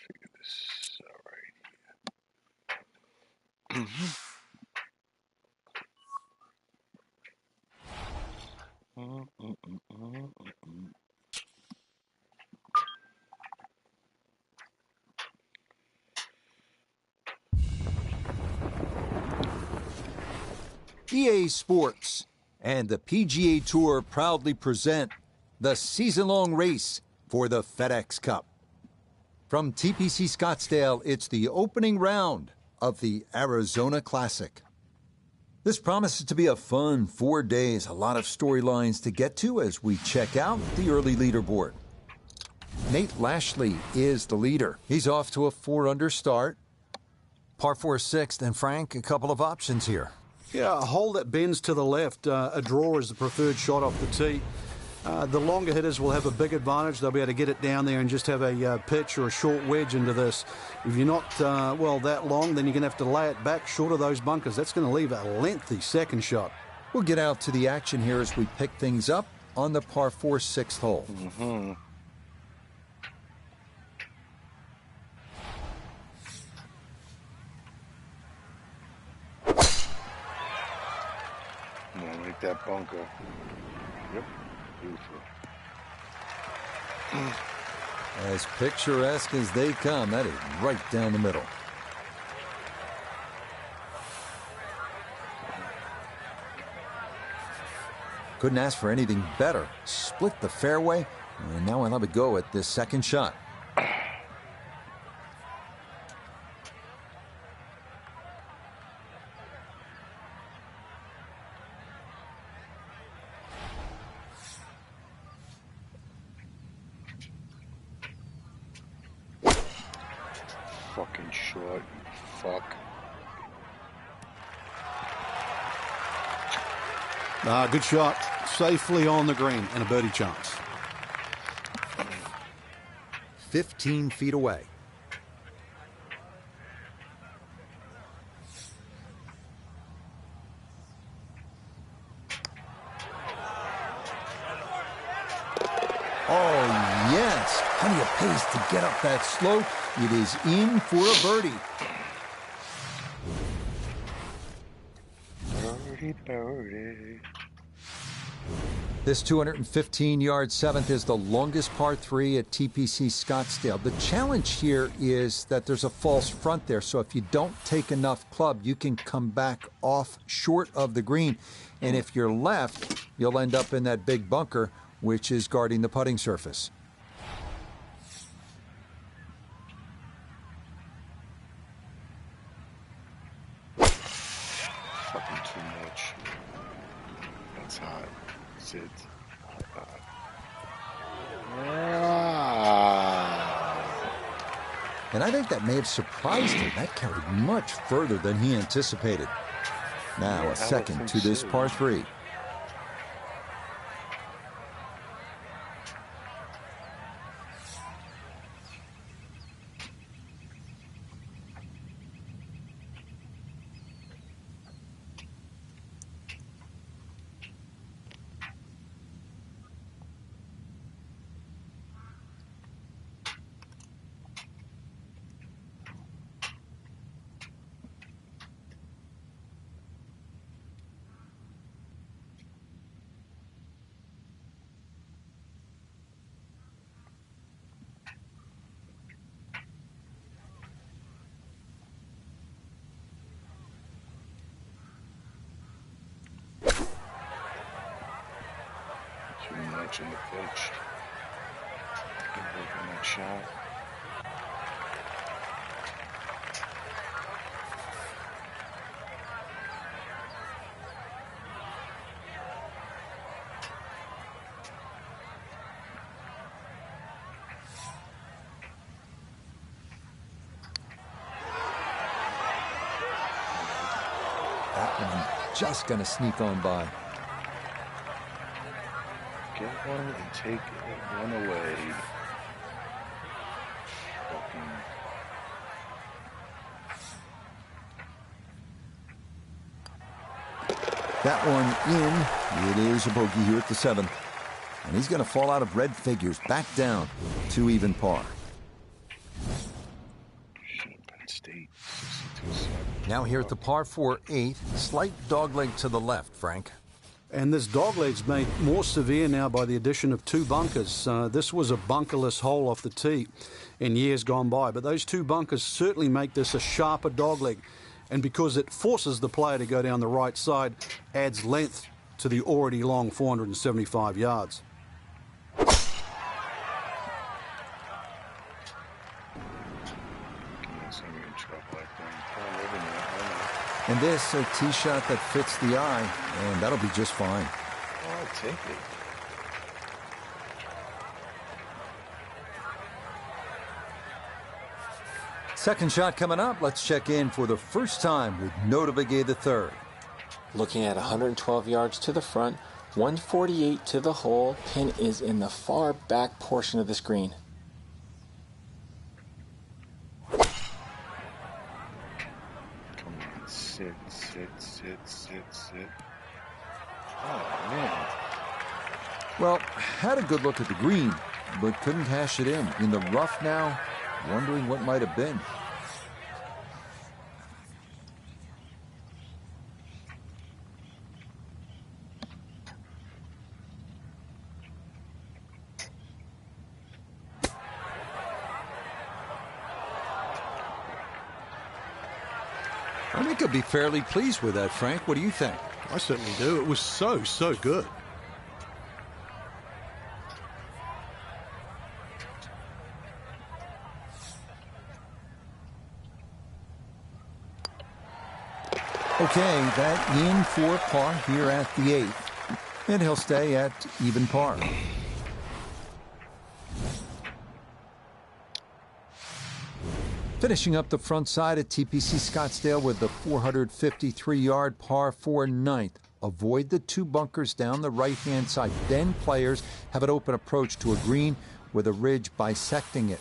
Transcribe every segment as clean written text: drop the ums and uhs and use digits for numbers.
Figure this out right here. EA Sports and the PGA Tour proudly present the season-long race for the FedEx Cup. From TPC Scottsdale, it's the opening round of the Arizona Classic. This promises to be a fun 4 days, a lot of storylines to get to as we check out the early leaderboard. Nate Lashley is the leader. He's off to a 4-under start. Par 4 sixth, and Frank, a couple of options here. Yeah, a hole that bends to the left. A draw is the preferred shot off the tee. The longer hitters will have a big advantage. They'll be able to get it down there and just have a pitch or a short wedge into this. If you're not, that long, then you're going to have to lay it back short of those bunkers. That's going to leave a lengthy second shot. We'll get out to the action here as we pick things up on the par 4 sixth hole. Like that bunker. Yep, beautiful. As picturesque as they come, that is right down the middle. Couldn't ask for anything better. Split the fairway, and now I'll have a go at this second shot. Fucking short, you fuck. Good shot. Safely on the green and a birdie chance. 15 feet away. Oh, yes. Plenty of pace to get up that slope. It is in for a birdie. Birdie, birdie. This 215-yard seventh is the longest par 3 at TPC Scottsdale. The challenge here is that there's a false front there, so if you don't take enough club, you can come back off short of the green. And if you're left, you'll end up in that big bunker, which is guarding the putting surface. Fucking too much. That's hot. Sit. And I think that may have surprised him. That carried much further than he anticipated. Now a second to this par 3. Too much in the pitch. Good work on that shot. That one just going to sneak on by. Get one and take one away. Fucking. That one in. It is a bogey here at the 7th. And he's going to fall out of red figures, back down to even par. Now here at the par 4 8th, slight dogleg to the left, Frank. And this dogleg's made more severe now by the addition of 2 bunkers. This was a bunkerless hole off the tee in years gone by, but those 2 bunkers certainly make this a sharper dogleg. And because it forces the player to go down the right side, adds length to the already long 475 yards. And this, a tee shot that fits the eye, and that'll be just fine. Oh, I'll take it. Second shot coming up. Let's check in for the first time with Nota Begay III. Looking at 112 yards to the front, 148 to the hole. Pin is in the far back portion of this green. Sit. Oh, man. Well, had a good look at the green, but couldn't cash it in the rough now, wondering what might have been. I think I'd be fairly pleased with that, Frank. What do you think? I certainly do. It was so good. Okay, that in for par here at the 8th. And he'll stay at even par. Finishing up the front side at TPC Scottsdale with the 453-yard par 4 9th. Avoid the 2 bunkers down the right-hand side. Then players have an open approach to a green with a ridge bisecting it.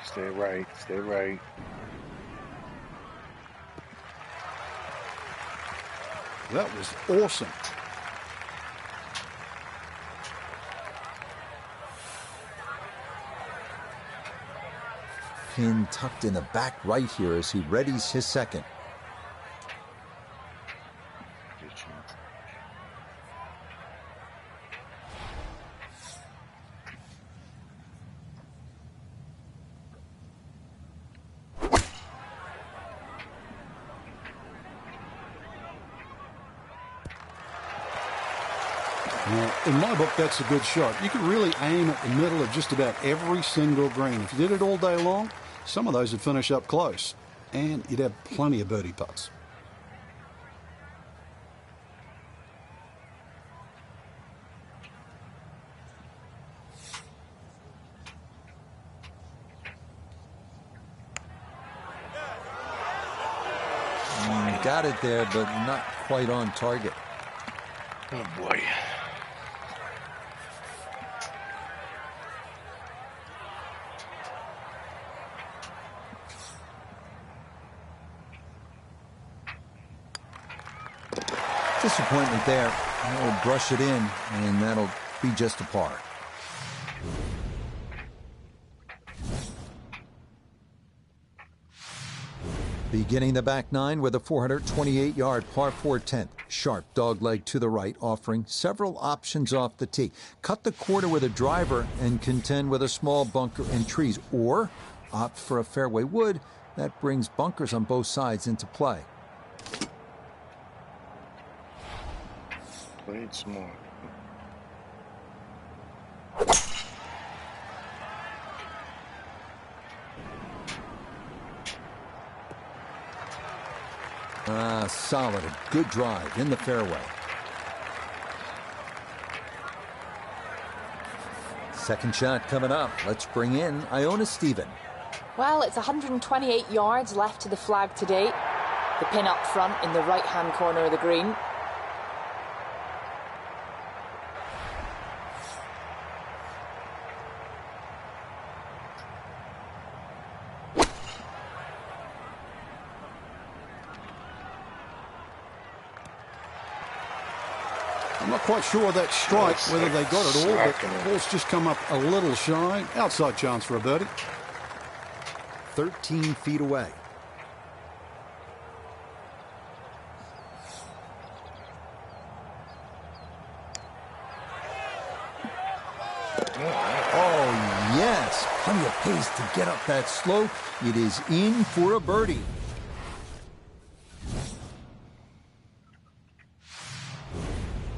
Stay right, stay right. That was awesome. Pin tucked in the back right here as he readies his second. Now, in my book, that's a good shot. You could really aim at the middle of just about every single green. If you did it all day long, some of those would finish up close, and you'd have plenty of birdie putts. Got it there, but not quite on target. Oh, boy. Disappointment there. He'll brush it in, and that'll be just a par. Beginning the back nine with a 428-yard par 4 10th. Sharp dogleg to the right, offering several options off the tee. Cut the quarter with a driver and contend with a small bunker and trees, or opt for a fairway wood that brings bunkers on both sides into play. Played smart. Solid. A good drive in the fairway. Second shot coming up. Let's bring in Iona Stephen. Well, it's 128 yards left to the flag today. The pin up front in the right-hand corner of the green. Not quite sure that strike, whether they got it all, but the ball's just come up a little shy. Outside chance for a birdie. 13 feet away. Oh, yes. Plenty of pace to get up that slope. It is in for a birdie.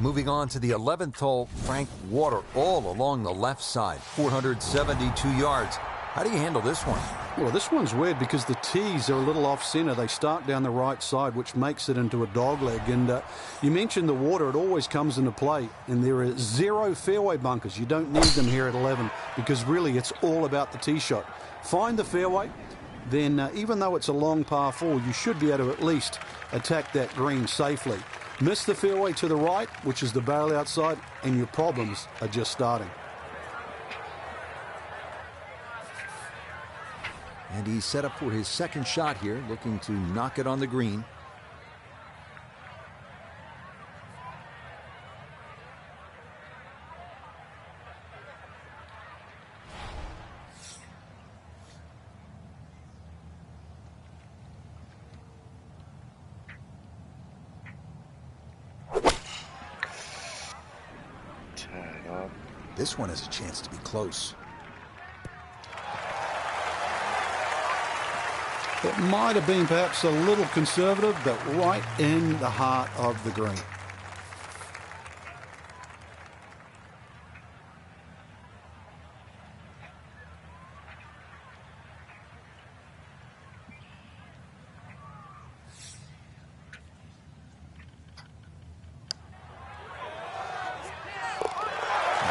Moving on to the 11th hole, Frank, water all along the left side, 472 yards. How do you handle this one? Well, this one's weird because the tees are a little off-center. They start down the right side, which makes it into a dogleg. And you mentioned the water. It always comes into play. And there are 0 fairway bunkers. You don't need them here at 11 because really it's all about the tee shot. Find the fairway, then even though it's a long par 4, you should be able to at least attack that green safely. Miss the fairway to the right, which is the barrel outside, and your problems are just starting. And he's set up for his second shot here, looking to knock it on the green. This one has a chance to be close. It might have been perhaps a little conservative, but right in the heart of the green.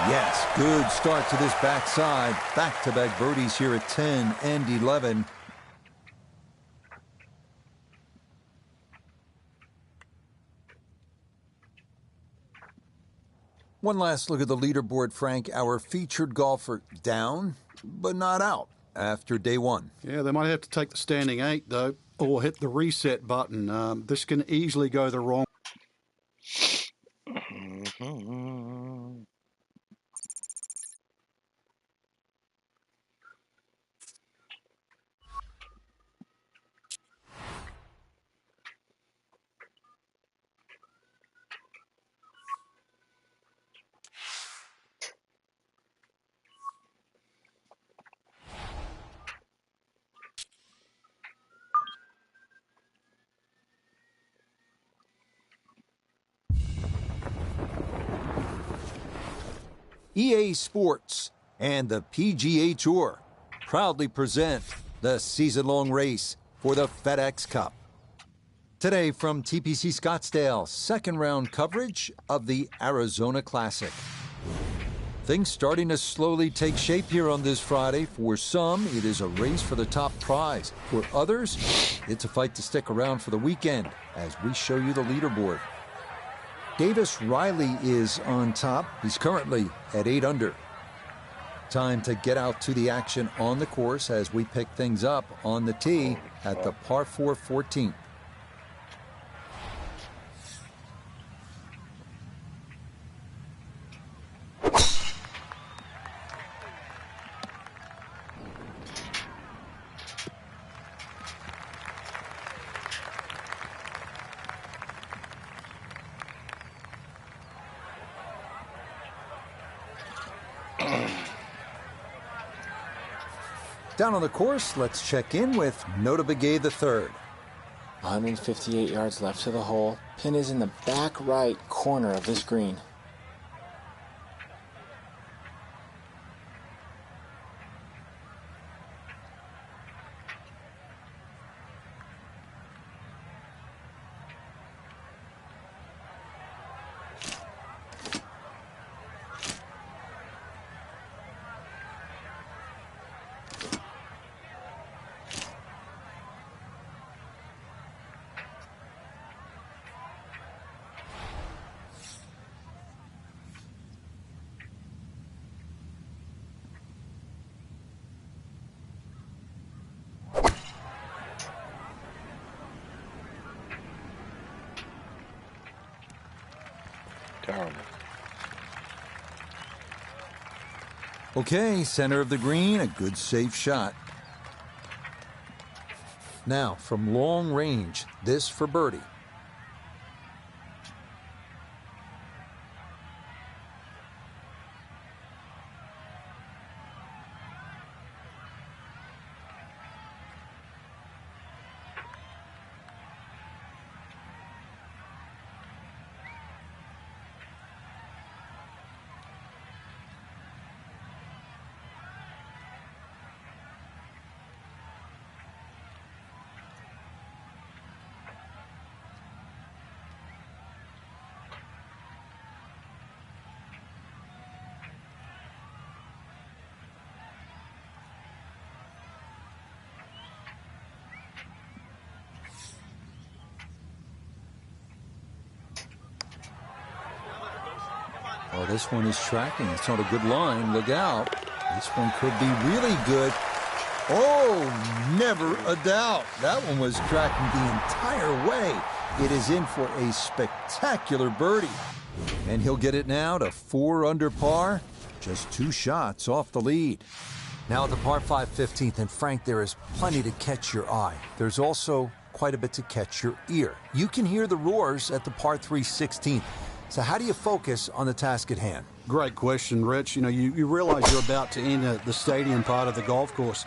Yes, good start to this backside. Back-to-back birdies here at 10 and 11. One last look at the leaderboard, Frank. Our featured golfer down, but not out after day one. Yeah, they might have to take the standing 8, though, or hit the reset button. This can easily go the wrong. EA Sports and the PGA Tour proudly present the season-long race for the FedEx Cup. Today from TPC Scottsdale, second round coverage of the Arizona Classic. Things starting to slowly take shape here on this Friday. For some, it is a race for the top prize. For others, it's a fight to stick around for the weekend as we show you the leaderboard. Davis Riley is on top. He's currently at 8 under. Time to get out to the action on the course as we pick things up on the tee at the par 4 14th. Down on the course, let's check in with Nota Begay III. 158 yards left to the hole. Pin is in the back right corner of this green. Terrible. Okay, center of the green, a good safe shot. Now, from long range, this for birdie. Oh, this one is tracking. It's on a good line. Look out. This one could be really good. Oh, never a doubt. That one was tracking the entire way. It is in for a spectacular birdie. And he'll get it now to 4 under par. Just 2 shots off the lead. Now at the par 5 15th, and Frank, there is plenty to catch your eye. There's also quite a bit to catch your ear. You can hear the roars at the par 3 16th. So how do you focus on the task at hand? Great question, Rich. You know, you realize you're about to enter the stadium part of the golf course,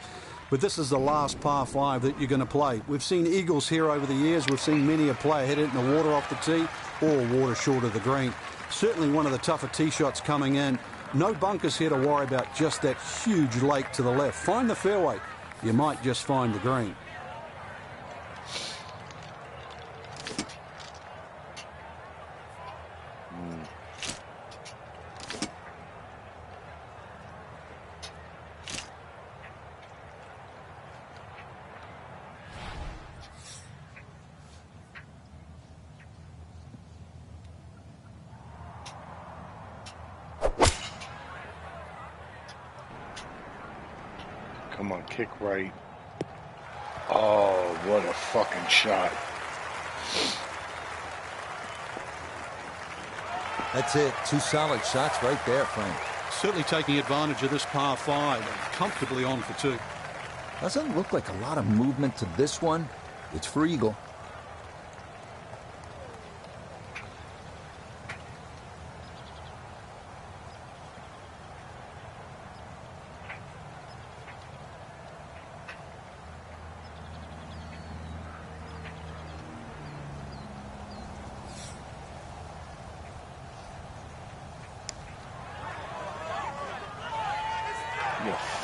but this is the last par 5 that you're going to play. We've seen eagles here over the years. We've seen many a player hit it in the water off the tee or water short of the green. Certainly one of the tougher tee shots coming in. No bunkers here to worry about, just that huge lake to the left. Find the fairway. You might just find the green. Come on, kick right. Oh, what a fucking shot. That's it. 2 solid shots right there, Frank. Certainly taking advantage of this par 5 and comfortably on for 2. Doesn't look like a lot of movement to this one. It's for eagle.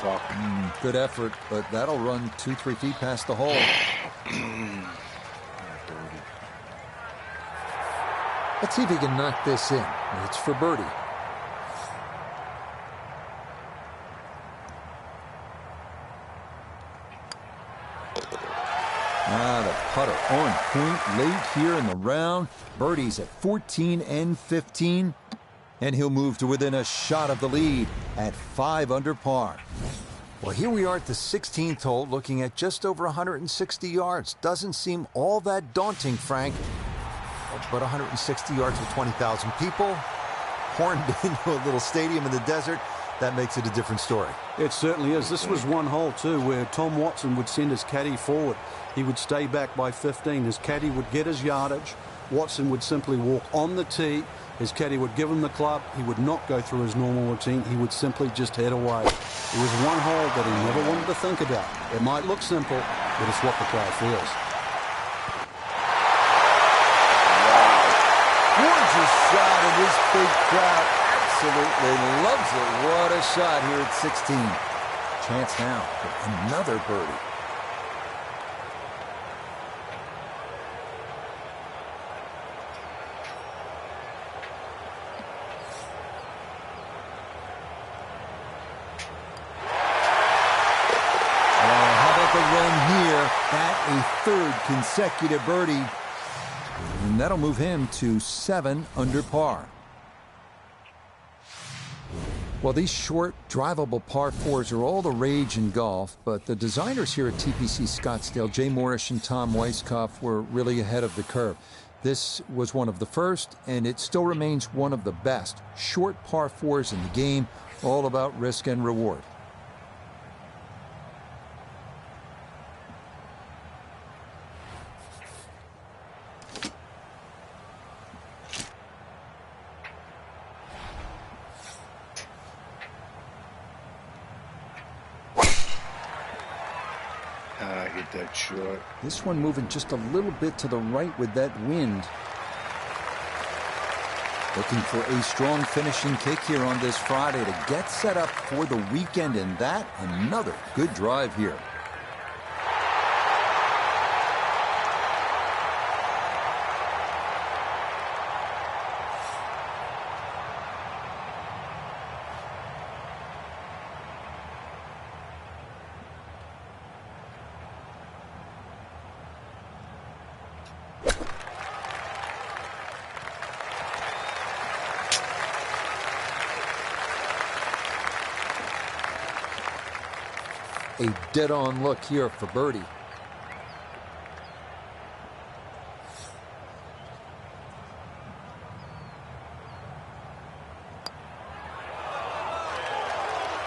Fuck. Good effort, but that'll run 2-3 feet past the hole. Let's see if he can knock this in. It's for birdie. The putter on point late here in the round. Birdie's at 14 and 15. And he'll move to within a shot of the lead at 5 under par. Well, here we are at the 16th hole, looking at just over 160 yards. Doesn't seem all that daunting, Frank. But 160 yards with 20,000 people, horned into a little stadium in the desert, that makes it a different story. It certainly is. This was one hole, too, where Tom Watson would send his caddy forward. He would stay back by 15. His caddy would get his yardage. Watson would simply walk on the tee. His caddy would give him the club. He would not go through his normal routine. He would simply just head away. It was one hole that he never wanted to think about. It might look simple, but it's what the crowd feels. Gorgeous shot, and this big crowd absolutely loves it. What a shot here at 16. Chance now for another birdie. A 3rd consecutive birdie, and that'll move him to 7 under par. Well, these short, drivable par 4s are all the rage in golf, but the designers here at TPC Scottsdale, Jay Morrish and Tom Weiskopf, were really ahead of the curve. This was one of the first, and it still remains one of the best short par fours in the game, all about risk and reward. Hit that short. This one moving just a little bit to the right with that wind. Looking for a strong finishing kick here on this Friday to get set up for the weekend, and that another good drive here. A dead-on look here for birdie.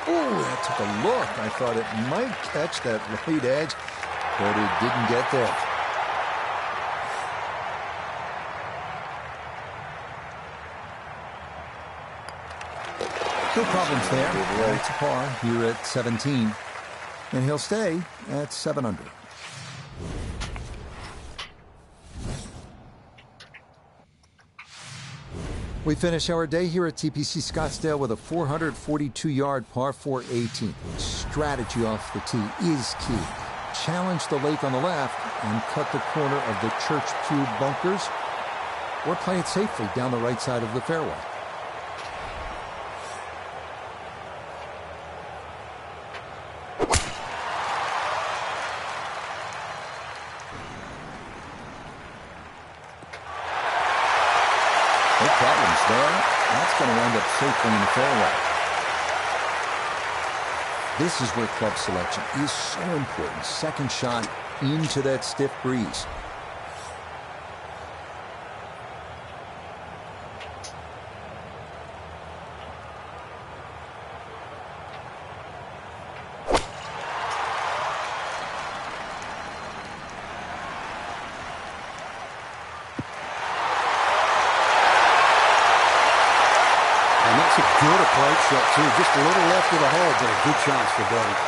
Oh, that took a look. I thought it might catch that right edge, but it didn't get there. No problems there. It's a par here at 17. And he'll stay at 7 under. We finish our day here at TPC Scottsdale with a 442-yard par 4 18. Strategy off the tee is key. Challenge the lake on the left and cut the corner of the Church Pew bunkers, or play it safely down the right side of the fairway. No problems there. That's going to wind up safely in the fairway. This is where club selection is so important. Second shot into that stiff breeze. Good approach shot, too. Just a little left of the hole, but a good chance for birdie.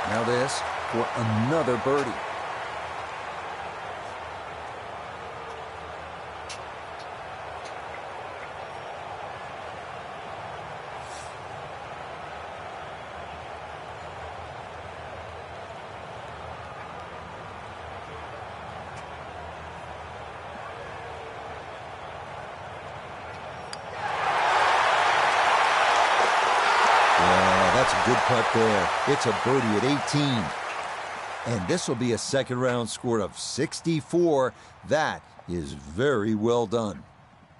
Now this for another birdie. That's a good putt there. It's a birdie at 18. And this will be a second round score of 64. That is very well done.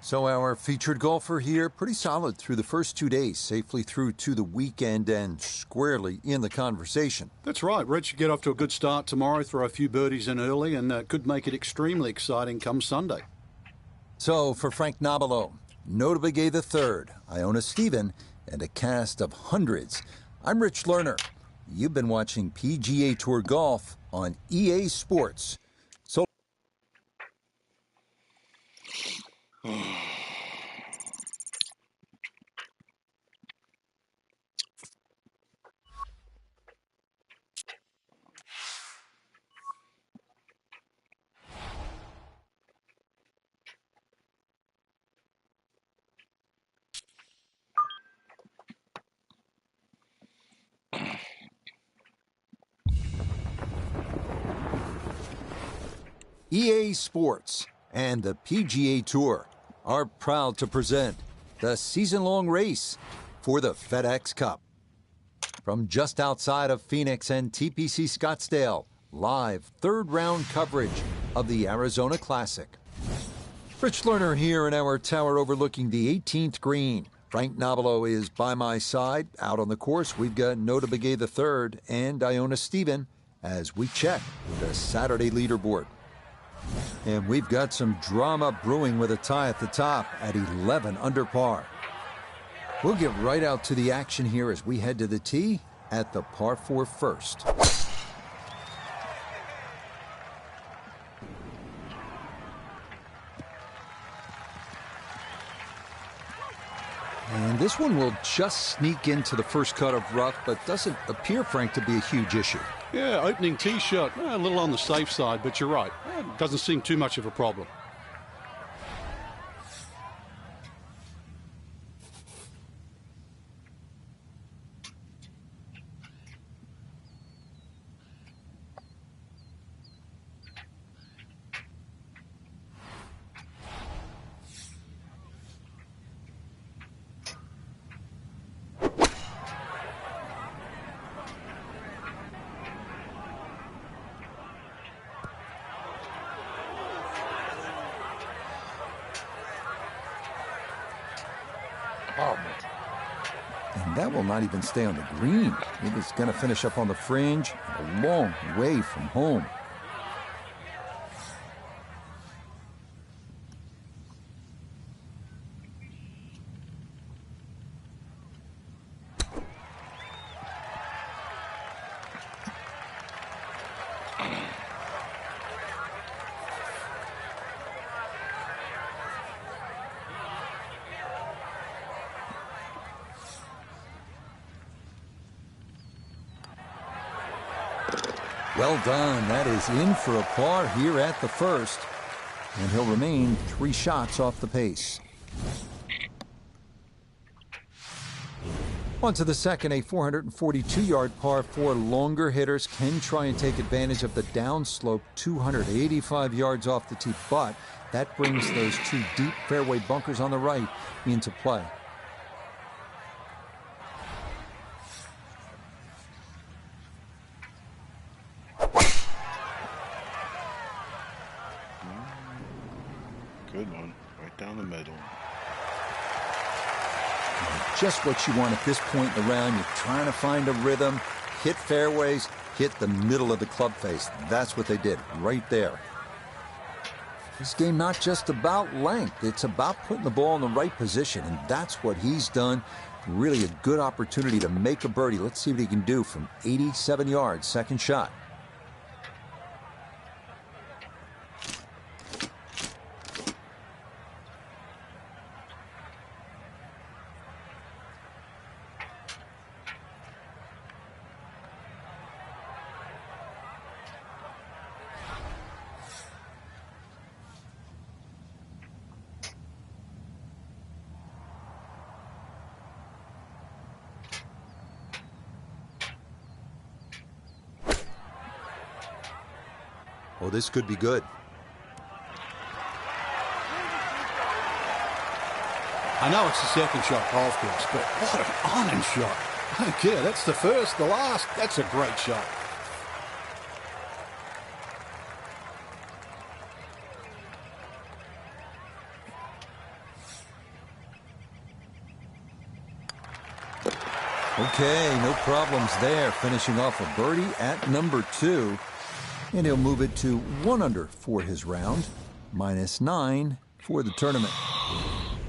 So our featured golfer here, pretty solid through the first 2 days, safely through to the weekend and squarely in the conversation. That's right. Rich, get off to a good start tomorrow, throw a few birdies in early, and could make it extremely exciting come Sunday. So for Frank Nobilo, Notabegay III, Iona Stephen, and a cast of hundreds, I'm Rich Lerner. You've been watching PGA Tour Golf on EA Sports. So EA Sports and the PGA Tour are proud to present the season-long race for the FedEx Cup. From just outside of Phoenix and TPC Scottsdale, live third-round coverage of the Arizona Classic. Rich Lerner here in our tower overlooking the 18th green. Frank Nobilo is by my side. Out on the course, we've got Notabegay III and Iona Stephen as we check the Saturday leaderboard. And we've got some drama brewing with a tie at the top at 11 under par. We'll get right out to the action here as we head to the tee at the par 4 first. And this one will just sneak into the first cut of rough, but doesn't appear, Frank, to be a huge issue. Yeah, opening tee shot, a little on the safe side, but you're right. It doesn't seem too much of a problem. And that will not even stay on the green. It is going to finish up on the fringe, a long way from home. Well done. That is in for a par here at the first. And he'll remain 3 shots off the pace. On to the second, a 442-yard par 4. Longer hitters can try and take advantage of the downslope, 285 yards off the tee, but that brings those 2 deep fairway bunkers on the right into play. Good one, right down the middle. Just what you want at this point in the round. You're trying to find a rhythm, hit fairways, hit the middle of the club face. That's what they did right there. This game not just about length, it's about putting the ball in the right position, and that's what he's done. Really a good opportunity to make a birdie. Let's see what he can do from 87 yards, second shot. Oh, this could be good. I know it's the second shot golf course, but what an iron shot. I don't care. That's the first, the last. That's a great shot. Okay, no problems there. Finishing off a birdie at number 2. And he'll move it to 1 under for his round, -9 for the tournament.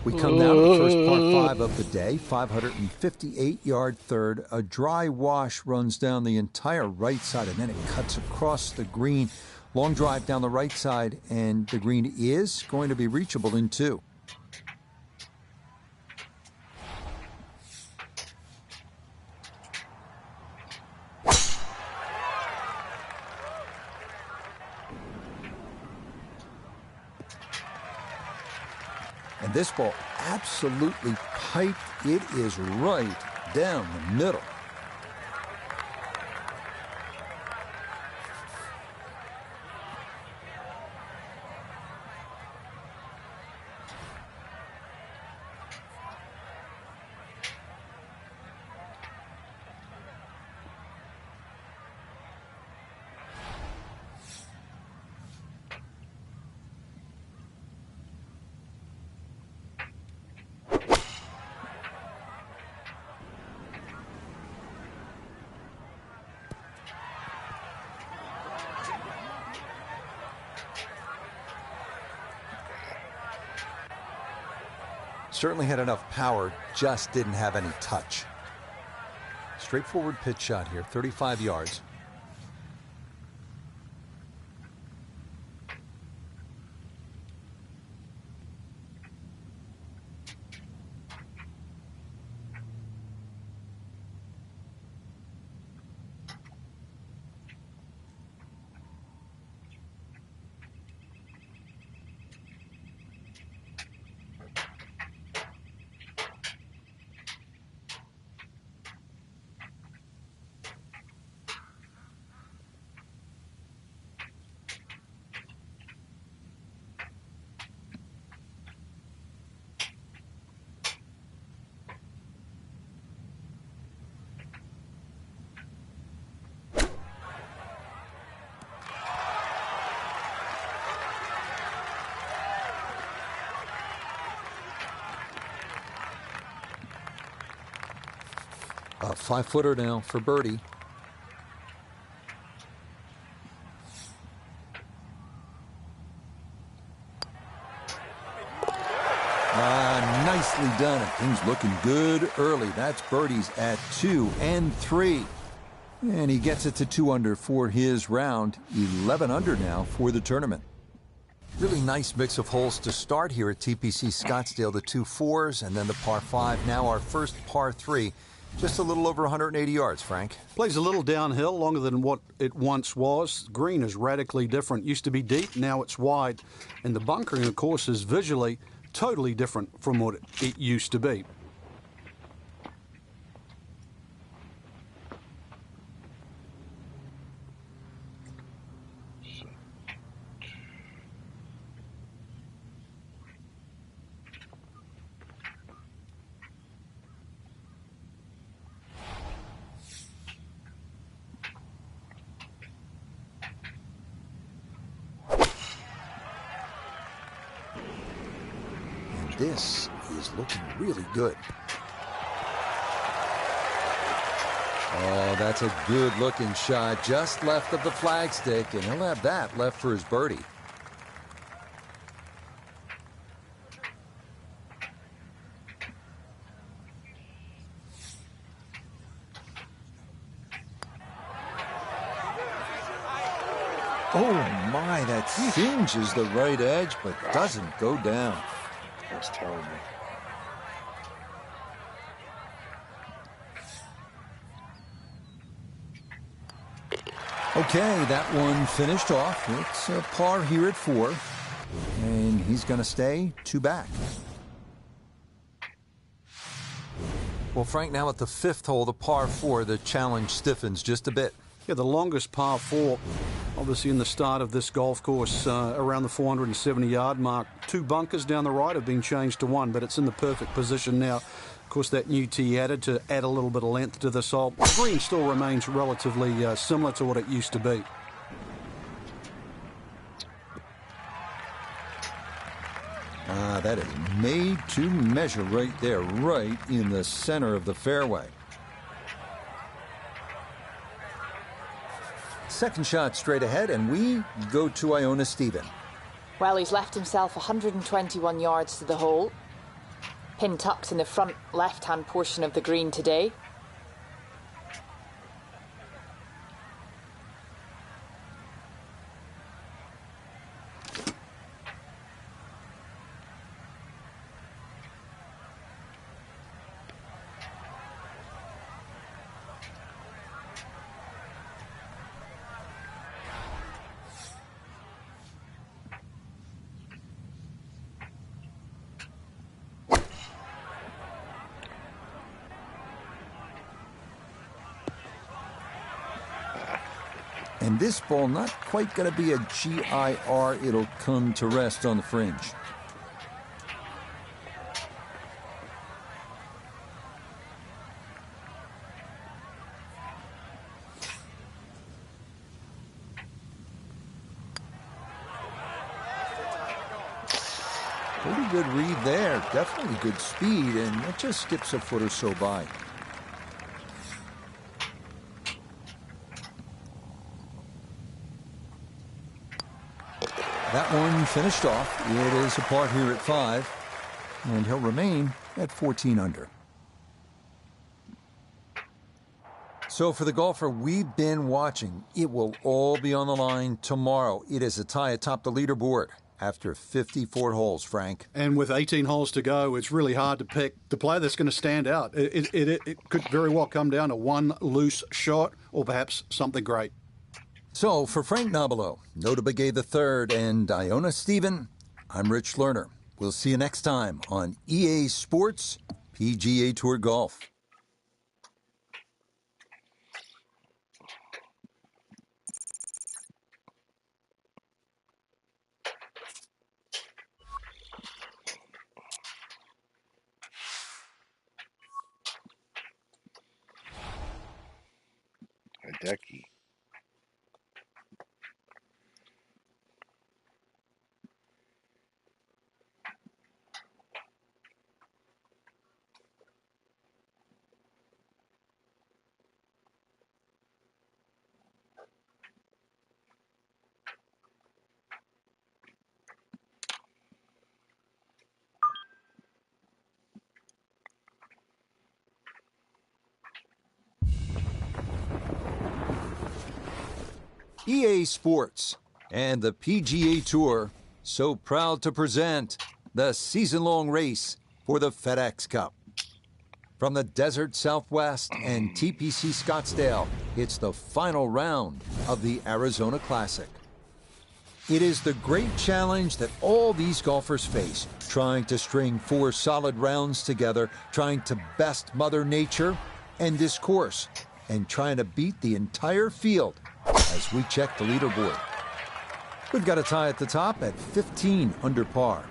We come now to the first par 5 of the day, 558-yard third. A dry wash runs down the entire right side, and then it cuts across the green. Long drive down the right side, and the green is going to be reachable in 2. And this ball absolutely piped. It is right down the middle. certainly had enough power, just didn't have any touch. Straightforward pitch shot here, 35 yards. A 5-footer now for birdie. Nicely done. And things looking good early. That's birdies at 2 and 3. And he gets it to 2 under for his round. 11 under now for the tournament. Really nice mix of holes to start here at TPC Scottsdale. The 2 4s and then the par 5. Now our first par 3. Just a little over 180 yards, Frank. Plays a little downhill, longer than what it once was. Green is radically different. Used to be deep, now it's wide. And the bunkering, of course, is visually totally different from what it used to be. This is looking really good. Oh, that's a good-looking shot. Just left of the flagstick, and he'll have that left for his birdie. Oh, my, that singes the right edge, but doesn't go down. That's terrible. Okay, that one finished off. It's a par here at 4. And he's going to stay 2 back. Well, Frank, now at the 5th hole, the par 4, the challenge stiffens just a bit. Yeah, the longest par 4, obviously in the start of this golf course, around the 470-yard mark. 2 bunkers down the right have been changed to 1, but it's in the perfect position now. Of course, that new tee added to add a little bit of length to this hole. The green still remains relatively similar to what it used to be. That is made to measure right there, right in the center of the fairway. Second shot straight ahead, and we go to Iona Stephen. Well, he's left himself 121 yards to the hole. Pin tucked in the front left-hand portion of the green today. And this ball not quite going to be a GIR. It'll come to rest on the fringe. Pretty good read there. Definitely good speed, and it just skips a foot or so by. That one finished off. It is a par here at 5. and he'll remain at 14 under. So for the golfer we've been watching, it will all be on the line tomorrow. It is a tie atop the leaderboard after 54 holes, Frank. And with 18 holes to go, it's really hard to pick the player that's going to stand out. It could very well come down to one loose shot or perhaps something great. So for Frank Nobilo, Nota Begay III, and Iona Stephen, I'm Rich Lerner. We'll see you next time on EA Sports PGA Tour Golf. Hideki. EA Sports and the PGA Tour so proud to present the season-long race for the FedEx Cup. From the desert Southwest and TPC Scottsdale, it's the final round of the Arizona Classic. It is the great challenge that all these golfers face, trying to string 4 solid rounds together, trying to best Mother Nature and this course, and trying to beat the entire field as we check the leaderboard. We've got a tie at the top at 15 under par.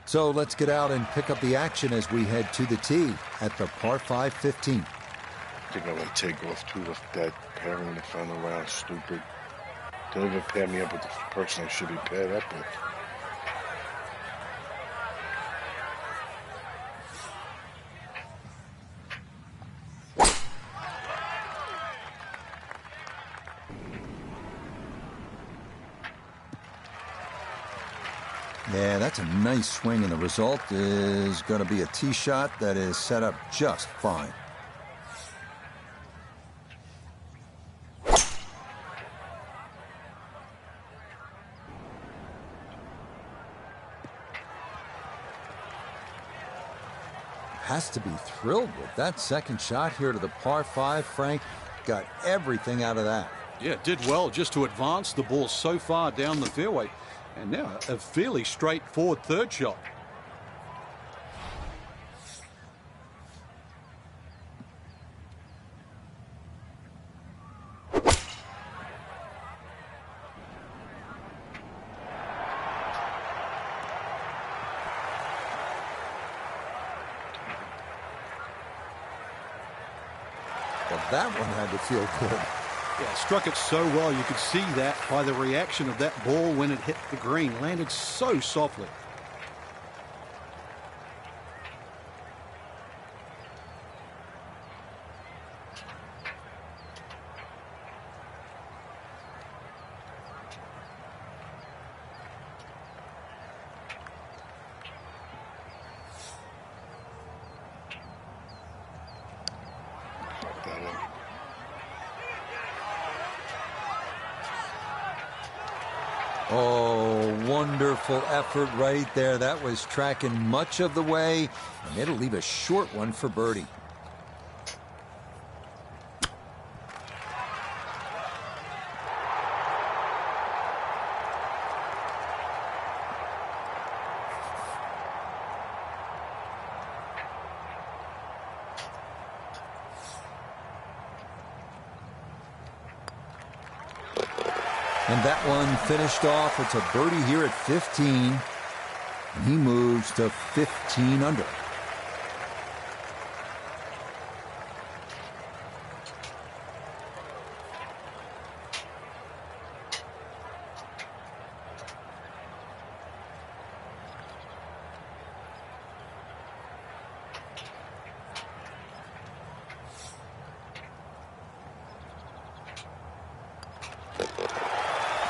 So let's get out and pick up the action as we head to the tee at the par 5 15. I think I'm going to take off too with that pairing in the final round. Stupid. Don't even pair me up with the person I should be paired up with. Yeah, that's a nice swing, and the result is going to be a tee shot that is set up just fine. Has to be thrilled with that second shot here to the par 5, Frank. Got everything out of that. Yeah, did well just to advance the ball so far down the fairway. And now a fairly straightforward third shot. Well, that one had to feel good. Yeah, struck it so well. You could see that by the reaction of that ball when it hit the green. Landed so softly. Oh, wonderful effort right there. That was tracking much of the way, and it'll leave a short one for birdie. And that one finished off. It's a birdie here at 15. And he moves to 15 under.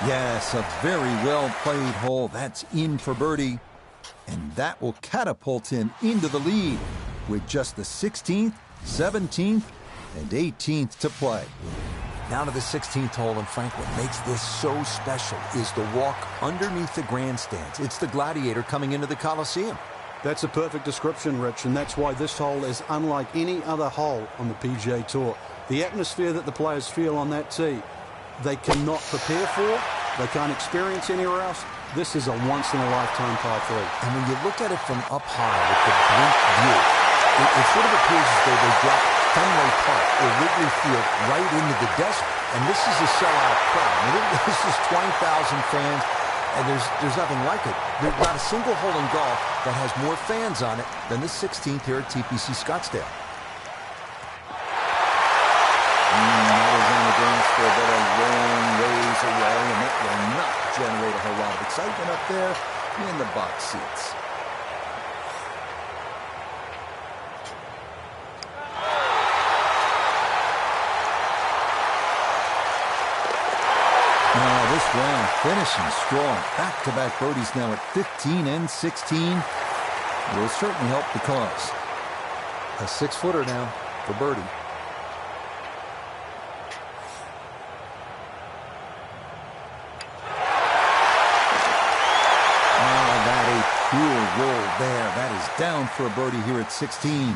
Yes, a very well played hole. That's in for birdie. And that will catapult him into the lead with just the 16th, 17th, and 18th to play. Now to the 16th hole, and Frank, what makes this so special is the walk underneath the grandstands. It's the gladiator coming into the Coliseum. That's a perfect description, Rich, and that's why this hole is unlike any other hole on the PGA Tour. The atmosphere that the players feel on that tee, they cannot prepare for, they can't experience anywhere else. This is a once-in-a-lifetime par 3. And when you look at it from up high with the blink view, it sort of appears as though they dropped Fenway Park or Wrigley Field right into the desert. And this is a sellout crowd. I mean, this is 20,000 fans, and there's nothing like it. There's not a single hole in golf that has more fans on it than the 16th here at TPC Scottsdale. That is on the dance floor, but a long ways away, and it will not generate a whole lot of excitement up there in the box seats. Now this round finishing strong. Back-to-back birdies now at 15 and 16 will certainly help the cause. A 6-footer now for birdie. Cool roll there. That is down for a birdie here at 16.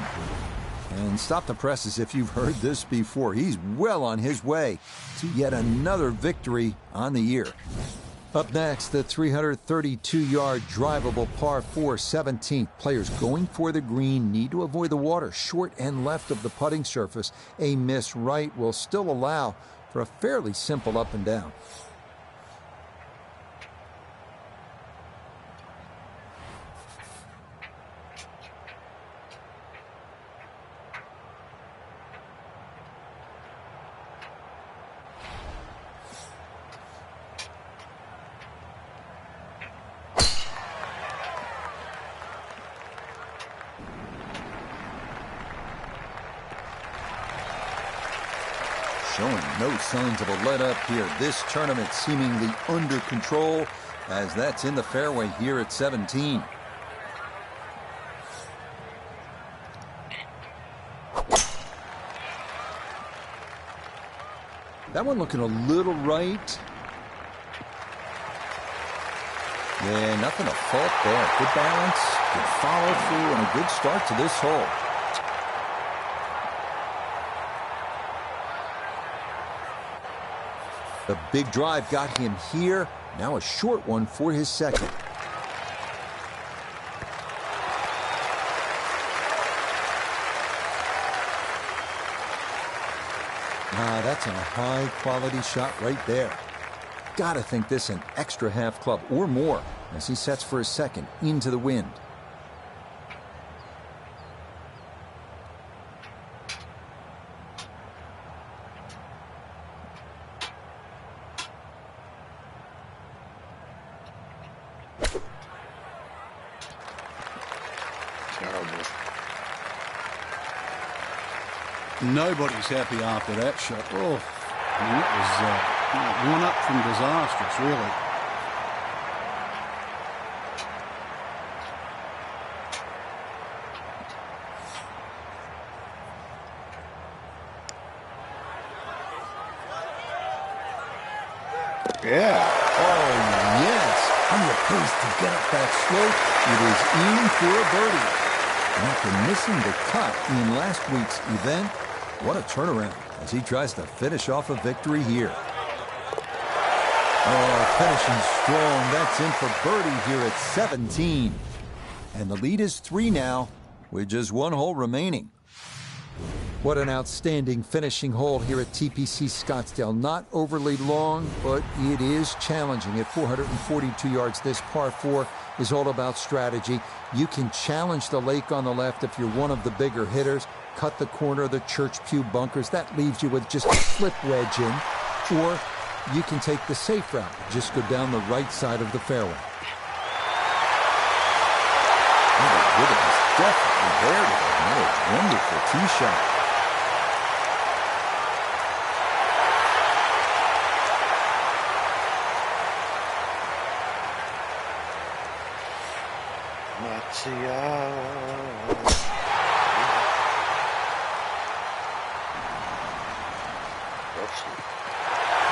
And stop the presses if you've heard this before. He's well on his way to yet another victory on the year. Up next, the 332-yard drivable par 4 17th. Players going for the green need to avoid the water short and left of the putting surface. A miss right will still allow for a fairly simple up and down. Showing no signs of a let-up here. This tournament seemingly under control as that's in the fairway here at 17. That one looking a little right. Yeah, nothing to fault there. Good balance, good follow through, and a good start to this hole. The big drive got him here. Now a short one for his second. That's a high-quality shot right there. Gotta think this an extra half club or more as he sets for his second into the wind. Nobody's happy after that shot. Oh, and it was one up from disastrous, really. Yeah. Oh, yes. On the pace to get up that slope. It is in for a birdie. And after missing the cut in last week's event, what a turnaround as he tries to finish off a victory here. Oh, finishing strong. That's in for birdie here at 17. And the lead is 3 now with just one hole remaining. What an outstanding finishing hole here at TPC Scottsdale. Not overly long, but it is challenging. At 442 yards, this par 4 is all about strategy. You can challenge the lake on the left if you're one of the bigger hitters. Cut the corner of the Church Pew bunkers. That leaves you with just a flip wedge in. Or you can take the safe route. Just go down the right side of the fairway. The rhythm is definitely there today. What a wonderful tee shot.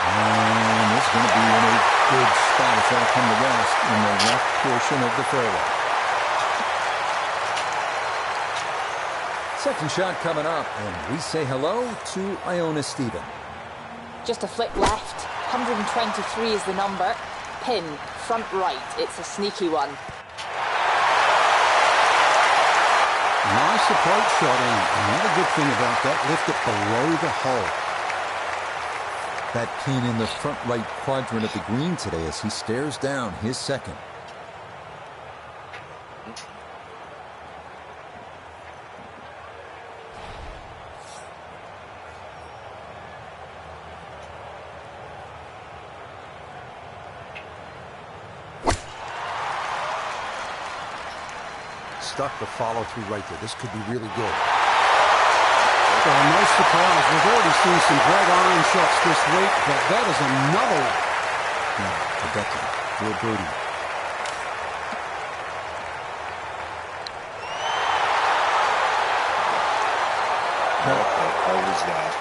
And it's going to be in a good spot. It's going to come to rest in the left portion of the fairway. Second shot coming up, and we say hello to Iona Stephen. Just a flick left. 123 is the number. Pin, front right. It's a sneaky one. Nice approach shot in. Another good thing about that, left it below the hole. That pin in the front right quadrant of the green today as he stares down his second. Stuck the follow through right there. This could be really good. Well, no surprise. We've already seen some great iron shots this week, but that is another one. Yeah, Hideki for a birdie. How was that?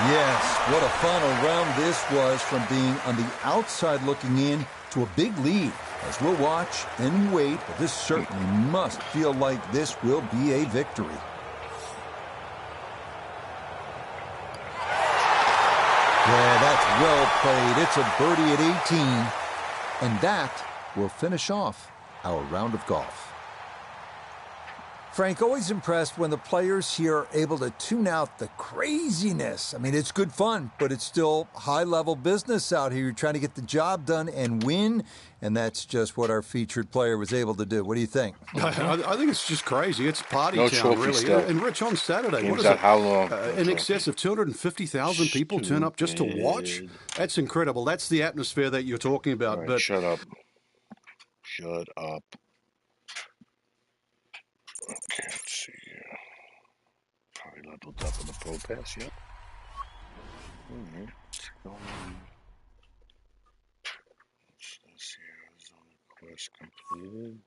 Yes, what a final round this was, from being on the outside looking in to a big lead. As we'll watch and wait, but this certainly must feel like this will be a victory. Yeah, that's well played. It's a birdie at 18. And that will finish off our round of golf. Frank, always impressed when the players here are able to tune out the craziness. I mean, it's good fun, but it's still high-level business out here. You're trying to get the job done and win, and that's just what our featured player was able to do. What do you think? I think it's just crazy. It's party No town, trophy really. stuff. And Rich, on Saturday, Game's what is out it? how long? In excess of 250,000 people turn up just to watch. That's incredible. That's the atmosphere that you're talking about. All right, But shut up. Shut up. Okay, let's see here. Probably leveled up on the pro pass, yep. Alright, let's go. Let's see here. Zone quest completed.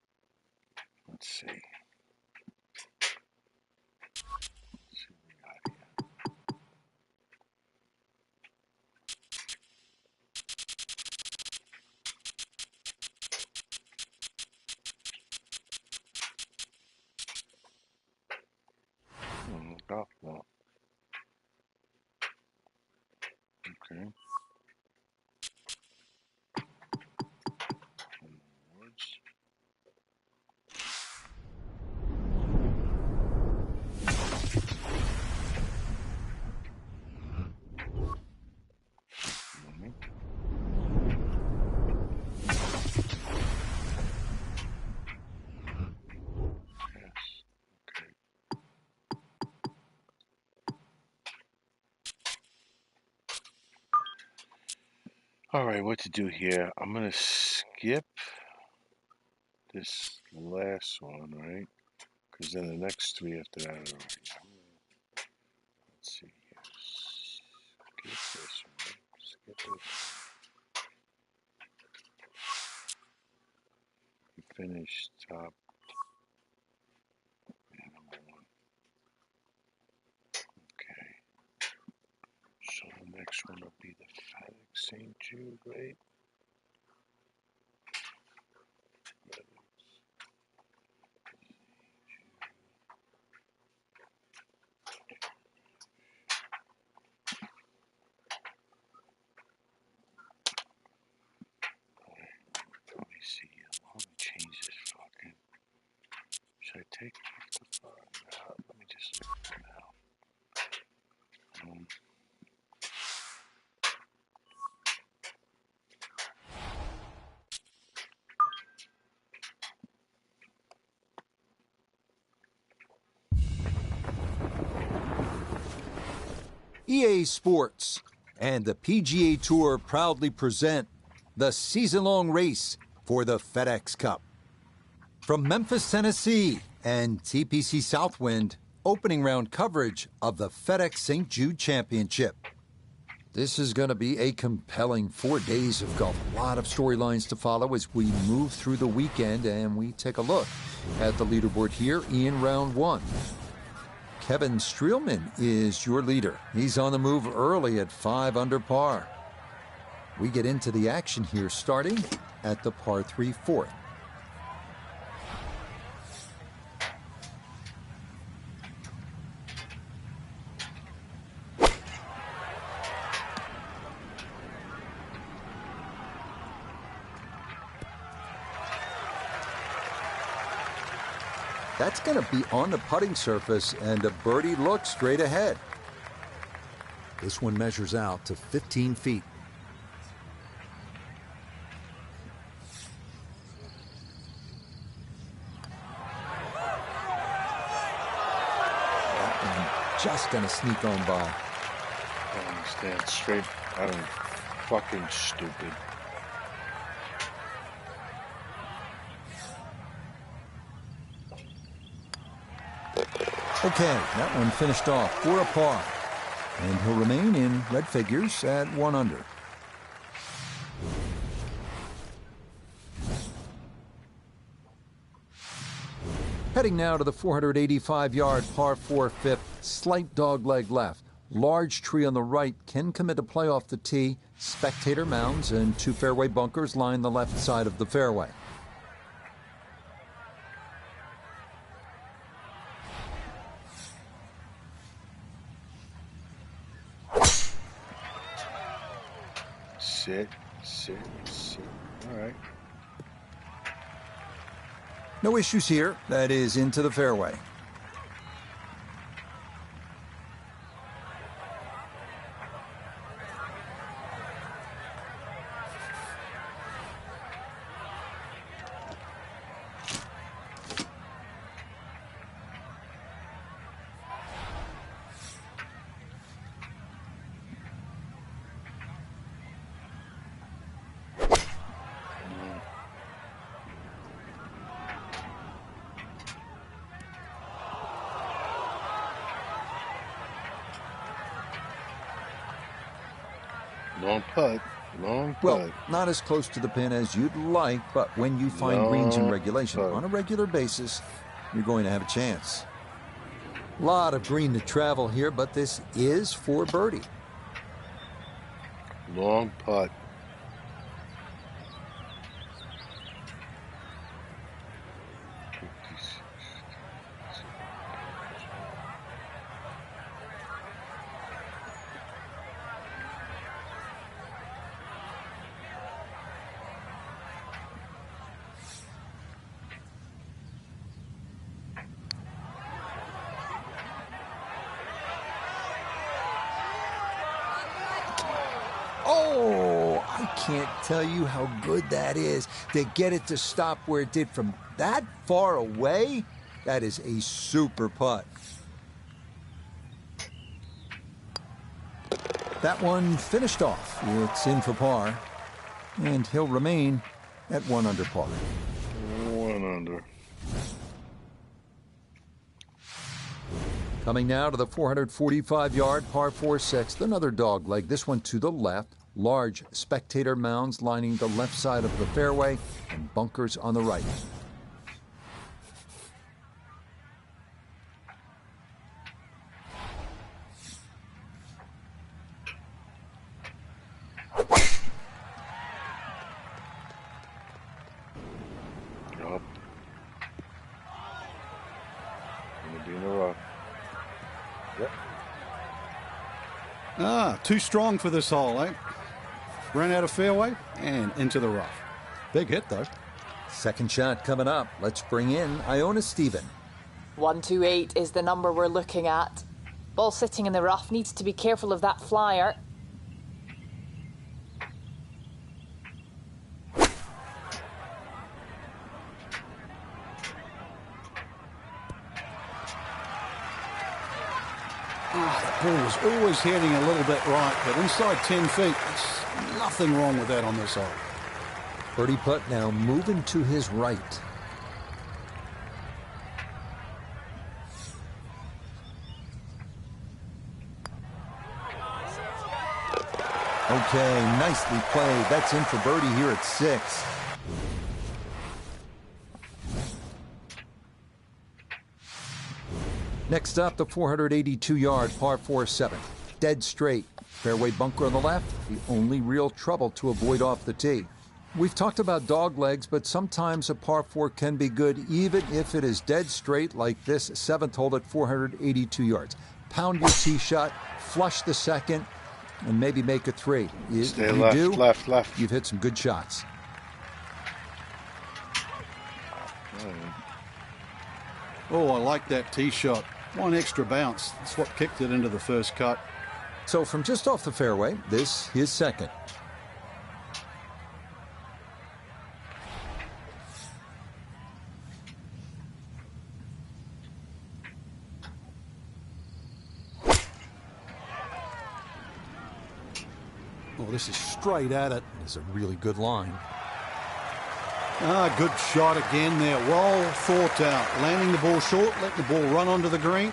Let's see. Let's see what we got here. Golf ball. Okay. Awards. All right, what to do here? I'm going to skip this last one, right? Because then the next three after that are already. Let's see here. Skip this one. Skip it. We finished top. Yeah, number one. Okay. So the next one will be the FedEx St. Jude, right? Let me see. Let me change this fucking. Should I take the let me just look for now. EA Sports and the PGA Tour proudly present the season-long race for the FedEx Cup. From Memphis, Tennessee, and TPC Southwind, opening round coverage of the FedEx St. Jude Championship. This is going to be a compelling 4 days of golf. A lot of storylines to follow as we move through the weekend, and we take a look at the leaderboard here in round one. Kevin Streelman is your leader. He's on the move early at 5 under par. We get into the action here starting at the par 3 fourth. That's going to be on the putting surface, and a birdie look straight ahead. This one measures out to 15 feet. Just going to sneak on by. I don't understand. Straight out of fucking stupid. Okay, that one finished off for a par. And he'll remain in red figures at 1 under. Heading now to the 485-yard par 4 fifth, slight dogleg left. Large tree on the right can commit a play off the tee. Spectator mounds and 2 fairway bunkers line the left side of the fairway. Sit. All right. No issues here. That is into the fairway. Long putt. Well, not as close to the pin as you'd like, but when you find greens in regulation on a regular basis, you're going to have a chance. A lot of green to travel here, but this is for birdie. Long putt. Oh, I can't tell you how good that is to get it to stop where it did from that far away. That is a super putt. That one finished off. It's in for par, and he'll remain at 1 under par. 1 under. Coming now to the 445-yard par 4 sixth, another dog leg. This one to the left. Large spectator mounds lining the left side of the fairway and bunkers on the right. Yup. Gonna be in the rough. Yep. Too strong for this hole, eh? Ran out of fairway and into the rough. Big hit, though. Second shot coming up. Let's bring in Iona Stephen. 128 is the number we're looking at. Ball sitting in the rough, needs to be careful of that flyer. Ball was always heading a little bit right, but inside 10 feet, there's nothing wrong with that on this hole. Birdie putt now moving to his right. Okay, nicely played. That's in for birdie here at 6. Next up, the 482-yard par 4-7. Dead straight. Fairway bunker on the left, the only real trouble to avoid off the tee. We've talked about dog legs, but sometimes a par 4 can be good even if it is dead straight like this 7th hole at 482 yards. Pound your tee shot, flush the second, and maybe make a 3. Stay If left, you do, left. you've hit some good shots. Oh, I like that tee shot. One extra bounce. That's what kicked it into the first cut. So from just off the fairway, this is second. Oh, this is straight at it. It's a really good line. Good shot again there. Well thought out. Landing the ball short, letting the ball run onto the green.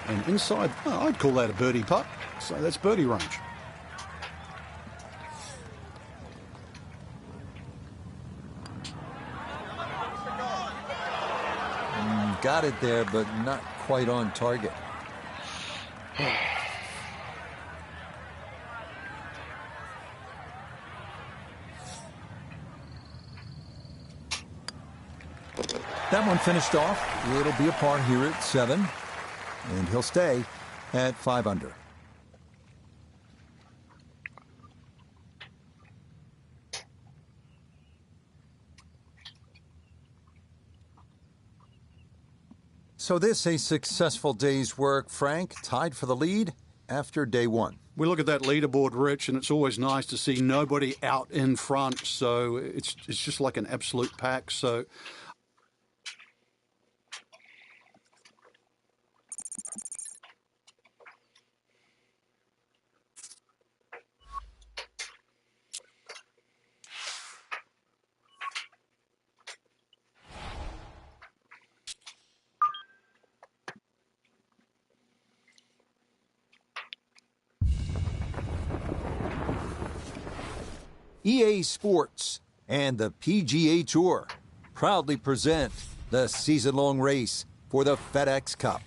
And inside, I'd call that a birdie putt. So that's birdie range. Got it there, but not quite on target. That one finished off. It'll be a par here at 7, and he'll stay at 5 under. So this a successful day's work. Frank tied for the lead after day 1. We look at that leaderboard, Rich, and it's always nice to see nobody out in front. So it's just like an absolute pack. So EA Sports and the PGA Tour proudly present the season-long race for the FedEx Cup.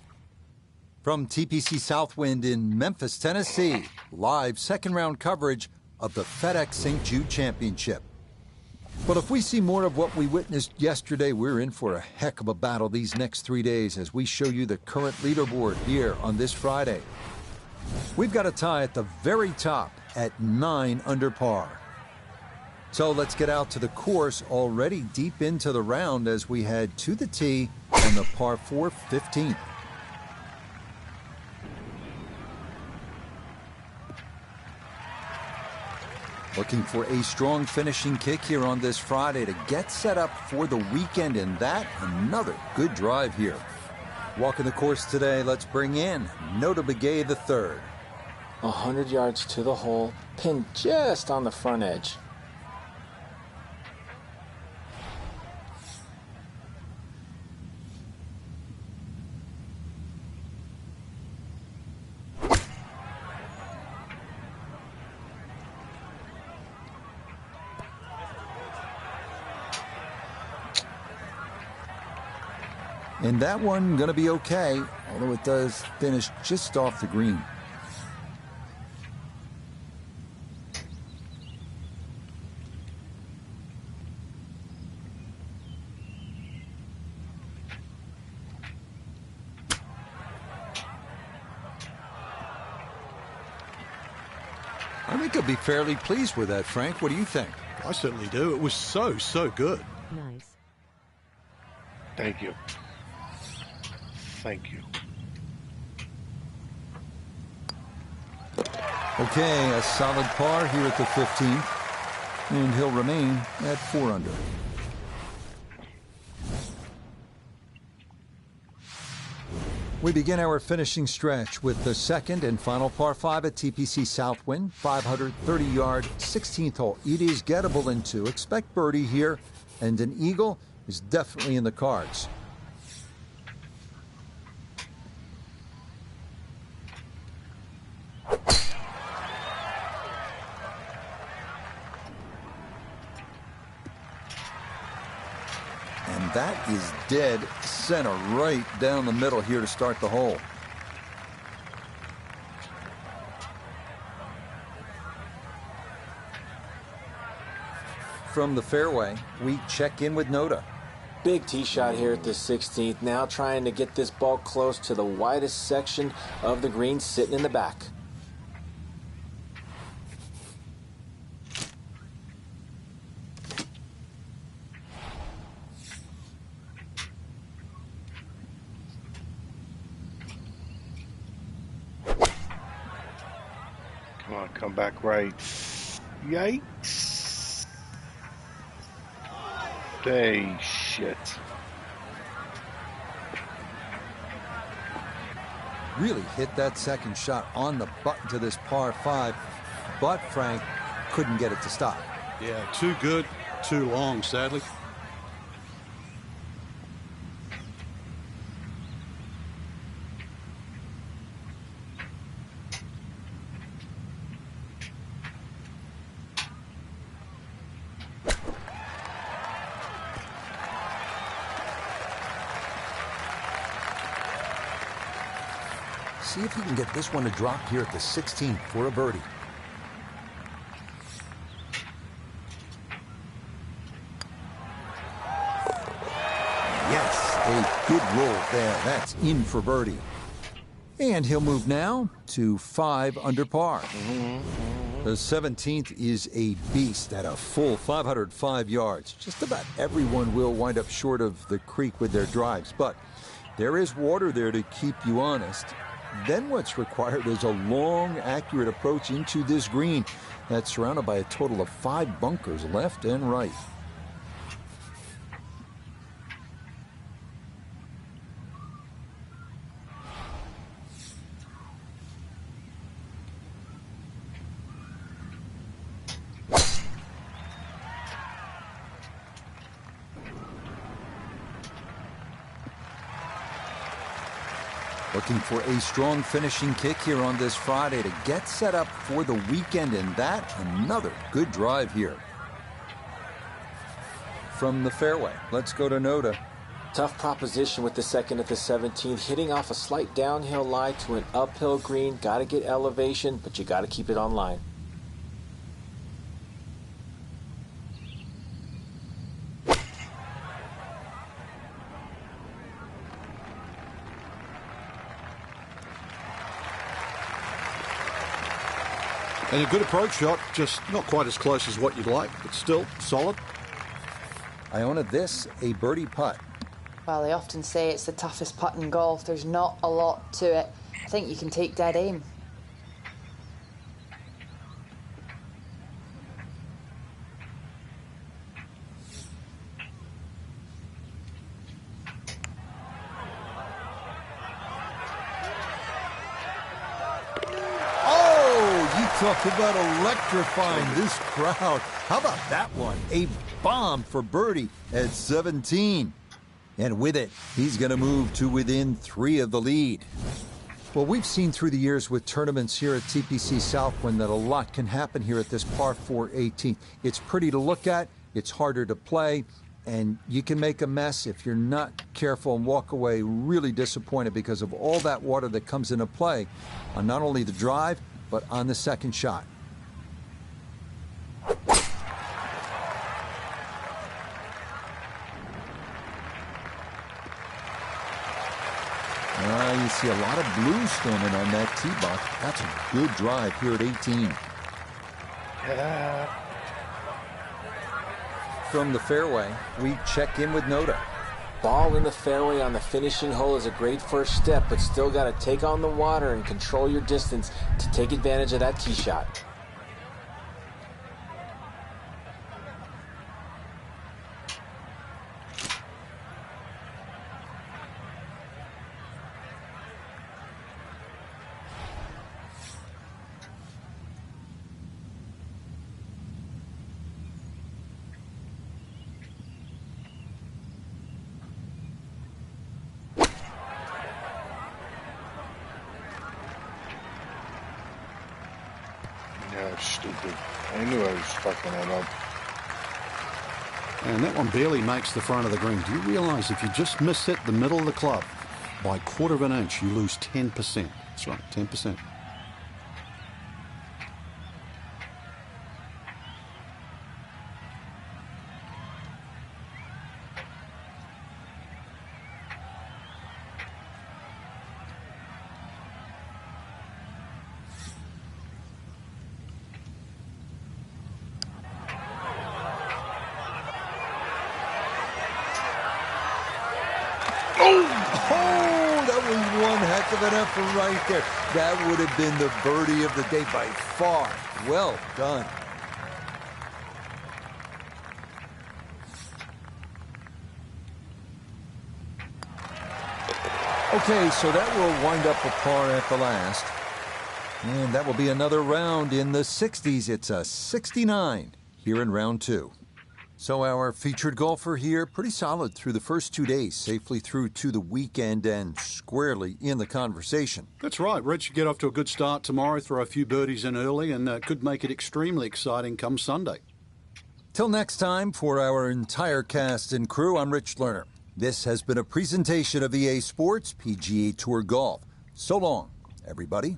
From TPC Southwind in Memphis, Tennessee, live second-round coverage of the FedEx St. Jude Championship. But if we see more of what we witnessed yesterday, we're in for a heck of a battle these next 3 days as we show you the current leaderboard here on this Friday. We've got a tie at the very top at 9 under par. So let's get out to the course, already deep into the round as we head to the tee on the par 4 15th. Looking for a strong finishing kick here on this Friday to get set up for the weekend, and that another good drive here. Walking the course today, let's bring in Nota Begay III. 100 yards to the hole, pinned just on the front edge. And that one going to be okay, although it does finish just off the green. I think I'll be fairly pleased with that, Frank. What do you think? I certainly do. It was so good. Nice. Thank you. Thank you. Okay, a solid par here at the 15th, and he'll remain at 4 under. We begin our finishing stretch with the second and final par 5 at TPC Southwind, 530-yard, 16th hole. It is gettable in 2. Expect birdie here, and an eagle is definitely in the cards. that is dead center right down the middle here to start the hole. From the fairway, we check in with Noda. Big tee shot here at the 16th. Now trying to get this ball close to the widest section of the green sitting in the back. Come on, come back right. Yikes. Hey, shit. Really hit that second shot on the button to this par 5, but Frank couldn't get it to stop. Yeah, too good, too long, sadly. See if he can get this one to drop here at the 16th for a birdie. Yes, a good roll there. That's in for birdie. And he'll move now to 5 under par. The 17th is a beast at a full 505 yards. Just about everyone will wind up short of the creek with their drives, but there is water there to keep you honest. Then what's required is a long, accurate approach into this green that's surrounded by a total of 5 bunkers left and right. Looking for a strong finishing kick here on this Friday to get set up for the weekend, and that another good drive here. From the fairway, let's go to Noda. Tough proposition with the second at the 17th, hitting off a slight downhill lie to an uphill green. Got to get elevation, but you got to keep it on line. And a good approach shot, just not quite as close as what you'd like, but still solid. Iona, this a birdie putt. Well, they often say it's the toughest putt in golf. There's not a lot to it. I think you can take dead aim. Talk about electrifying this crowd. How about that one? A bomb for birdie at 17. And with it, he's going to move to within 3 of the lead. Well, we've seen through the years with tournaments here at TPC Southwind that a lot can happen here at this par 4 18th. It's pretty to look at, it's harder to play, and you can make a mess if you're not careful and walk away really disappointed because of all that water that comes into play on not only the drive, but on the second shot. You see a lot of blue standing on that tee box. That's a good drive here at 18. Yeah. From the fairway, we check in with Noda. Ball in the fairway on the finishing hole is a great first step, but still got to take on the water and control your distance to take advantage of that tee shot. Yeah, stupid. I knew I was fucking that up. And that one barely makes the front of the green. Do you realize if you just miss hit the middle of the club by a quarter of an inch, you lose 10%? That's right, 10%. An effort right there. That would have been the birdie of the day by far. Well done. Okay, so that will wind up a par at the last. And that will be another round in the 60s. It's a 69 here in round 2. So our featured golfer here, pretty solid through the first 2 days, safely through to the weekend and squarely in the conversation. That's right, Rich. Get off to a good start tomorrow, throw a few birdies in early, and could make it extremely exciting come Sunday. Till next time, for our entire cast and crew, I'm Rich Lerner. This has been a presentation of EA Sports PGA Tour Golf. So long, everybody.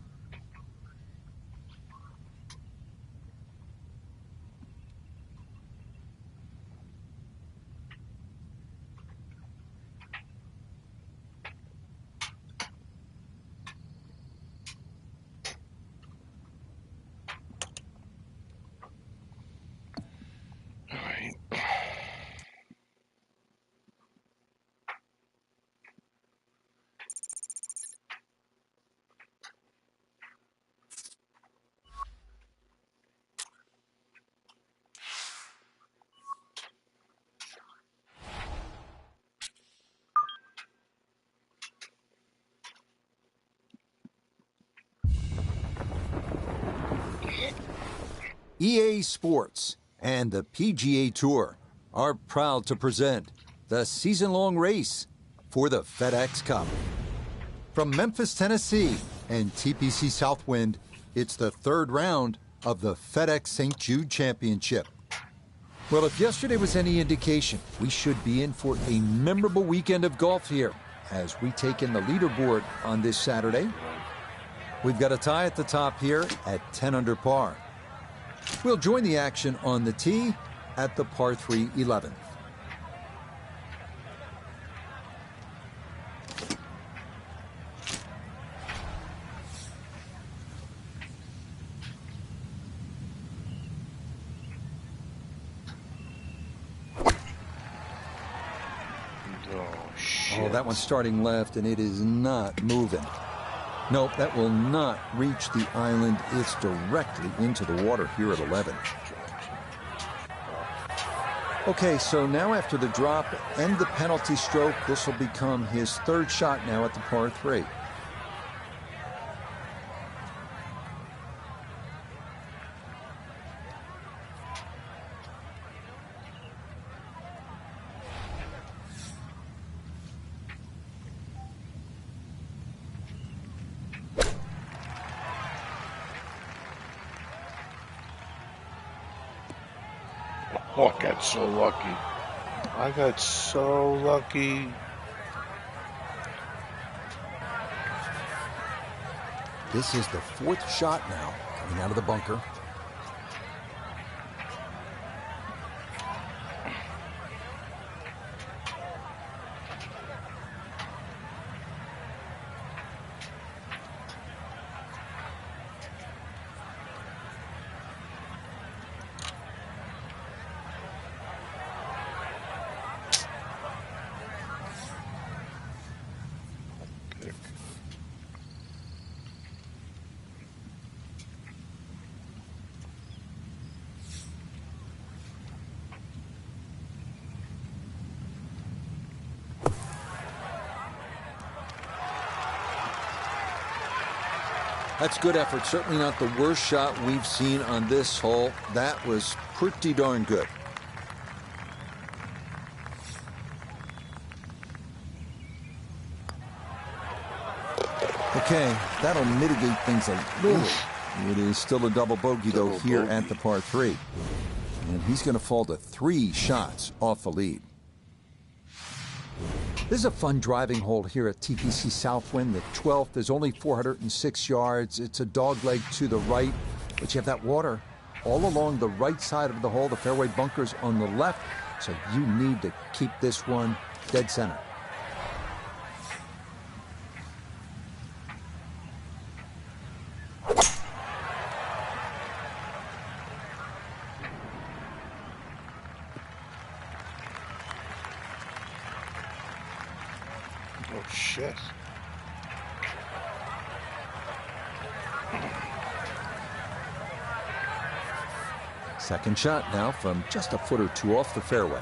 EA Sports and the PGA Tour are proud to present the season-long race for the FedEx Cup. From Memphis, Tennessee and TPC Southwind, it's the third round of the FedEx St. Jude Championship. Well, if yesterday was any indication, we should be in for a memorable weekend of golf here as we take in the leaderboard on this Saturday. We've got a tie at the top here at 10 under par. We'll join the action on the tee at the par 3 11th. Oh, that one's starting left, and it is not moving. Nope, that will not reach the island. It's directly into the water here at 11. Okay, so now after the drop and the penalty stroke, this will become his third shot now at the par 3. Oh, I got so lucky. I got so lucky. This is the fourth shot now coming out of the bunker. That's good effort. Certainly not the worst shot we've seen on this hole. That was pretty darn good. Okay, that'll mitigate things a little. It is still a double bogey, though, here at the par 3. And he's going to fall to 3 shots off the lead. This is a fun driving hole here at TPC Southwind. The 12th is only 406 yards. It's a dogleg to the right, but you have that water all along the right side of the hole. The fairway bunkers on the left, so you need to keep this one dead center. Oh, shit. Second shot now from just a foot or two off the fairway.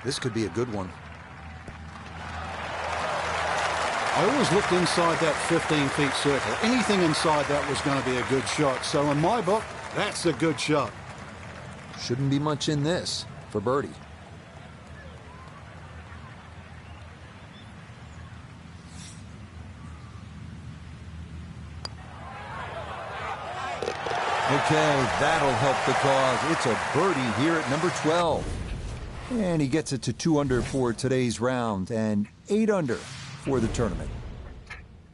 This could be a good one. I always looked inside that 15-feet circle. Anything inside that was going to be a good shot. So in my book, that's a good shot. Shouldn't be much in this for birdie. Okay, that'll help the cause. It's a birdie here at number 12. And he gets it to 2 under for today's round and 8 under for the tournament.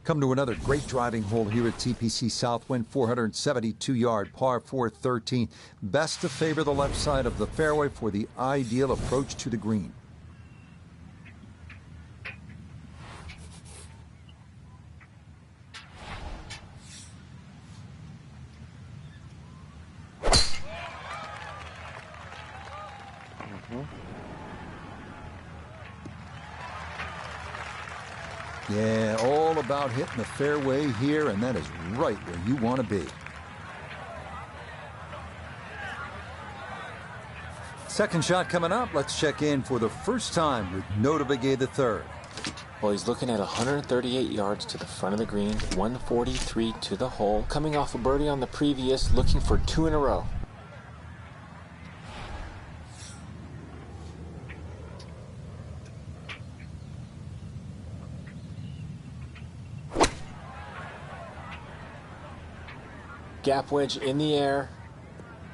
Come to another great driving hole here at TPC Southwind, 472-yard par 413. Best to favor the left side of the fairway for the ideal approach to the green. Yeah, all about hitting the fairway here, and that is right where you want to be. Second shot coming up. Let's check in for the first time with Notobegay III. Well, he's looking at 138 yards to the front of the green, 143 to the hole, coming off a birdie on the previous, looking for 2 in a row. Gap wedge in the air.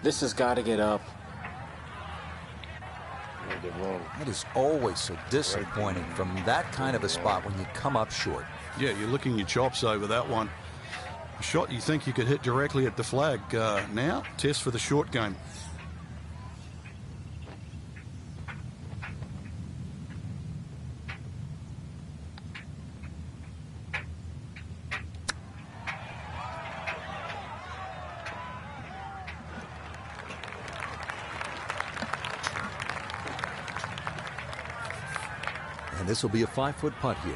This has got to get up. That is always so disappointing from that kind of a spot when you come up short. Yeah, you're licking your chops over that one. A shot you think you could hit directly at the flag. Now, test for the short game. And this will be a 5-foot putt here.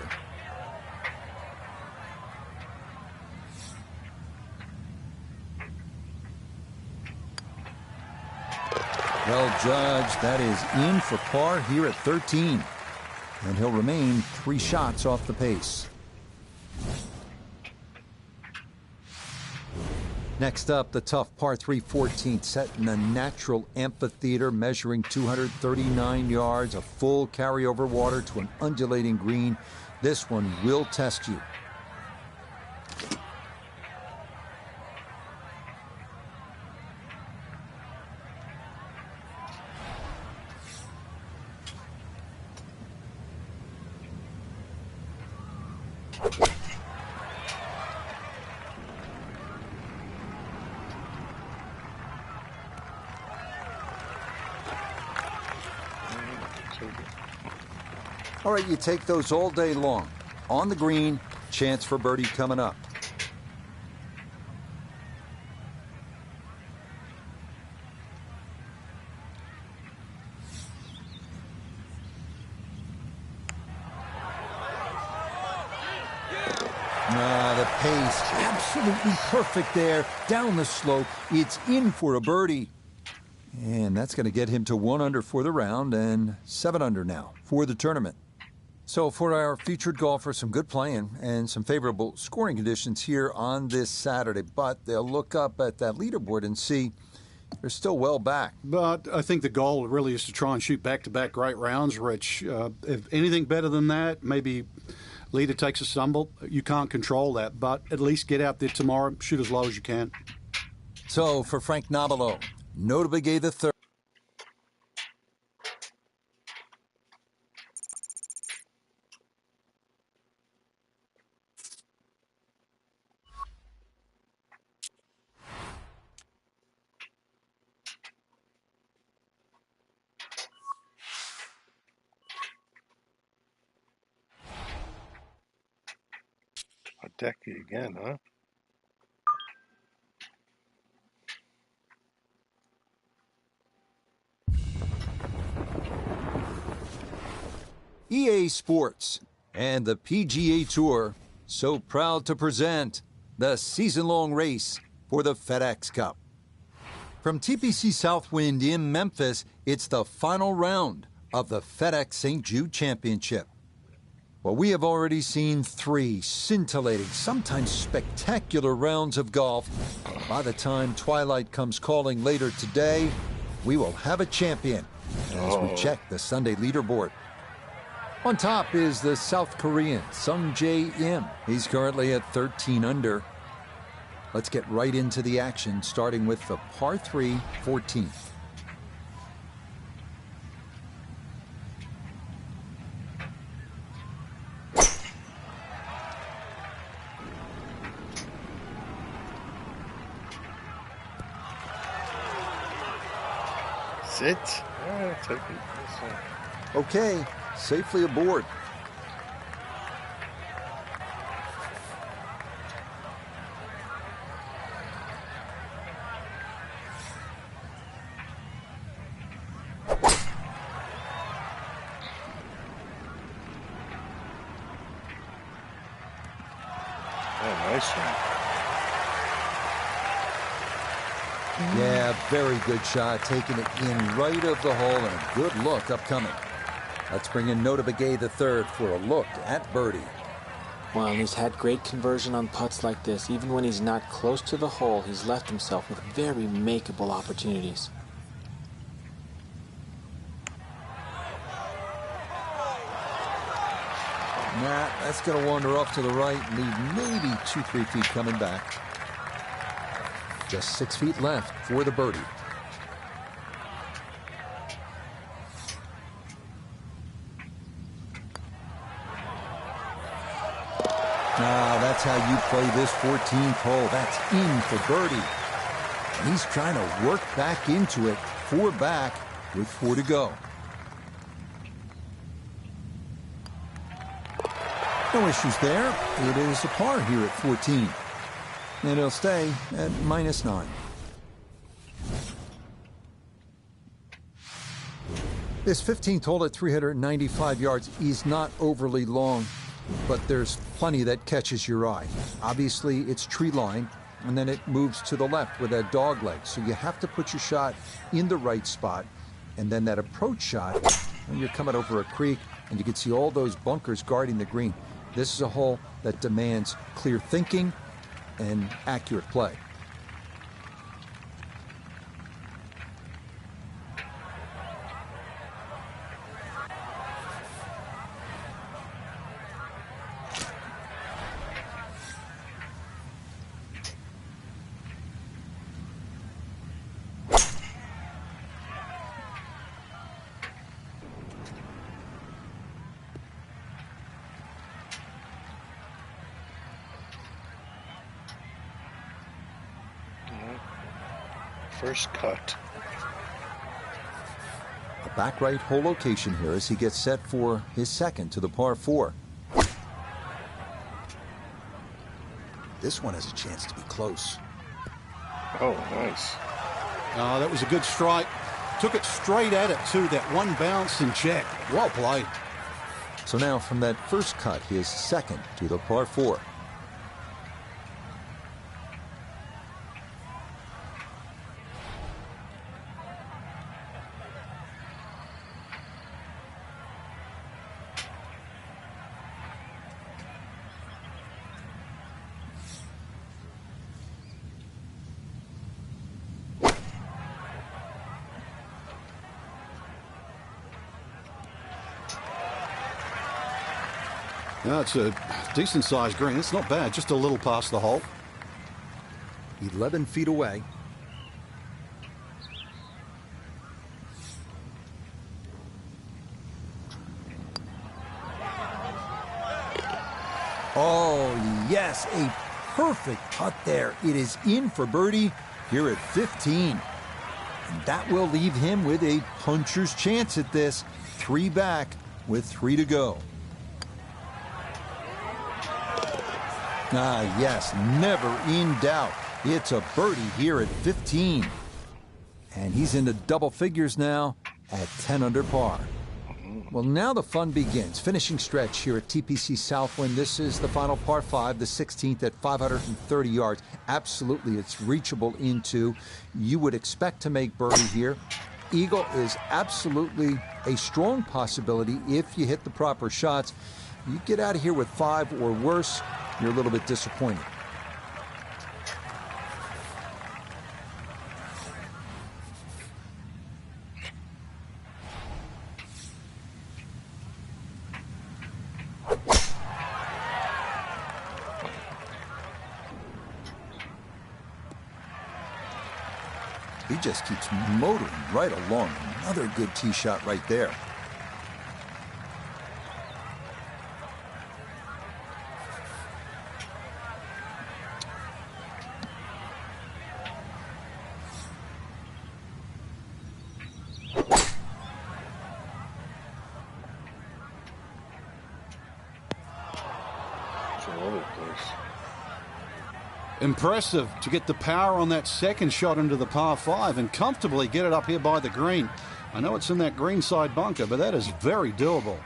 Well judged. That is in for par here at 13. And he'll remain 3 shots off the pace. Next up, the tough par 3 14th, set in a natural amphitheater measuring 239 yards, a full carryover water to an undulating green. This one will test you. All right, you take those all day long. On the green, chance for birdie coming up. The pace, absolutely perfect there. Down the slope, it's in for a birdie. And that's going to get him to 1 under for the round and 7 under now for the tournament. So for our featured golfer, some good playing and some favorable scoring conditions here on this Saturday. But they'll look up at that leaderboard and see they're still well back. But I think the goal really is to try and shoot back-to-back great rounds, Rich. If anything better than that, maybe leader takes a stumble. You can't control that, but at least get out there tomorrow, shoot as low as you can. So for Frank Nobilo, Notable the third. Hideki again, huh? EA Sports and the PGA Tour so proud to present the season-long race for the FedEx Cup. From TPC Southwind in Memphis, it's the final round of the FedEx St. Jude Championship. Well, we have already seen 3 scintillating, sometimes spectacular rounds of golf. By the time twilight comes calling later today, we will have a champion as we check the Sunday leaderboard. On top is the South Korean Sungjae Im. He's currently at 13 under. Let's get right into the action, starting with the par 3 14th. Sit. Yeah, take it. Okay, safely aboard. Oh, nice one. Yeah, very good shot, taking it in right of the hole, and a good look upcoming. Let's bring in Notable the third for a look at birdie. Well, and he's had great conversion on putts like this. Even when he's not close to the hole, he's left himself with very makeable opportunities. Nah, that's going to wander off to the right, leave maybe 2-3 feet coming back. Just 6 feet left for the birdie. That's how you play this 14th hole. That's in for birdie. And he's trying to work back into it. 4 back with 4 to go. No issues there. It is a par here at 14. And it'll stay at -9. This 15th hole at 395 yards is not overly long, but there's plenty that catches your eye. Obviously, it's tree line, and then it moves to the left with that dog leg. So you have to put your shot in the right spot, and then that approach shot, when you're coming over a creek, and you can see all those bunkers guarding the green. This is a hole that demands clear thinking and accurate play. First cut. A back right hole location here as he gets set for his second to the par 4. This one has a chance to be close. Oh, nice. Oh, that was a good strike. Took it straight at it, too. That one bounce and check. Well played. So now from that first cut, his second to the par 4. No, it's a decent-sized green. It's not bad, just a little past the hole. 11 feet away. Oh, yes, a perfect putt there. It is in for birdie here at 15. And that will leave him with a puncher's chance at this. 3 back with 3 to go. Ah, yes, never in doubt. It's a birdie here at 15. And he's into double figures now at 10 under par. Well, now the fun begins. Finishing stretch here at TPC Southwind. This is the final par 5, the 16th at 530 yards. Absolutely, it's reachable into. You would expect to make birdie here. Eagle is absolutely a strong possibility if you hit the proper shots. You get out of here with 5 or worse, you're a little bit disappointed. He just keeps motoring right along. Another good tee shot right there. Impressive to get the power on that second shot into the par 5 and comfortably get it up here by the green. I know it's in that greenside bunker, but that is very doable.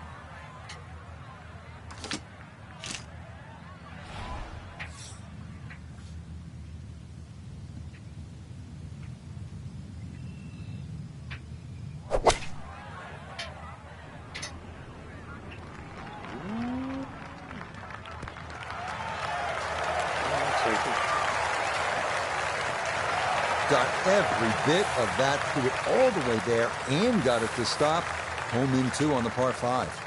Got every bit of that, threw it all the way there, and got it to stop. Home in 2 on the par 5.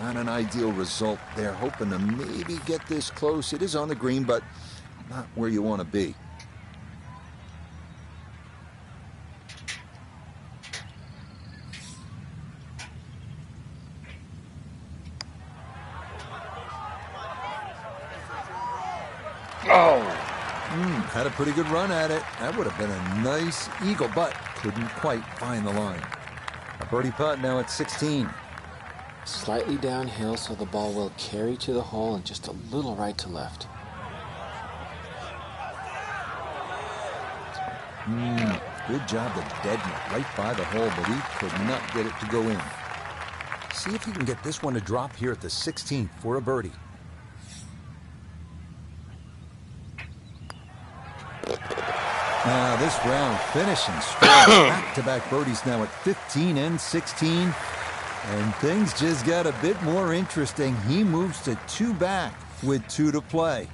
Not an ideal result. They're hoping to maybe get this close. It is on the green, but not where you want to be. Oh! Had a pretty good run at it. That would have been a nice eagle, but couldn't quite find the line. A birdie putt now at 16. Slightly downhill, so the ball will carry to the hole and just a little right to left. Good job to deaden it right by the hole, but he could not get it to go in. See if you can get this one to drop here at the 16th for a birdie. Now this round finishing strong. Back-to-back birdies now at 15 and 16. And things just got a bit more interesting. He moves to 2 back with 2 to play.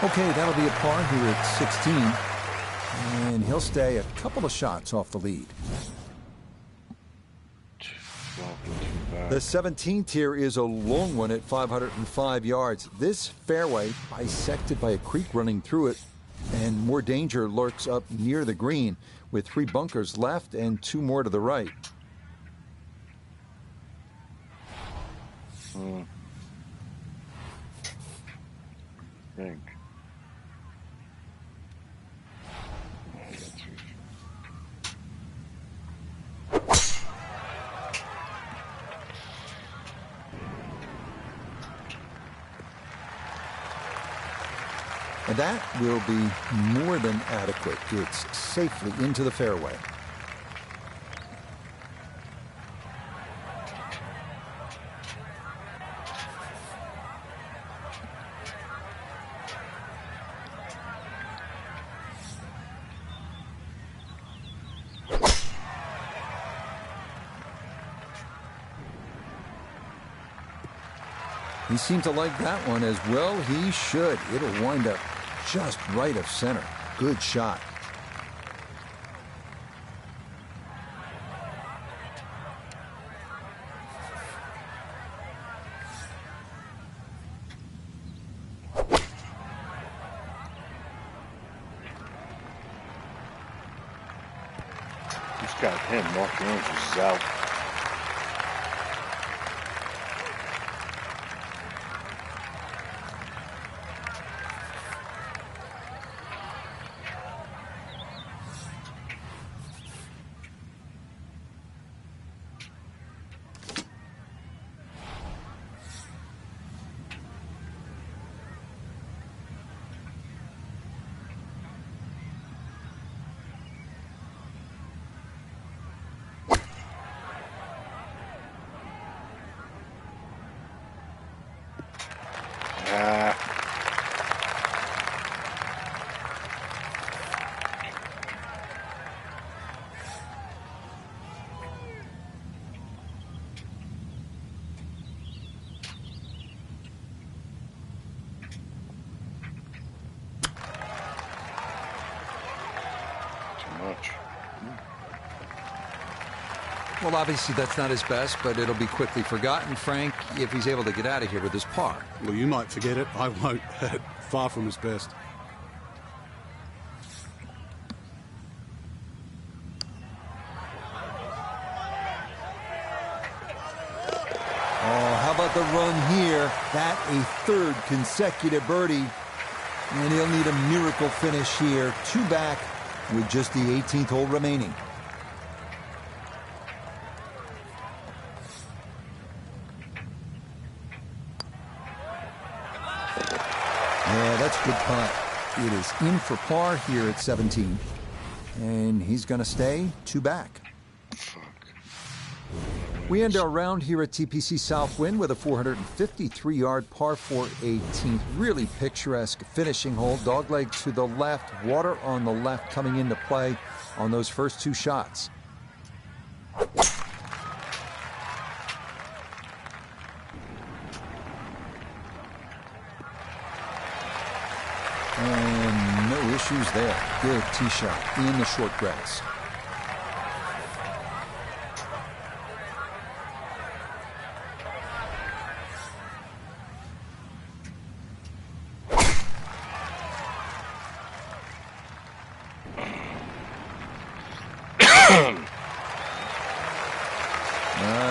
Okay, that'll be a par here at 16. And he'll stay a couple of shots off the lead. The 17th here is a long one at 505 yards. This fairway bisected by a creek running through it, and more danger lurks up near the green with 3 bunkers left and 2 more to the right. Think. And that will be more than adequate. It's safely into the fairway. He seemed to like that one as well. He should. It'll wind up just right of center. Good shot. He's got him. Mark Andrews is out. Much. Well, obviously that's not his best, but it'll be quickly forgotten, Frank, if he's able to get out of here with his par. Well, you might forget it. I won't. Far from his best. Oh, how about the run here? That a third consecutive birdie. And he'll need a miracle finish here. 2 back with just the 18th hole remaining. Yeah, that's a good putt. It is in for par here at 17. And he's going to stay 2 back. We end our round here at TPC Southwind with a 453-yard par 4 18th. Really picturesque finishing hole. Dogleg to the left, water on the left coming into play on those first 2 shots. And no issues there. Good tee shot in the short grass.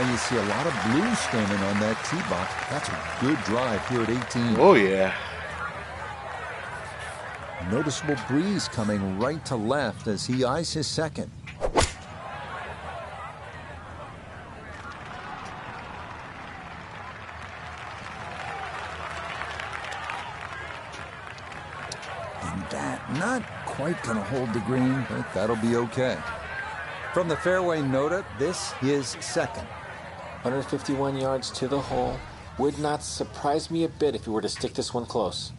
You see a lot of blue staining on that tee box. That's a good drive here at 18. Oh, yeah. Noticeable breeze coming right to left as he eyes his second. And that not quite going to hold the green, but that'll be okay. From the fairway nota, this is second. 151 yards to the hole. Would not surprise me a bit if he were to stick this one close.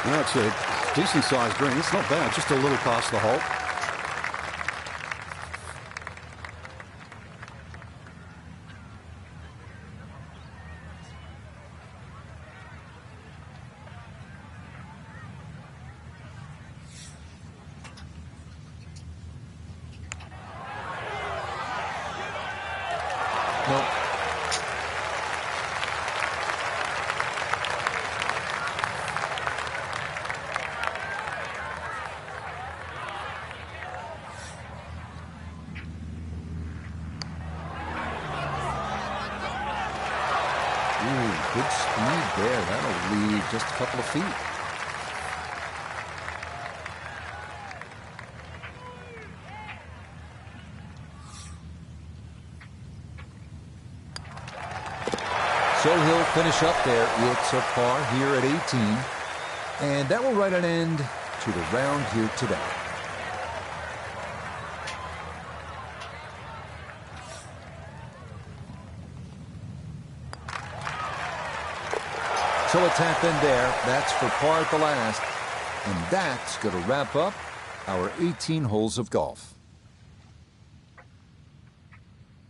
That's a decent-sized green. It's not bad, just a little past the hole. Good speed there. That'll lead just a couple of feet. So he'll finish up there. It's a par here at 18. And that will write an end to the round here today. So a tap in there. That's for par at the last. And that's going to wrap up our 18 holes of golf.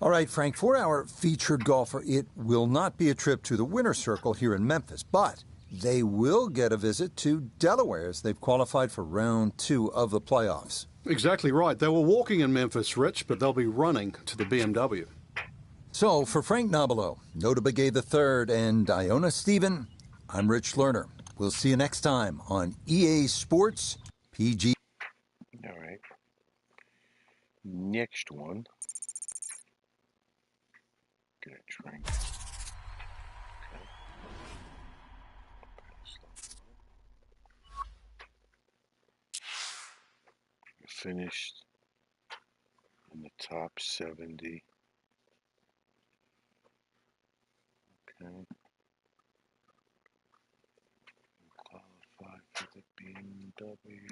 All right, Frank, for our featured golfer, it will not be a trip to the winner's circle here in Memphis, but they will get a visit to Delaware as they've qualified for round 2 of the playoffs. Exactly right. They were walking in Memphis, Rich, but they'll be running to the BMW. So for Frank Nobilo, Nota Begay III, and Iona Stephen, I'm Rich Lerner. We'll see you next time on EA Sports PG. All right. Next one. Gonna drink. Okay. Finished in the top 70. Okay. Qualified for the BMW.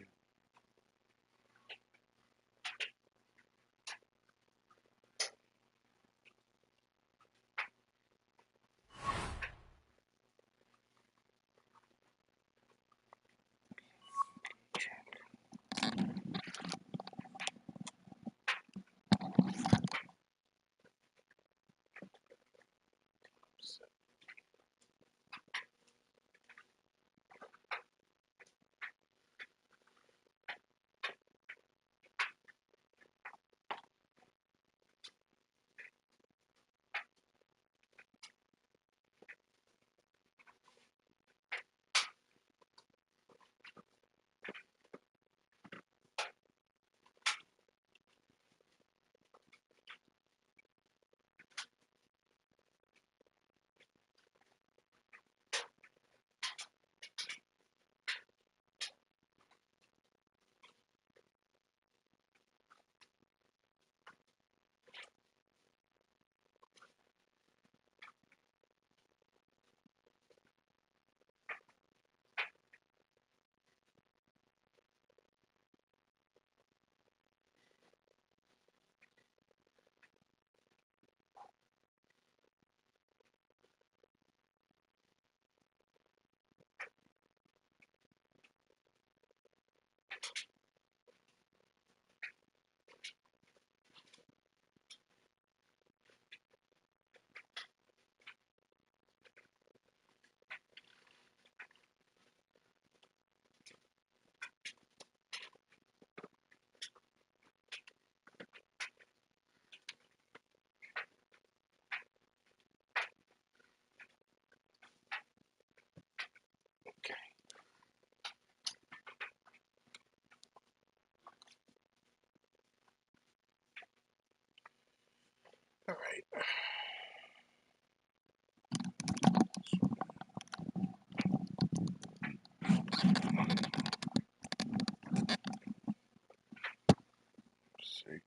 All right. Let's see.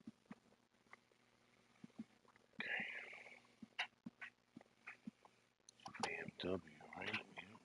BMW, right? Yeah.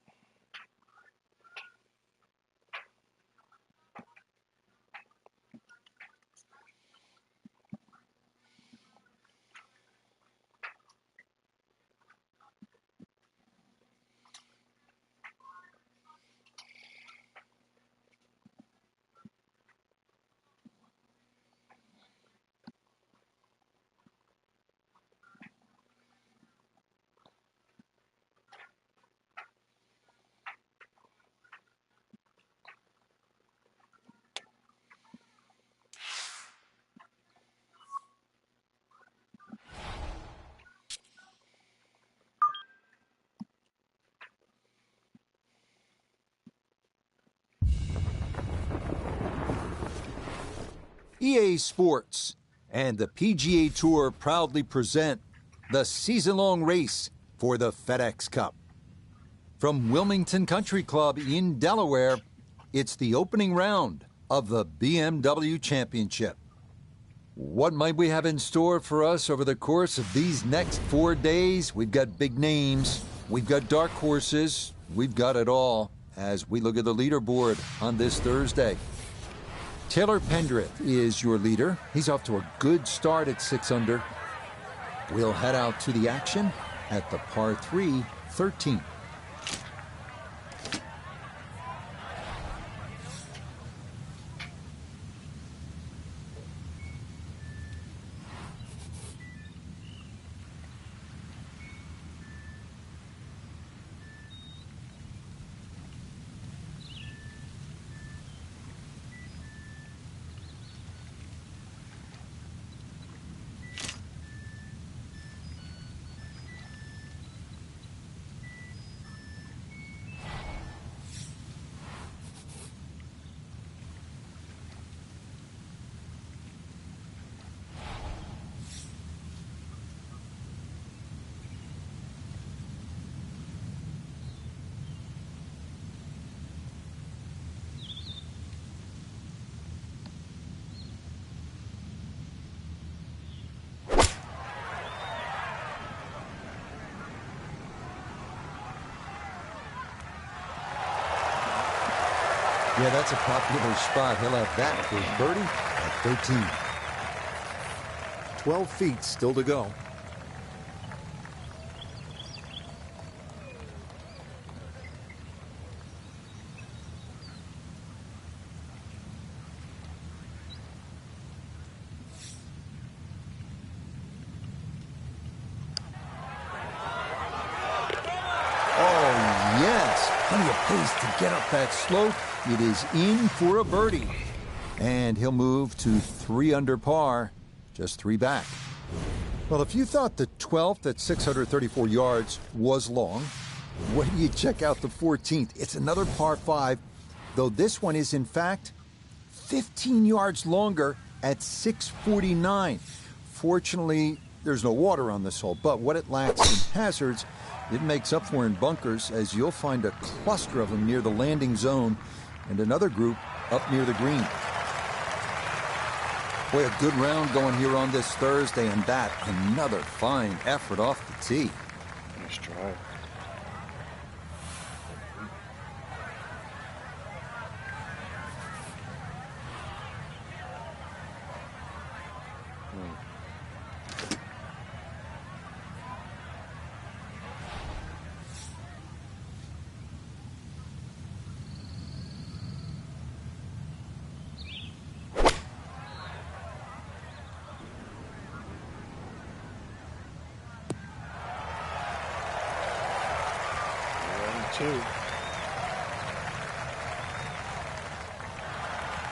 EA Sports and the PGA Tour proudly present the season-long race for the FedEx Cup. From Wilmington Country Club in Delaware, it's the opening round of the BMW Championship. What might we have in store for us over the course of these next 4 days? We've got big names, we've got dark horses, we've got it all as we look at the leaderboard on this Thursday. Taylor Pendrith is your leader. He's off to a good start at 6 under. We'll head out to the action at the par 3 13. Yeah, that's a popular spot. He'll have that for birdie at 13. 12 feet still to go. Plenty of pace to get up that slope. It is in for a birdie. And he'll move to 3 under par, just 3 back. Well, if you thought the 12th at 634 yards was long, wait till you check out the 14th. It's another par 5, though this one is, in fact, 15 yards longer at 649. Fortunately, there's no water on this hole, but what it lacks in hazards, it makes up for in bunkers, as you'll find a cluster of them near the landing zone and another group up near the green. Boy, a good round going here on this Thursday, and that another fine effort off the tee. Nice drive.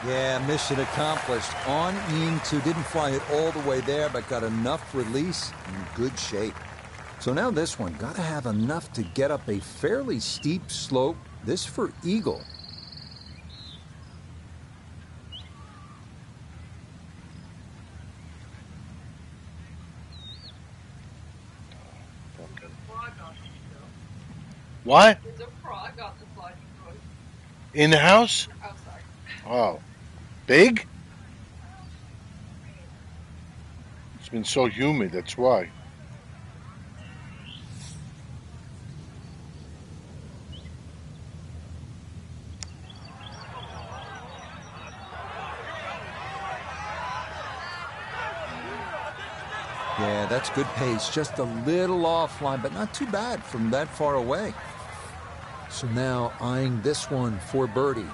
Yeah, mission accomplished. On into, didn't fly it all the way there, but got enough release in good shape. So now this one, got to have enough to get up a fairly steep slope. This for eagle. What? There's a frog on the sliding door. In the house? Outside. Oh. Big? It's been so humid, that's why. Yeah, that's good pace. Just a little offline, but not too bad from that far away. So now eyeing this one for birdie.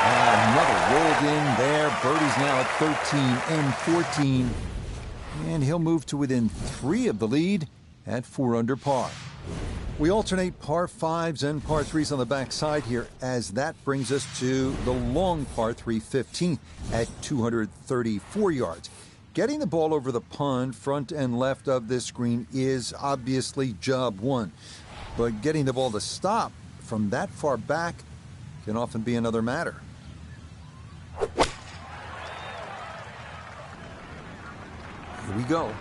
And another rolled in there. Birdie's now at 13 and 14. And he'll move to within 3 of the lead at 4 under par. We alternate par 5s and par 3s on the backside here, as that brings us to the long par 3 15th at 234 yards. Getting the ball over the pond, front and left of this green, is obviously job one. But getting the ball to stop from that far back can often be another matter. Here we go.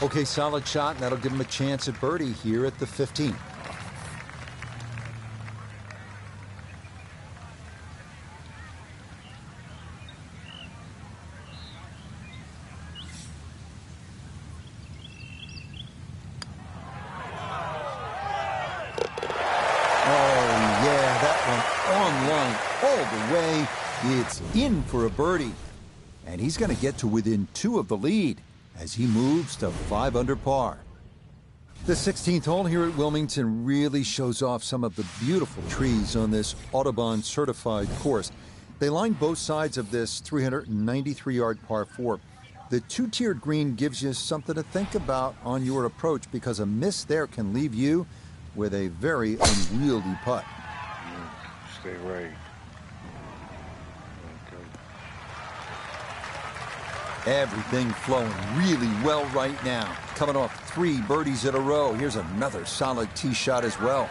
Okay, solid shot, and that'll give him a chance at birdie here at the 15th. All the way. It's in for a birdie. And he's going to get to within 2 of the lead as he moves to 5 under par. The 16th hole here at Wilmington really shows off some of the beautiful trees on this Audubon certified course. They line both sides of this 393-yard par 4. The 2-tiered green gives you something to think about on your approach, because a miss there can leave you with a very unwieldy putt. Stay right. Everything flowing really well right now. Coming off 3 birdies in a row. Here's another solid tee shot as well.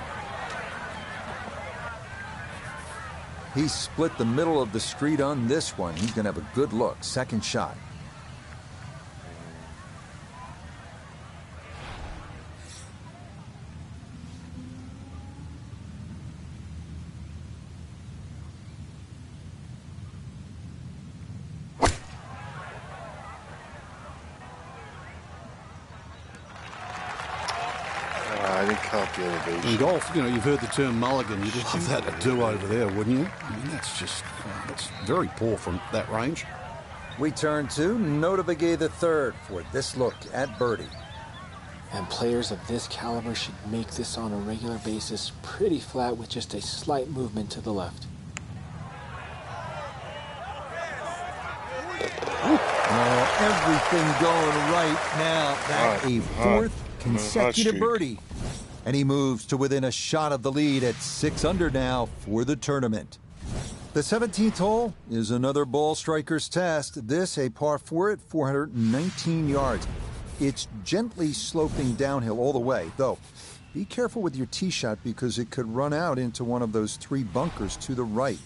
He split the middle of the street on this one. He's going to have a good look. Second shot. count the elevation. In golf, you know, you've heard the term mulligan. You'd love that to do over there, wouldn't you? I mean, that's just, that's very poor from that range. We turn to Notavige III for this look at birdie. And players of this caliber should make this on a regular basis pretty flat with just a slight movement to the left. Oh, everything going right now. That's a fourth consecutive birdie. And he moves to within a shot of the lead at 6 under now for the tournament. The 17th hole is another ball striker's test. This a par 4 at 419 yards. It's gently sloping downhill all the way, though. Be careful with your tee shot because it could run out into one of those 3 bunkers to the right.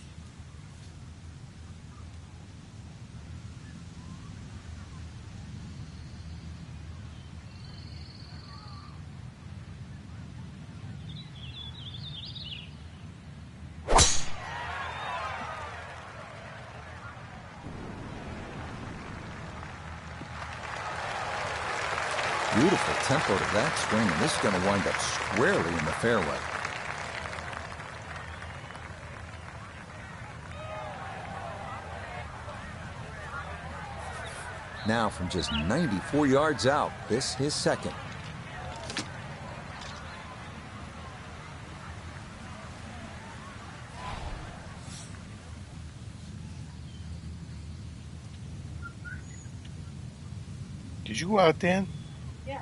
Beautiful tempo to that swing, and this is going to wind up squarely in the fairway. Now from just 94 yards out, this his second. Did you go out, Dan? Yeah.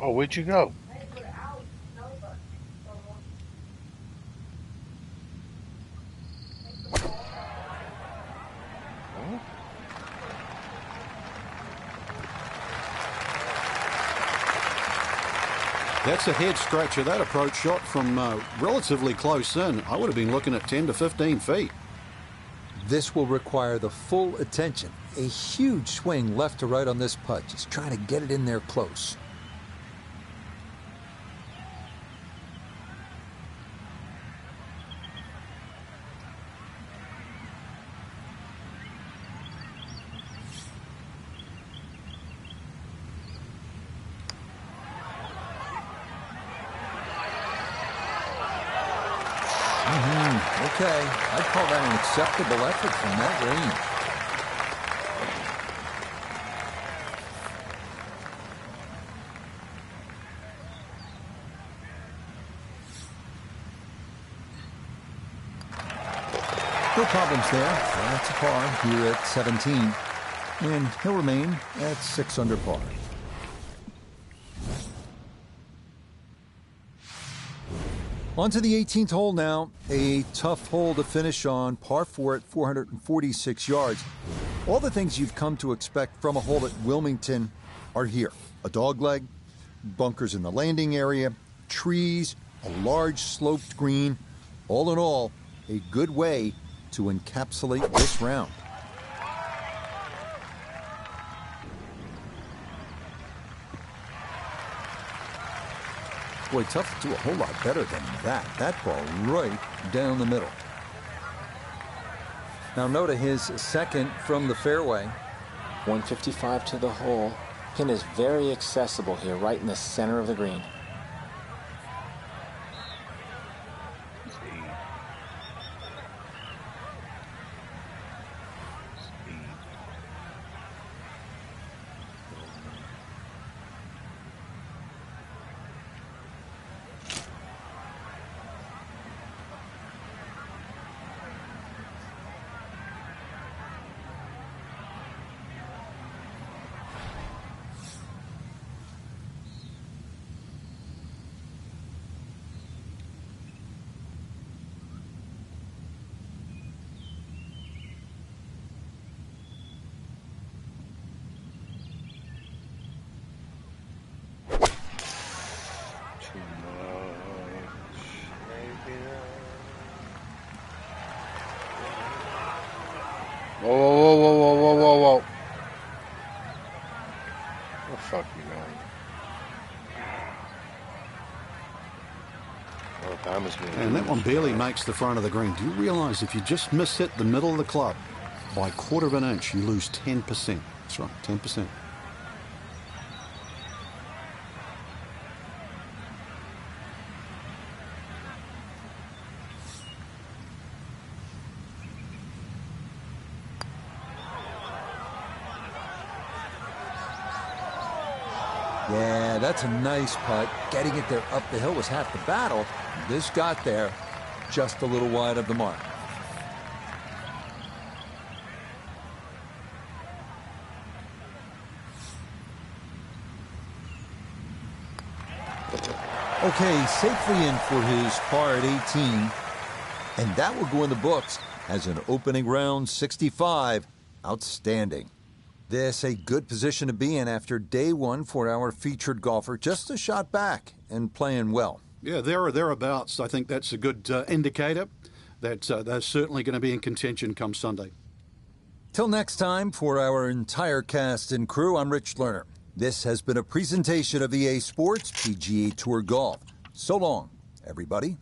Oh, where'd you go? I had to go to Alley. No, but. Huh? That's a head scratcher. That approach shot from relatively close in. I would have been looking at 10 to 15 feet. This will require the full attention. A huge swing left to right on this putt. Just trying to get it in there close. Okay, I'd call that an acceptable effort from that range. No problems there. That's a par here at 17. And he'll remain at 6 under par. On to the 18th hole now. A tough hole to finish on. Par 4 at 446 yards. All the things you've come to expect from a hole at Wilmington are here. A dogleg, bunkers in the landing area, trees, a large sloped green. All in all, a good way to encapsulate this round. Boy, tough to do a whole lot better than that. That ball right down the middle. Now Nota his second from the fairway. 155 to the hole. Pin is very accessible here, right in the center of the green. Whoa, whoa, whoa, whoa, whoa, whoa, whoa. Where the fuck you going? Oh, Thomas, And that one barely makes the front of the green. Do you realize if you just miss hit the middle of the club by a quarter of an inch, you lose 10%. That's right, 10%. Yeah, that's a nice putt. Getting it there up the hill was half the battle. This got there just a little wide of the mark. Okay, safely in for his par at 18. And that will go in the books as an opening round 65. Outstanding. This a good position to be in after day one for our featured golfer. Just a shot back and playing well. Yeah, there or thereabouts. I think that's a good indicator that they're certainly going to be in contention come Sunday. Till next time, for our entire cast and crew, I'm Rich Lerner. This has been a presentation of EA Sports PGA Tour Golf. So long, everybody.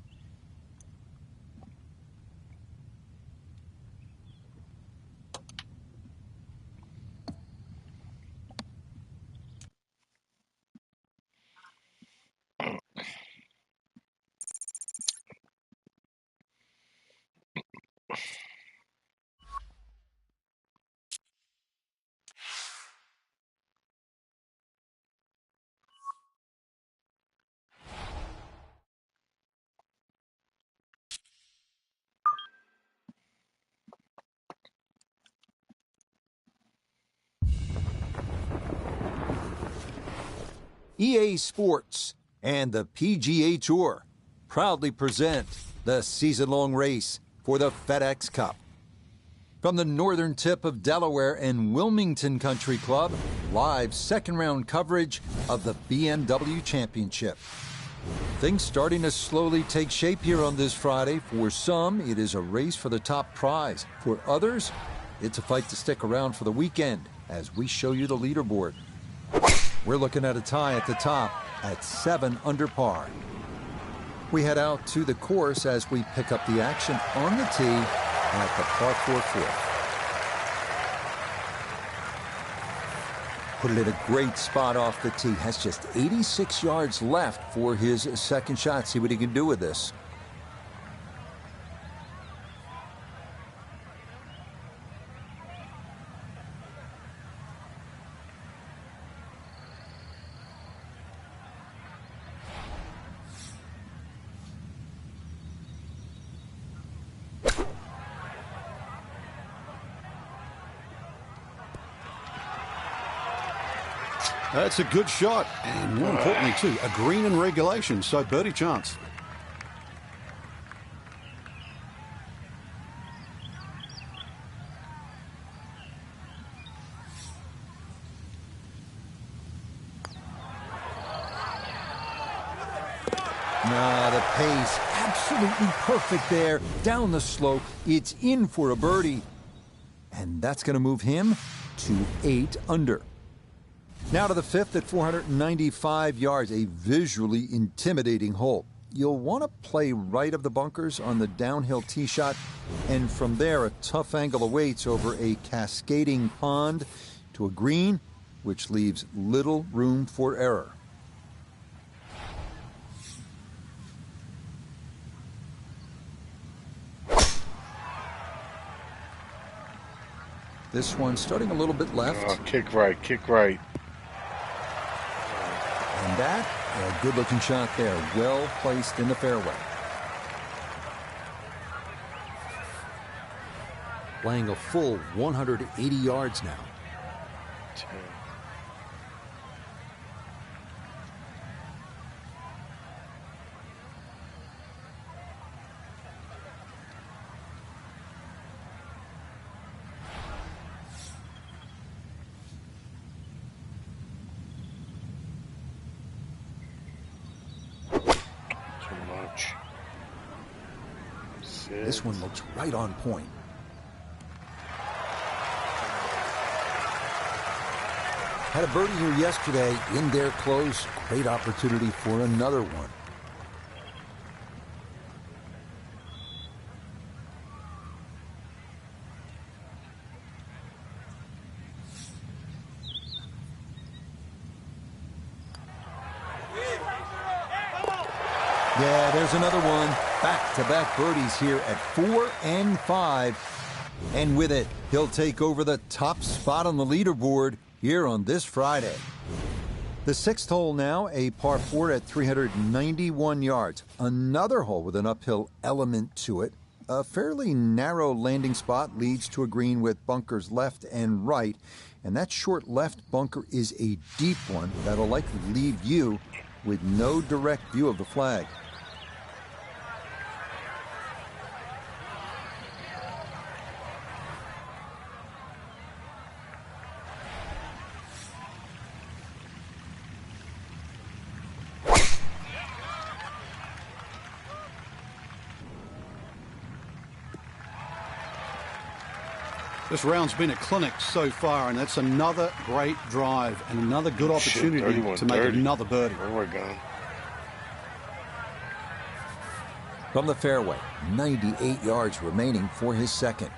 EA Sports and the PGA Tour proudly present the season-long race for the FedEx Cup. From the northern tip of Delaware and Wilmington Country Club, live second-round coverage of the BMW Championship. Things starting to slowly take shape here on this Friday. For some, it is a race for the top prize. For others, it's a fight to stick around for the weekend as we show you the leaderboard. We're looking at a tie at the top at 7 under par. We head out to the course as we pick up the action on the tee at the par 4 fourth. Put it at a great spot off the tee. Has just 86 yards left for his second shot. See what he can do with this. That's a good shot, and more importantly, too, a green in regulation, so birdie chance. The pace, absolutely perfect there. Down the slope, it's in for a birdie. And that's going to move him to 8 under. Now to the fifth at 495 yards, a visually intimidating hole. You'll want to play right of the bunkers on the downhill tee shot, and from there a tough angle awaits over a cascading pond to a green, which leaves little room for error. This one starting a little bit left. Kick right, kick right. And that, a good-looking shot there, well placed in the fairway. Playing a full 180 yards now. 10. This one looks right on point. Had a birdie here yesterday, in there close. Great opportunity for another one. Yeah, there's another one. Back-to-back birdies here at 4 and 5. And with it, he'll take over the top spot on the leaderboard here on this Friday. The sixth hole now, a par 4 at 391 yards. Another hole with an uphill element to it. A fairly narrow landing spot leads to a green with bunkers left and right. And that short left bunker is a deep one that'll likely leave you with no direct view of the flag. This round's been a clinic so far, and that's another great drive and another good opportunity to make another birdie. Oh my God. From the fairway, 98 yards remaining for his second.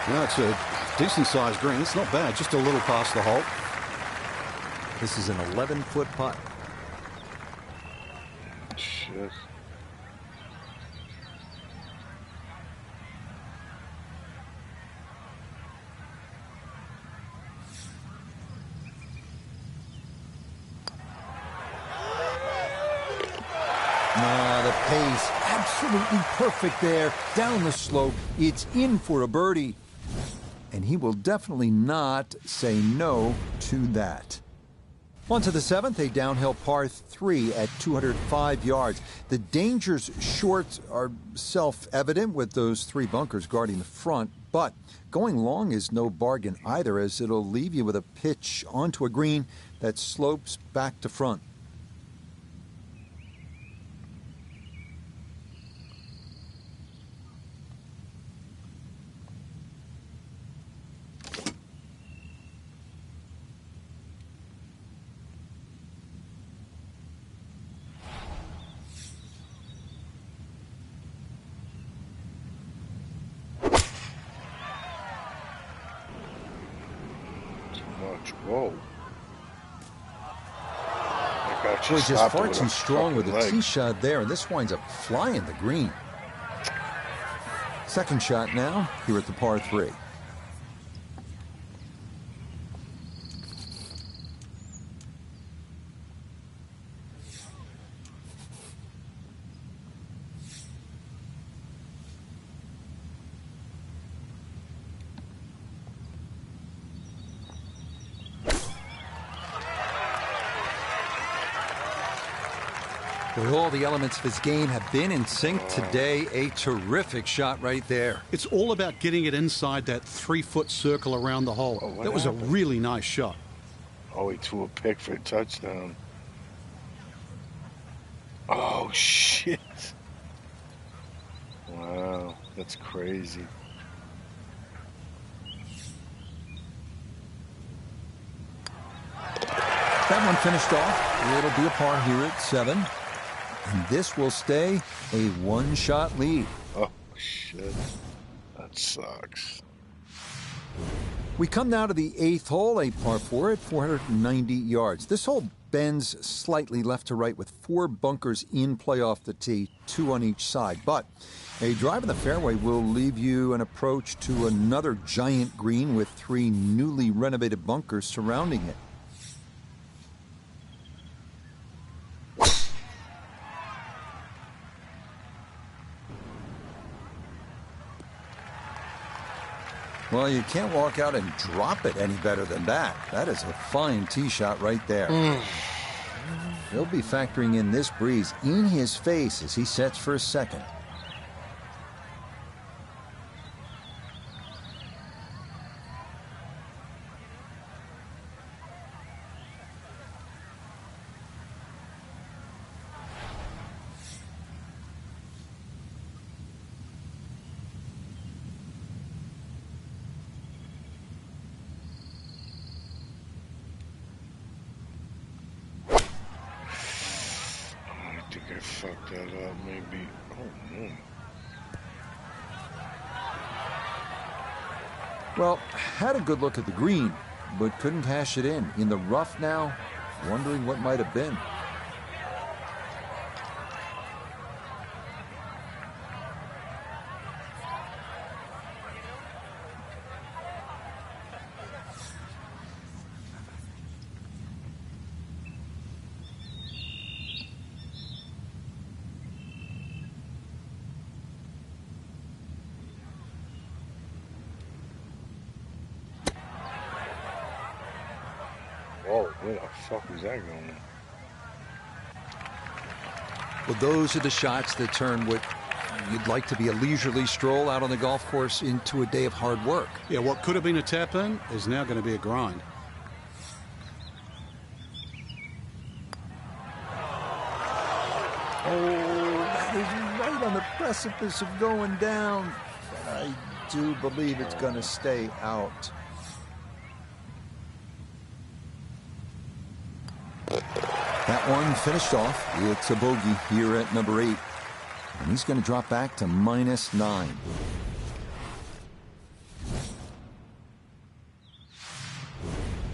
No, it's a decent-sized green. It's not bad, just a little past the hole. This is an 11-foot putt. Shit. The pace, absolutely perfect there. Down the slope, it's in for a birdie. And he will definitely not say no to that. On to the seventh, a downhill par 3 at 205 yards. The dangers short are self-evident with those 3 bunkers guarding the front, but going long is no bargain either, as it'll leave you with a pitch onto a green that slopes back to front. Whoa. Was just far too strong with a tee shot there, and this winds up flying the green. Second shot now, here at the par 3. With all the elements of his game have been in sync today, a terrific shot right there. It's all about getting it inside that 3-foot circle around the hole. That was a really nice shot. Oh, he threw a pick for a touchdown. Oh, shit. Wow, that's crazy. That one finished off. It'll be a par here at 7. And this will stay a one-shot lead. Oh, shit. That sucks. We come now to the 8th hole, a par 4 at 490 yards. This hole bends slightly left to right with 4 bunkers in play off the tee, 2 on each side. But a drive in the fairway will leave you an approach to another giant green with 3 newly renovated bunkers surrounding it. Well, you can't walk out and drop it any better than that. That is a fine tee shot right there. He'll be factoring in this breeze in his face as he sets for a second. fucked that up, maybe. Oh, man. Well, had a good look at the green, but couldn't cash it in. In the rough now, wondering what might have been. Whoa, where the fuck was that going? Well, those are the shots that turn what you'd like to be a leisurely stroll out on the golf course into a day of hard work. Yeah, what could have been a tap-in is now going to be a grind. Oh, that is right on the precipice of going down. But I do believe it's going to stay out. That one finished off. It's a bogey here at number 8. And he's going to drop back to -9.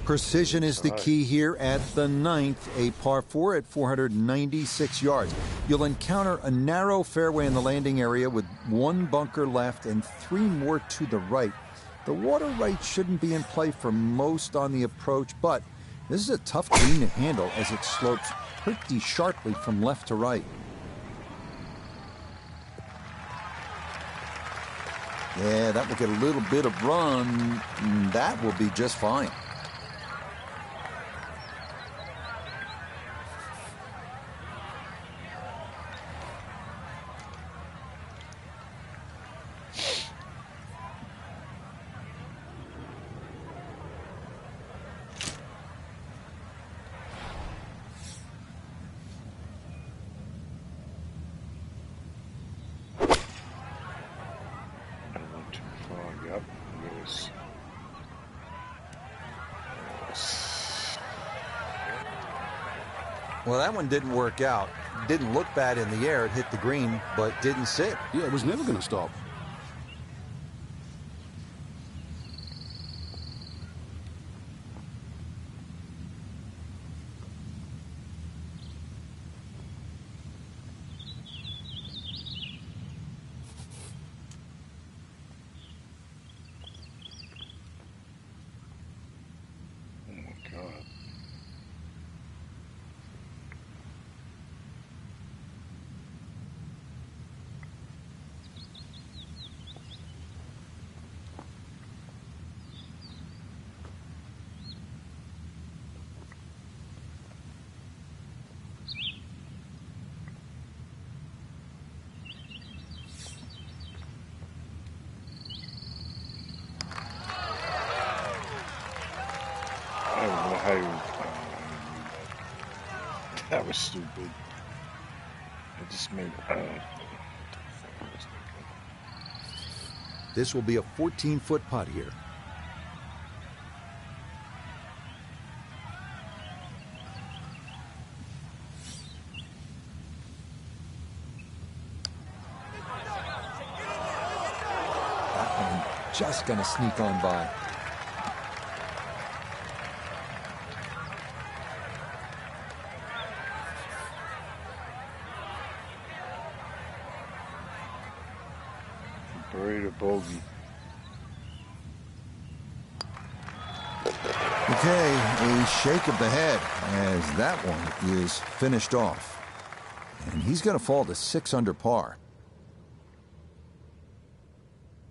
Precision is the key here at the 9th, a par 4 at 496 yards. You'll encounter a narrow fairway in the landing area with 1 bunker left and 3 more to the right. The water right shouldn't be in play for most on the approach, but this is a tough green to handle as it slopes pretty sharply from left to right. Yeah, that will get a little bit of run. That will be just fine. Well, that one didn't work out. Didn't look bad in the air. It hit the green, but didn't sit. Yeah, it was never going to stop. Oh, my God. I don't know how you. That was stupid. I just made. This will be a 14-foot putt here. That one just going to sneak on by. Buried a bogey. Okay, a shake of the head as that one is finished off. And he's going to fall to 6 under par.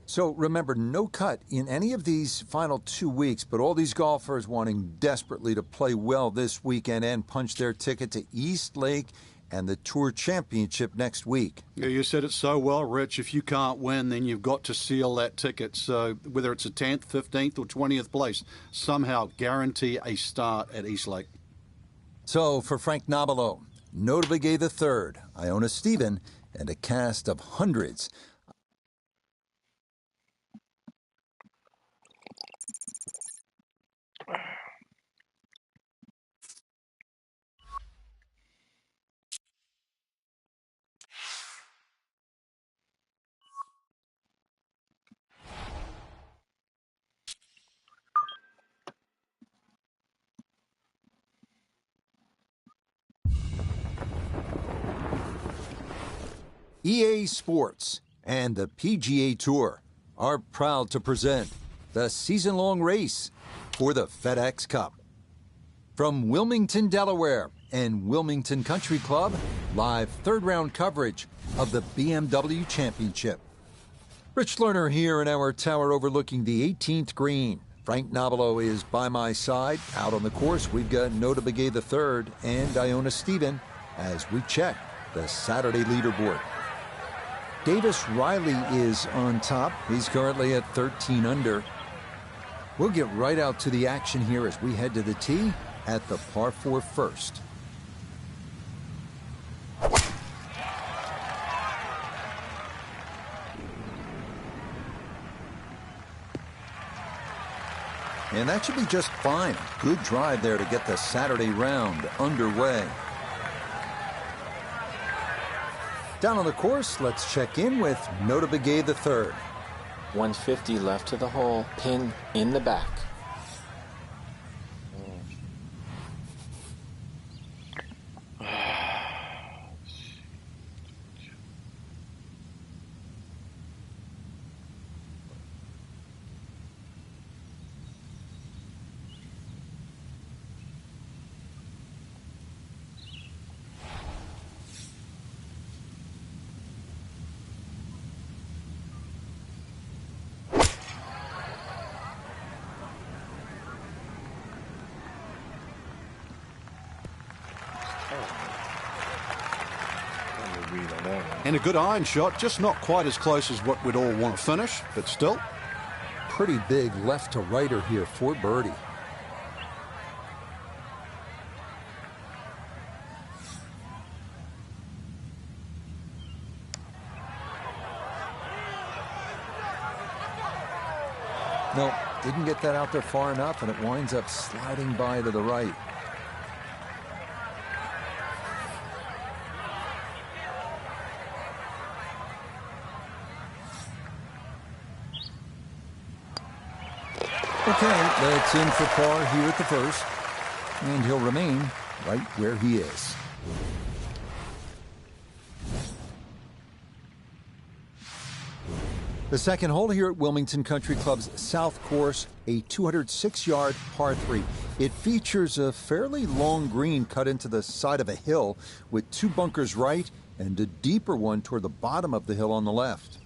So remember, no cut in any of these final 2 weeks, but all these golfers wanting desperately to play well this weekend and punch their ticket to East Lake and the Tour Championship next week. Yeah, you said it so well, Rich. If you can't win, then you've got to seal that ticket. So whether it's a 10th, 15th, or 20th place, somehow guarantee a start at East Lake. So for Frank Nobilo, notably gay the third, Iona Stephen, and a cast of hundreds, EA Sports and the PGA Tour are proud to present the season-long race for the FedEx Cup. From Wilmington, Delaware and Wilmington Country Club, live third-round coverage of the BMW Championship. Rich Lerner here in our tower overlooking the 18th green. Frank Nobilo is by my side. Out on the course, we've got Nota Begay III and Iona Stephen as we check the Saturday leaderboard. Davis Riley is on top. He's currently at 13 under. We'll get right out to the action here as we head to the tee at the par 4 first. And that should be just fine. Good drive there to get the Saturday round underway. Down on the course, let's check in with Nota Begay III. 150 left to the hole, pin in the back. And a good iron shot, just not quite as close as what we'd all want to finish, but still. Pretty big left to righter here for birdie. No, didn't get that out there far enough, and it winds up sliding by to the right. Okay, that's in for par here at the first, and he'll remain right where he is. The second hole here at Wilmington Country Club's South Course, a 206-yard par 3. It features a fairly long green cut into the side of a hill with 2 bunkers right and a deeper one toward the bottom of the hill on the left.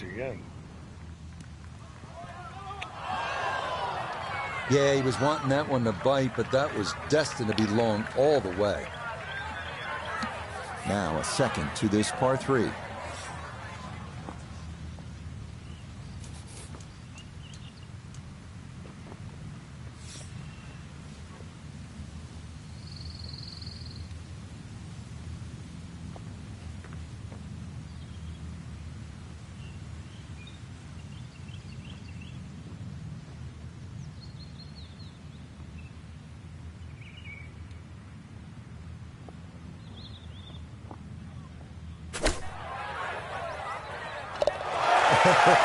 Again. Yeah, he was wanting that one to bite, but that was destined to be long all the way. Now a second to this par 3.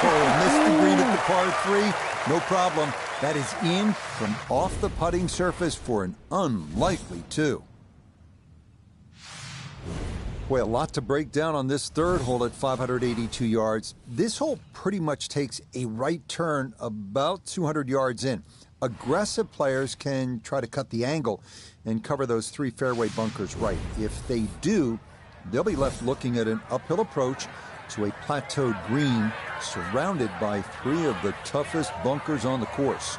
Oh, missed the green at the par 3. No problem. That is in from off the putting surface for an unlikely 2. Boy, a lot to break down on this third hole at 582 yards. This hole pretty much takes a right turn about 200 yards in. Aggressive players can try to cut the angle and cover those 3 fairway bunkers right. If they do, they'll be left looking at an uphill approach to a plateaued green surrounded by 3 of the toughest bunkers on the course.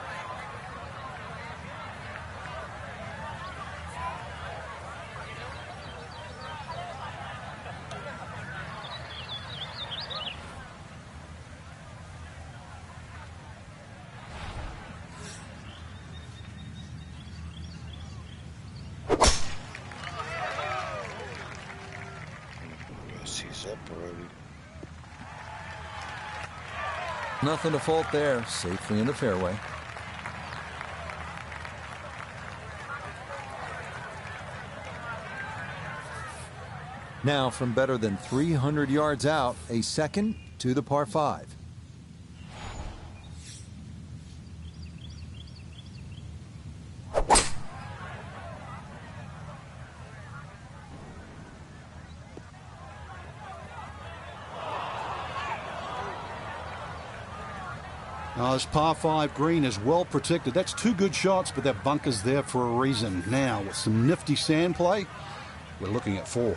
He's up already. Nothing to fault there. Safely in the fairway. Now from better than 300 yards out, a second to the par 5. Now, this par 5 green is well protected. That's 2 good shots, but that bunker's there for a reason. Now, with some nifty sand play, we're looking at 4.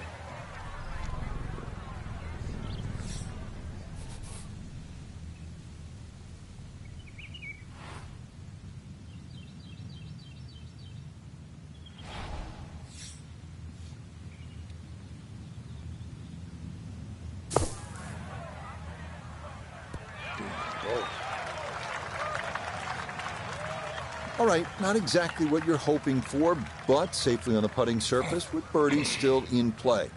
All right, not exactly what you're hoping for, but safely on the putting surface with birdie still in play.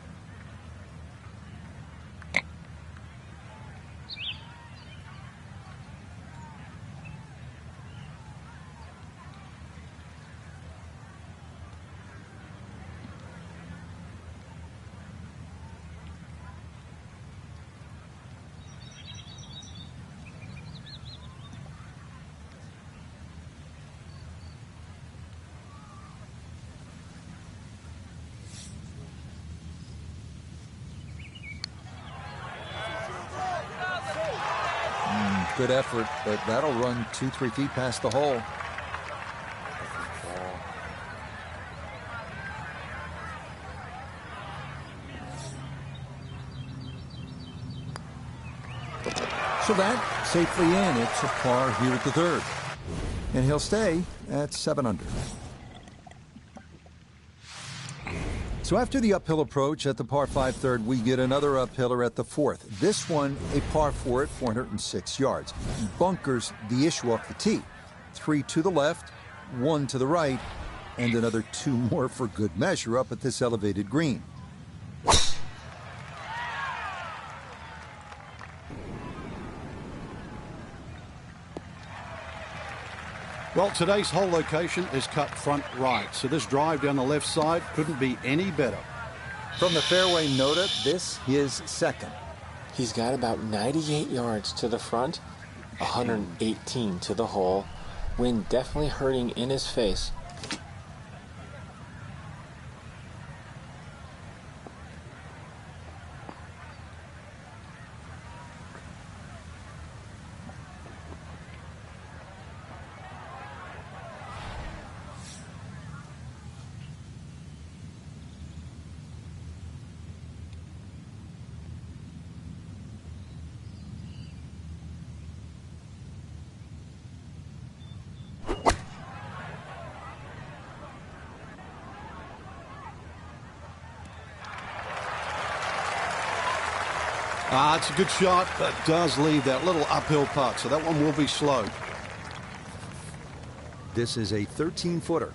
Good effort, but that'll run 2-3 feet past the hole. So that safely in. It's a par here at the 3rd. And he'll stay at 7 under. So after the uphill approach at the par 5 3rd, we get another uphiller at the 4th. This one, a par 4 at 406 yards. Bunkers the issue off the tee. 3 to the left, 1 to the right, and another 2 more for good measure up at this elevated green. Well, today's hole location is cut front right, so this drive down the left side couldn't be any better. From the fairway nota, this is second. He's got about 98 yards to the front, 118 to the hole. Wind definitely hurting in his face. It's a good shot, but does leave that little uphill putt, so that one will be slow. This is a 13-footer.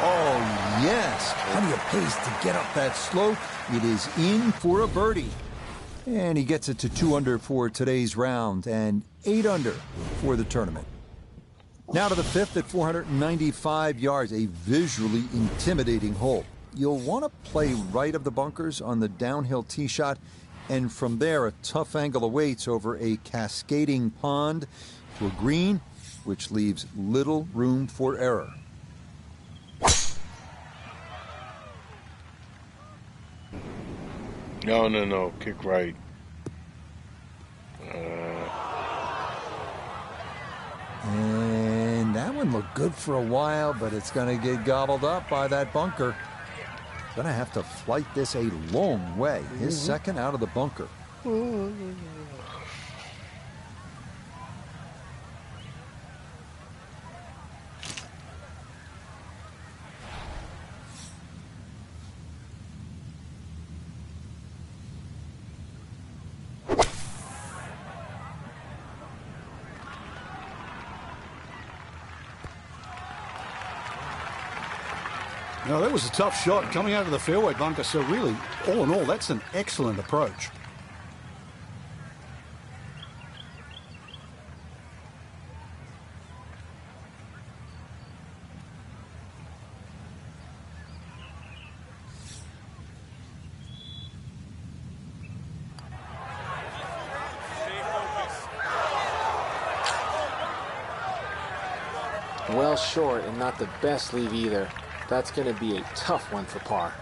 Oh, yes. Plenty of pace to get up that slope. It is in for a birdie. And he gets it to 2 under for today's round and 8 under for the tournament. Now to the 5th at 495 yards, a visually intimidating hole. You'll want to play right of the bunkers on the downhill tee shot, and from there a tough angle awaits over a cascading pond to a green, which leaves little room for error. No. Kick right. And that one looked good for a while, but it's going to get gobbled up by that bunker. Going to have to flight this a long way. His second out of the bunker. No, that was a tough shot coming out of the fairway bunker, so really, all in all, that's an excellent approach. Well short and not the best leave either. That's going to be a tough one for par.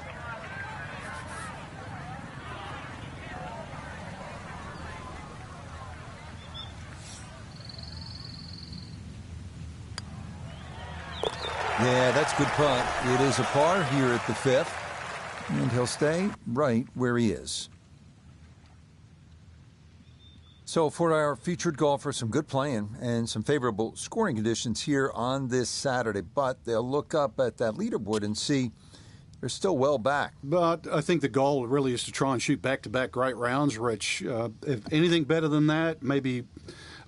Yeah, that's good putt. It is a par here at the 5th, and he'll stay right where he is. So for our featured golfer, some good playing and some favorable scoring conditions here on this Saturday, but they'll look up at that leaderboard and see they're still well back. But I think the goal really is to try and shoot back-to-back great rounds, Rich. If anything better than that, maybe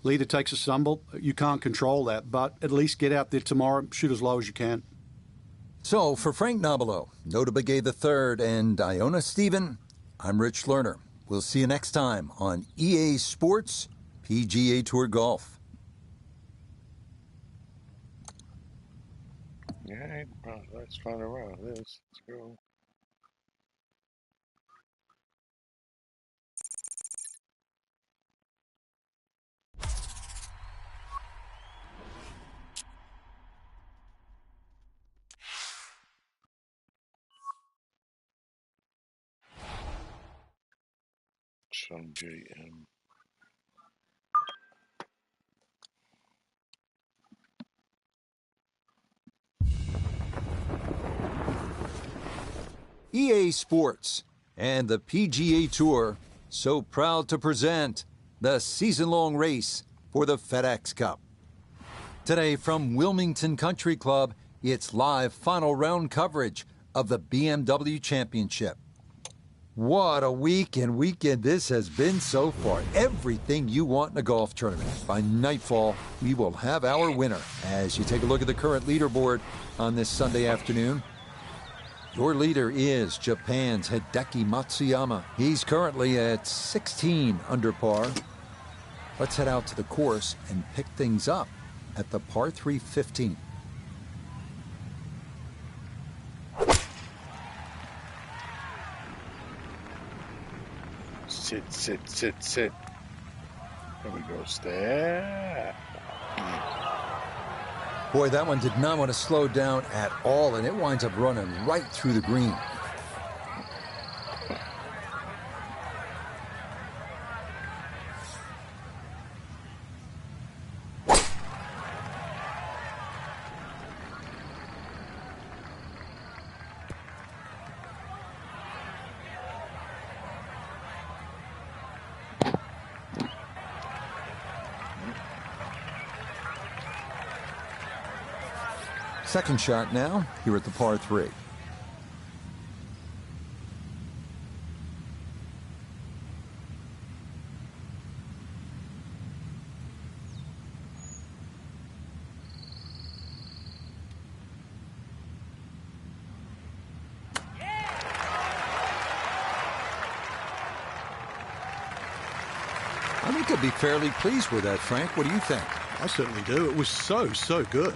leader takes a stumble. You can't control that, but at least get out there tomorrow, shoot as low as you can. So for Frank Nobilo, Nota Begay III, and Iona Stephen, I'm Rich Lerner. We'll see you next time on EA Sports PGA Tour Golf. All right, well, let's find around this. Let's go. Sungjae Im. EA Sports and the PGA Tour so proud to present the season-long race for the FedEx Cup. Today from Wilmington Country Club, it's live final round coverage of the BMW Championship. What a week and weekend this has been so far. Everything you want in a golf tournament. By nightfall, we will have our winner. As you take a look at the current leaderboard on this Sunday afternoon, your leader is Japan's Hideki Matsuyama. He's currently at 16 under par. Let's head out to the course and pick things up at the par 3 15th. Sit. There we go, step. Boy, that one did not want to slow down at all, and it winds up running right through the green. Second shot now, here at the par 3. I think I'd be fairly pleased with that, Frank. What do you think? I certainly do. It was so good.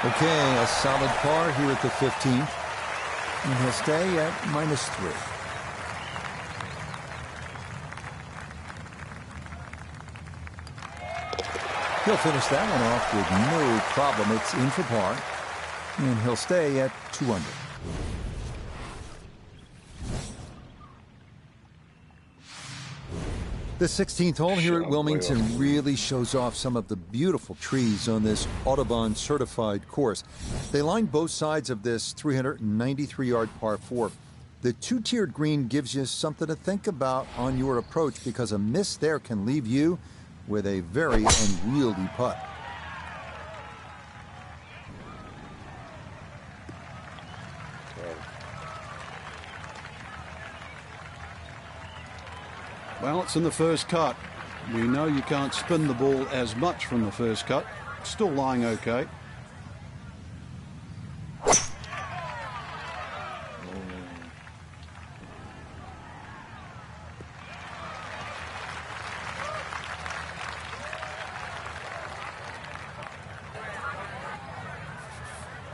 Okay, a solid par here at the 15th. And he'll stay at -3. He'll finish that one off with no problem. It's in for par. And he'll stay at 2 under. The 16th hole here at Wilmington really shows off some of the beautiful trees on this Audubon certified course. They line both sides of this 393-yard par 4. The two-tiered green gives you something to think about on your approach because a miss there can leave you with a very unwieldy putt. Well, it's in the first cut. We know you can't spin the ball as much from the first cut. Still lying okay.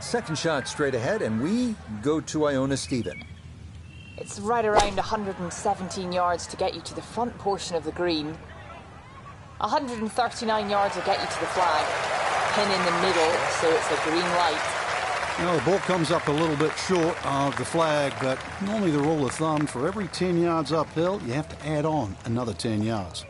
Second shot straight ahead, and we go to Iona Stephen. It's right around 117 yards to get you to the front portion of the green. 139 yards will get you to the flag. Pin in the middle, so it's a green light. The ball comes up a little bit short of the flag, but normally the rule of thumb, for every 10 yards uphill, you have to add on another 10 yards.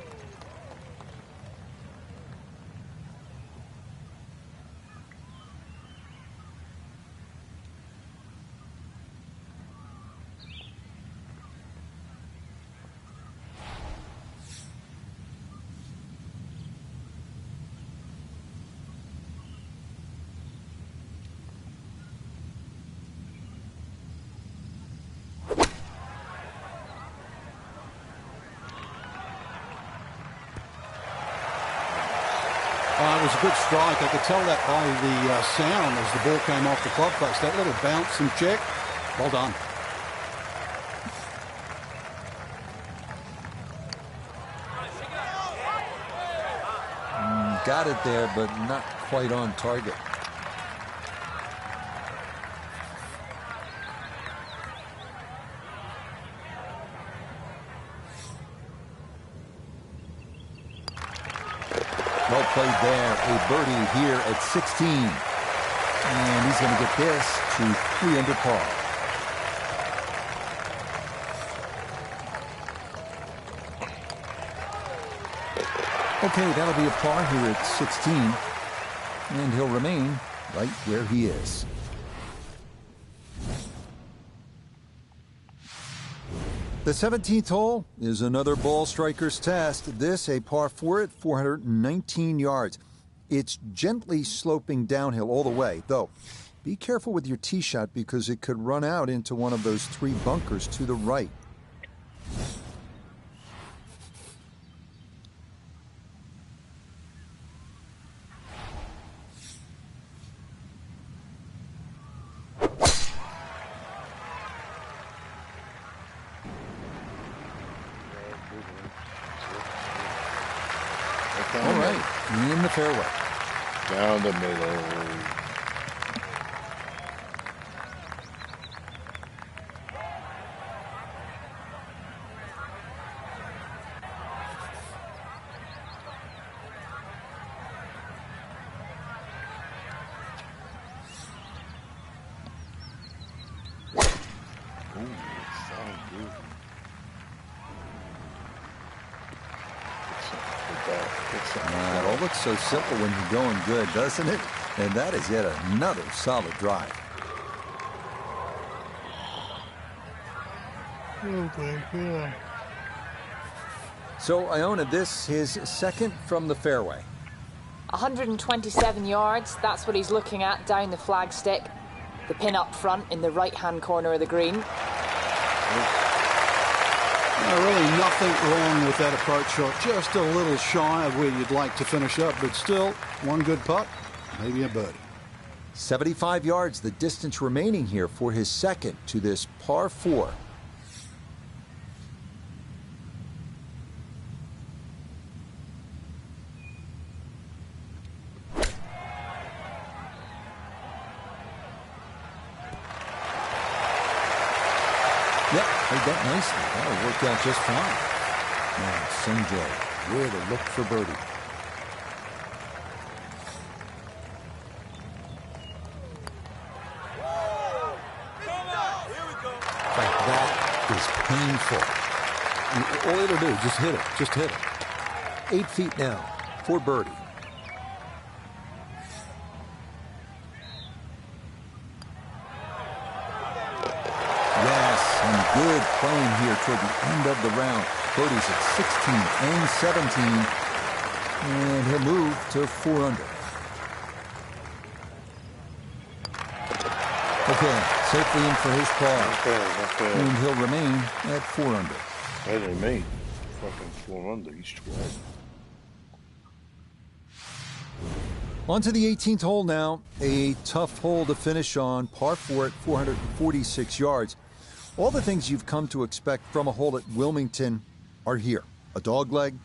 It was a good strike. I could tell that by the sound as the ball came off the club face. That little bounce and check. Well done. Got it there, but not quite on target. Well played there. A birdie here at 16. And he's going to get this to 3 under par. Okay, that'll be a par here at 16. And he'll remain right where he is. The 17th hole is another ball striker's test. This a par 4 at 419 yards. It's gently sloping downhill all the way, though. Be careful with your tee shot because it could run out into one of those 3 bunkers to the right. All right, in the fairway. Down the middle. It all looks so simple when you're going good, doesn't it? And that is yet another solid drive. Oh my God. So Iona, this his second from the fairway. 127 yards, that's what he's looking at down the flagstick. The pin up front in the right-hand corner of the green. Really nothing wrong with that approach shot. Just a little shy of where you'd like to finish up, but still, one good putt, maybe a birdie. 75 yards, the distance remaining here for his second to this par 4. Yep, played that nicely. That'll work out just fine. Now, Sungjae, where to look for birdie. Like that is painful. All it'll do, just hit it. Just hit it. 8 feet now for birdie. Good playing here toward the end of the round. Birdies at 16 and 17. And he'll move to 4 under. Okay, safely in for his par. Not bad. And he'll remain at 4 under. Better than me. Fucking 4 under each 12. On to the 18th hole now. A tough hole to finish on. Par 4 at 446 yards. All the things you've come to expect from a hole at Wilmington are here. A dogleg,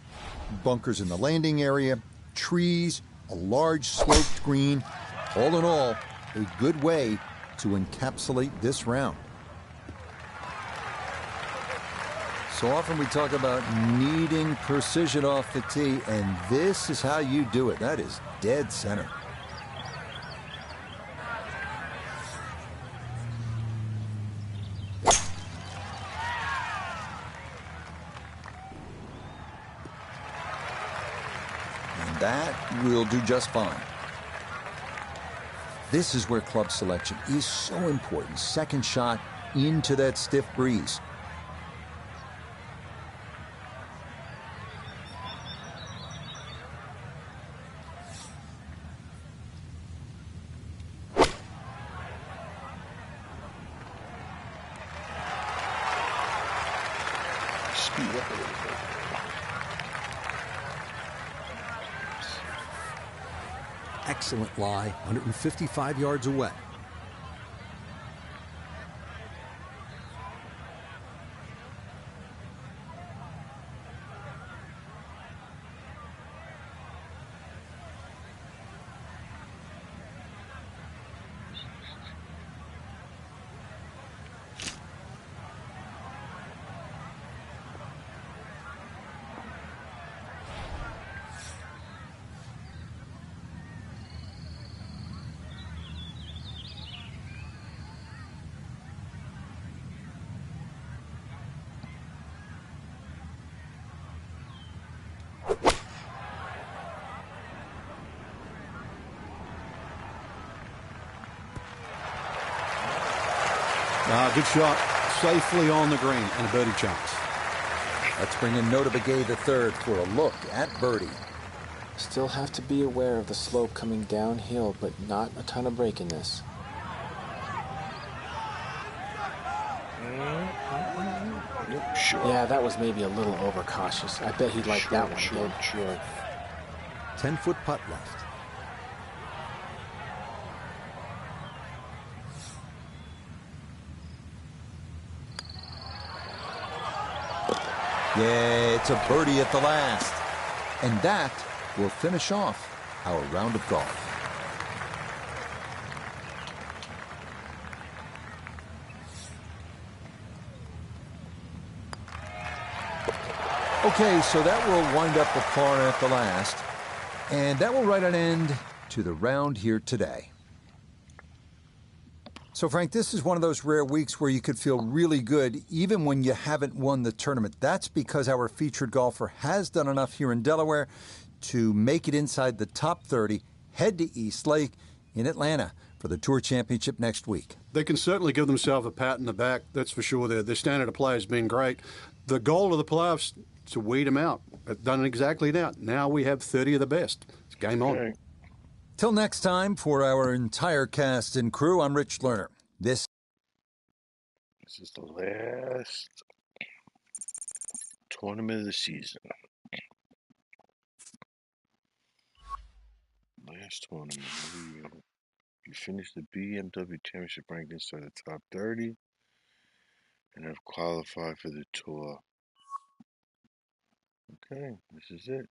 bunkers in the landing area, trees, a large sloped green. All in all, a good way to encapsulate this round. So often we talk about needing precision off the tee, and this is how you do it. That is dead center. And that will do just fine. This is where club selection is so important. Second shot into that stiff breeze. Speed up a little bit. Excellent lie, 155 yards away. Good shot. Safely on the green and a birdie chance. Let's bring in Nota Begay the third for a look at birdie. Still have to be aware of the slope coming downhill, but not a ton of break in this. Sure. Yeah, that was maybe a little overcautious. I bet he liked that one. Sure. 10-foot putt left. Yeah, it's a birdie at the last. And that will finish off our round of golf. Okay, so that will wind up the par at the last. And that will write an end to the round here today. So, Frank, this is one of those rare weeks where you could feel really good even when you haven't won the tournament. That's because our featured golfer has done enough here in Delaware to make it inside the top 30, head to East Lake in Atlanta for the Tour Championship next week. They can certainly give themselves a pat in the back, that's for sure. Their standard of play has been great. The goal of the playoffs is to weed them out. They've done exactly that. Now we have 30 of the best. It's game on. Okay. Till next time, for our entire cast and crew, I'm Rich Lerner. This This is the last tournament of the season. Last tournament. Here we go. You finished the BMW Championship ranked inside the top 30 and have qualified for the tour. Okay, this is it.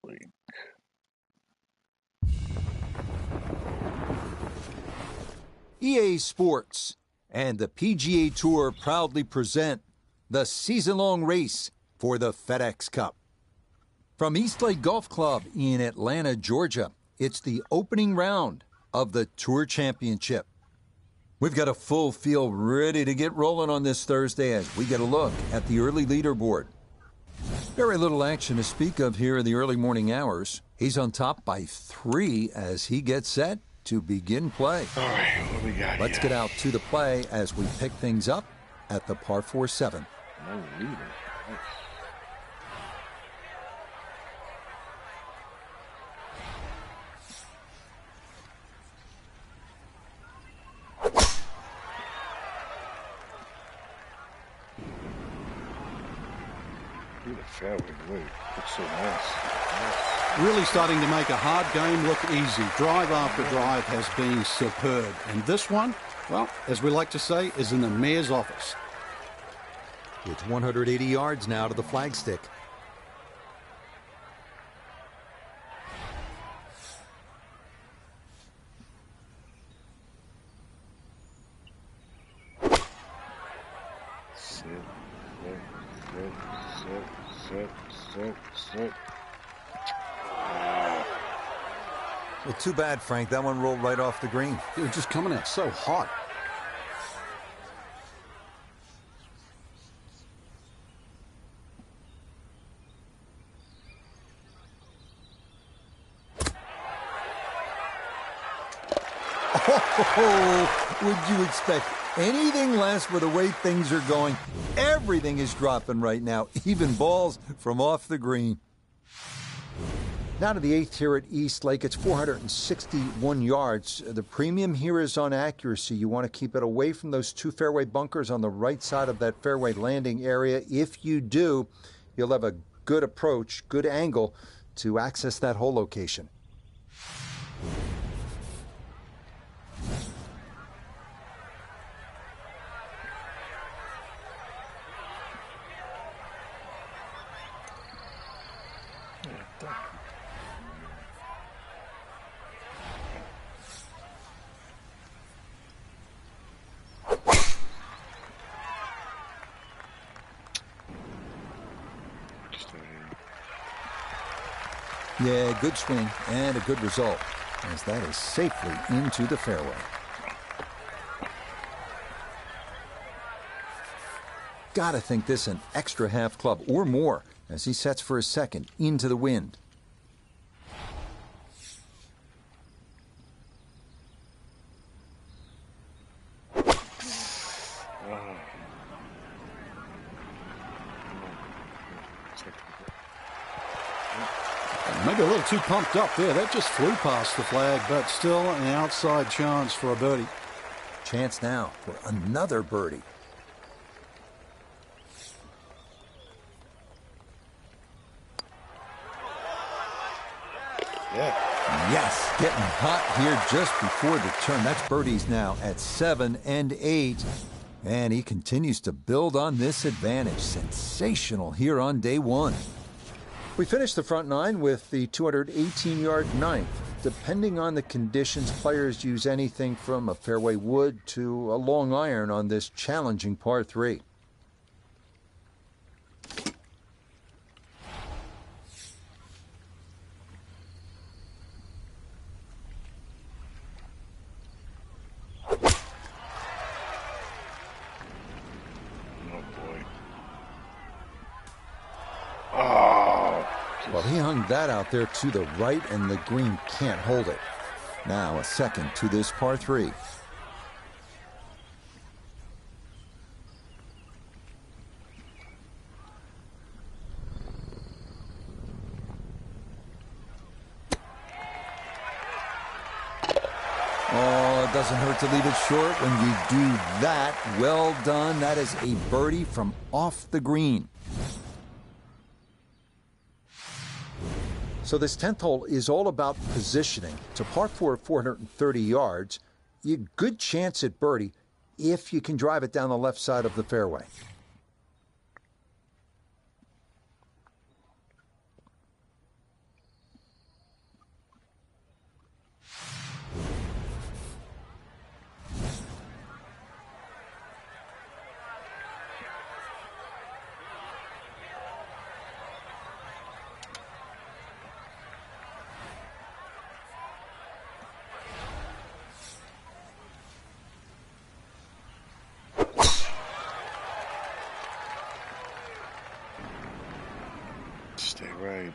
Sleep. EA Sports and the PGA Tour proudly present the season-long race for the FedEx Cup. From East Lake Golf Club in Atlanta, Georgia, it's the opening round of the Tour Championship. We've got a full field ready to get rolling on this Thursday as we get a look at the early leaderboard. Very little action to speak of here in the early morning hours. He's on top by 3 as he gets set to begin play. All right, what we got Let's here? get out to the play as we pick things up at the par 4-7. No leader. Nice. Through the fairway, wait, looks so nice. Really starting to make a hard game look easy. Drive after drive has been superb. And this one, well, as we like to say, is in the mayor's office. It's 180 yards now to the flagstick. Sit. Well, too bad, Frank. That one rolled right off the green. You're just coming out so hot. Oh, would you expect anything less with the way things are going? Everything is dropping right now, even balls from off the green. Now to the 8th here at East Lake. It's 461 yards. The premium here is on accuracy. You want to keep it away from those two fairway bunkers on the right side of that fairway landing area. If you do, you'll have a good approach, good angle to access that hole location. Yeah, good swing and a good result, as that is safely into the fairway. Gotta think this an extra half club or more as he sets for his second into the wind. Maybe a little too pumped up there. That just flew past the flag, but still an outside chance for a birdie. Chance now for another birdie. Yeah. Yes, getting hot here just before the turn. That's birdies now at 7 and 8. And he continues to build on this advantage. Sensational here on day one. We finished the front nine with the 218-yard ninth. Depending on the conditions, players use anything from a fairway wood to a long iron on this challenging par 3. Well, he hung that out there to the right, and the green can't hold it. Now a second to this par 3. Oh, it doesn't hurt to leave it short when you do that. Well done. That is a birdie from off the green. So this 10th hole is all about positioning. To par 4 at 430 yards, you good chance at birdie if you can drive it down the left side of the fairway. Stay right.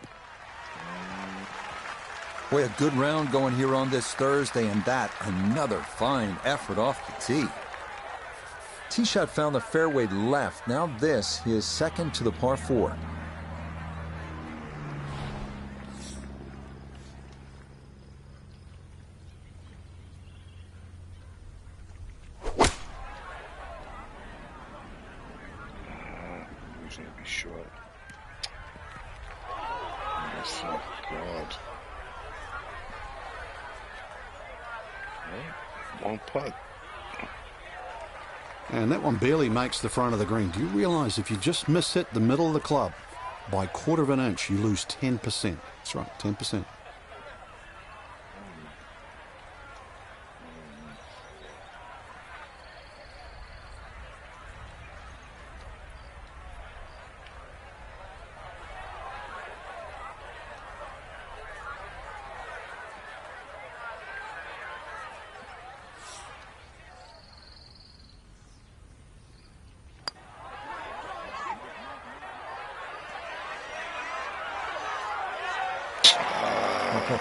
Boy, a good round going here on this Thursday, and that another fine effort off the tee. Tee shot found the fairway left. Now this, his second to the par 4. He's gonna be short. Oh, God. One putt. And that one barely makes the front of the green. Do you realize if you just miss hit the middle of the club by a quarter of an inch, you lose 10%? That's right, 10%.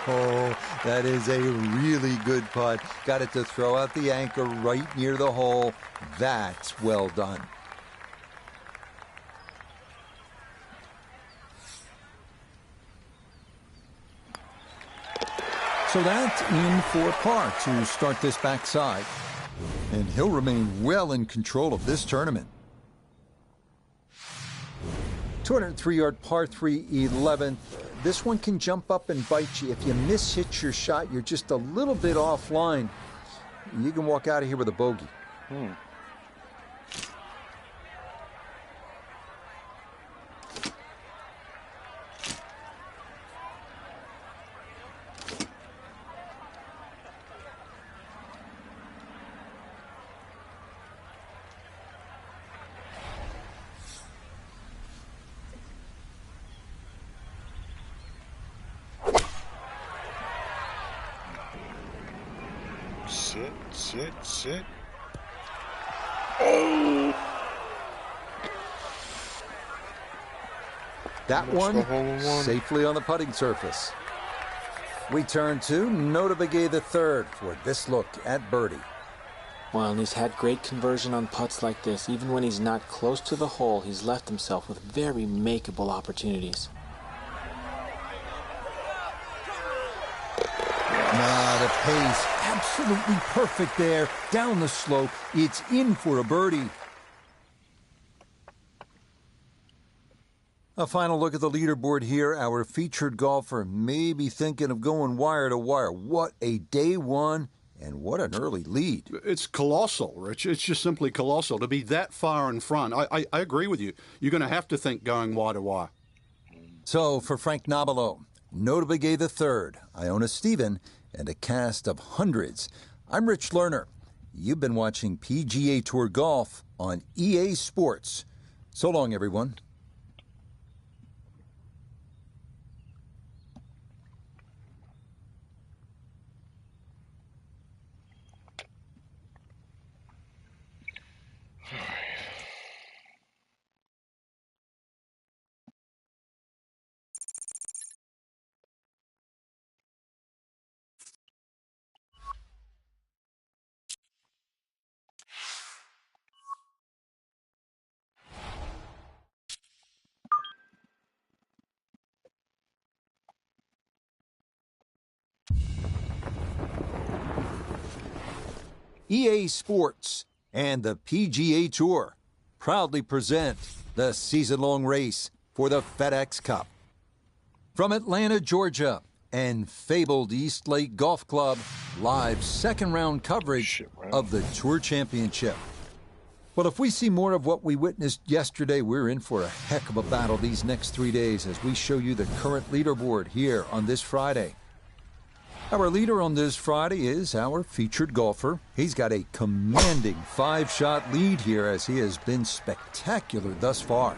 Oh, that is a really good putt. Got it to throw out the anchor right near the hole. That's well done. So that's in for par to start this backside. And he'll remain well in control of this tournament. 203-yard par 3 11th. This one can jump up and bite you. If you miss-hit your shot, you're just a little bit offline. You can walk out of here with a bogey. Sit. That one safely on the putting surface. We turn to Nota Begay III for this look at birdie. Well, and he's had great conversion on putts like this. Even when he's not close to the hole, he's left himself with very makeable opportunities. The pace, absolutely perfect there. Down the slope, it's in for a birdie. A final look at the leaderboard here. Our featured golfer may be thinking of going wire to wire. What a day one, and what an early lead. It's colossal, Rich. It's just simply colossal to be that far in front. I agree with you. You're going to have to think going wire to wire. So for Frank Nobilo, Nota Begay III, Iona Stephen, and a cast of hundreds, I'm Rich Lerner. You've been watching PGA Tour Golf on EA Sports. So long, everyone. EA Sports and the PGA Tour proudly present the season-long race for the FedEx Cup. From Atlanta, Georgia, and fabled East Lake Golf Club, live second-round coverage of the Tour Championship. Well, if we see more of what we witnessed yesterday, we're in for a heck of a battle these next 3 days as we show you the current leaderboard here on this Friday. Our leader on this Friday is our featured golfer. He's got a commanding 5-shot lead here as he has been spectacular thus far.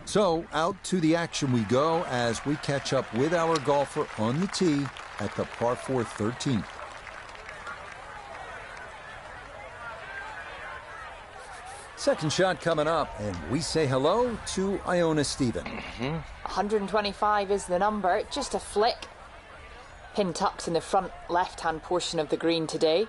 So out to the action we go as we catch up with our golfer on the tee at the par 4 13th. Second shot coming up, and we say hello to Iona Stephen. 125 is the number, just a flick. Pin tucks in the front left-hand portion of the green today.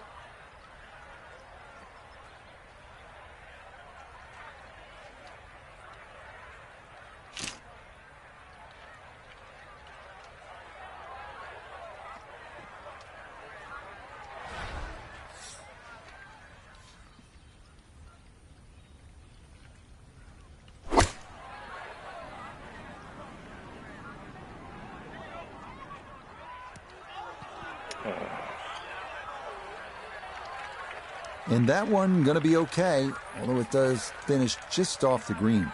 And that one going to be okay, although it does finish just off the green.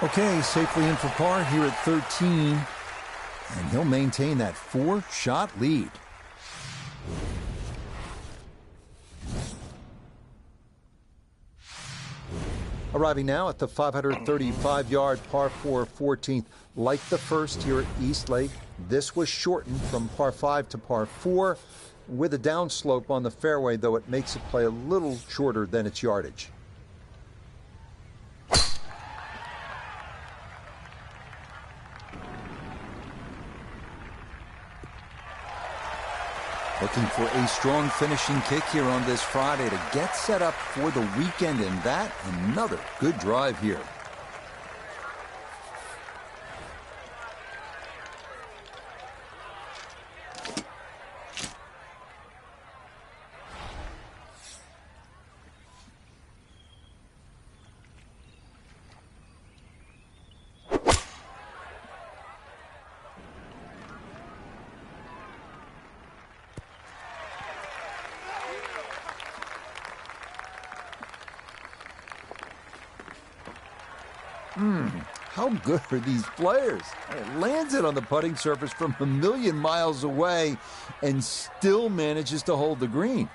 Okay, safely in for par here at 13, and he'll maintain that 4-shot lead. Arriving now at the 535-yard par 4 14th. Like the first here at East Lake, this was shortened from par 5 to par 4 with a downslope on the fairway, though it makes it play a little shorter than its yardage. Looking for a strong finishing kick here on this Friday to get set up for the weekend, and that another good drive here. How good are these players? It lands it on the putting surface from a million miles away and still manages to hold the green.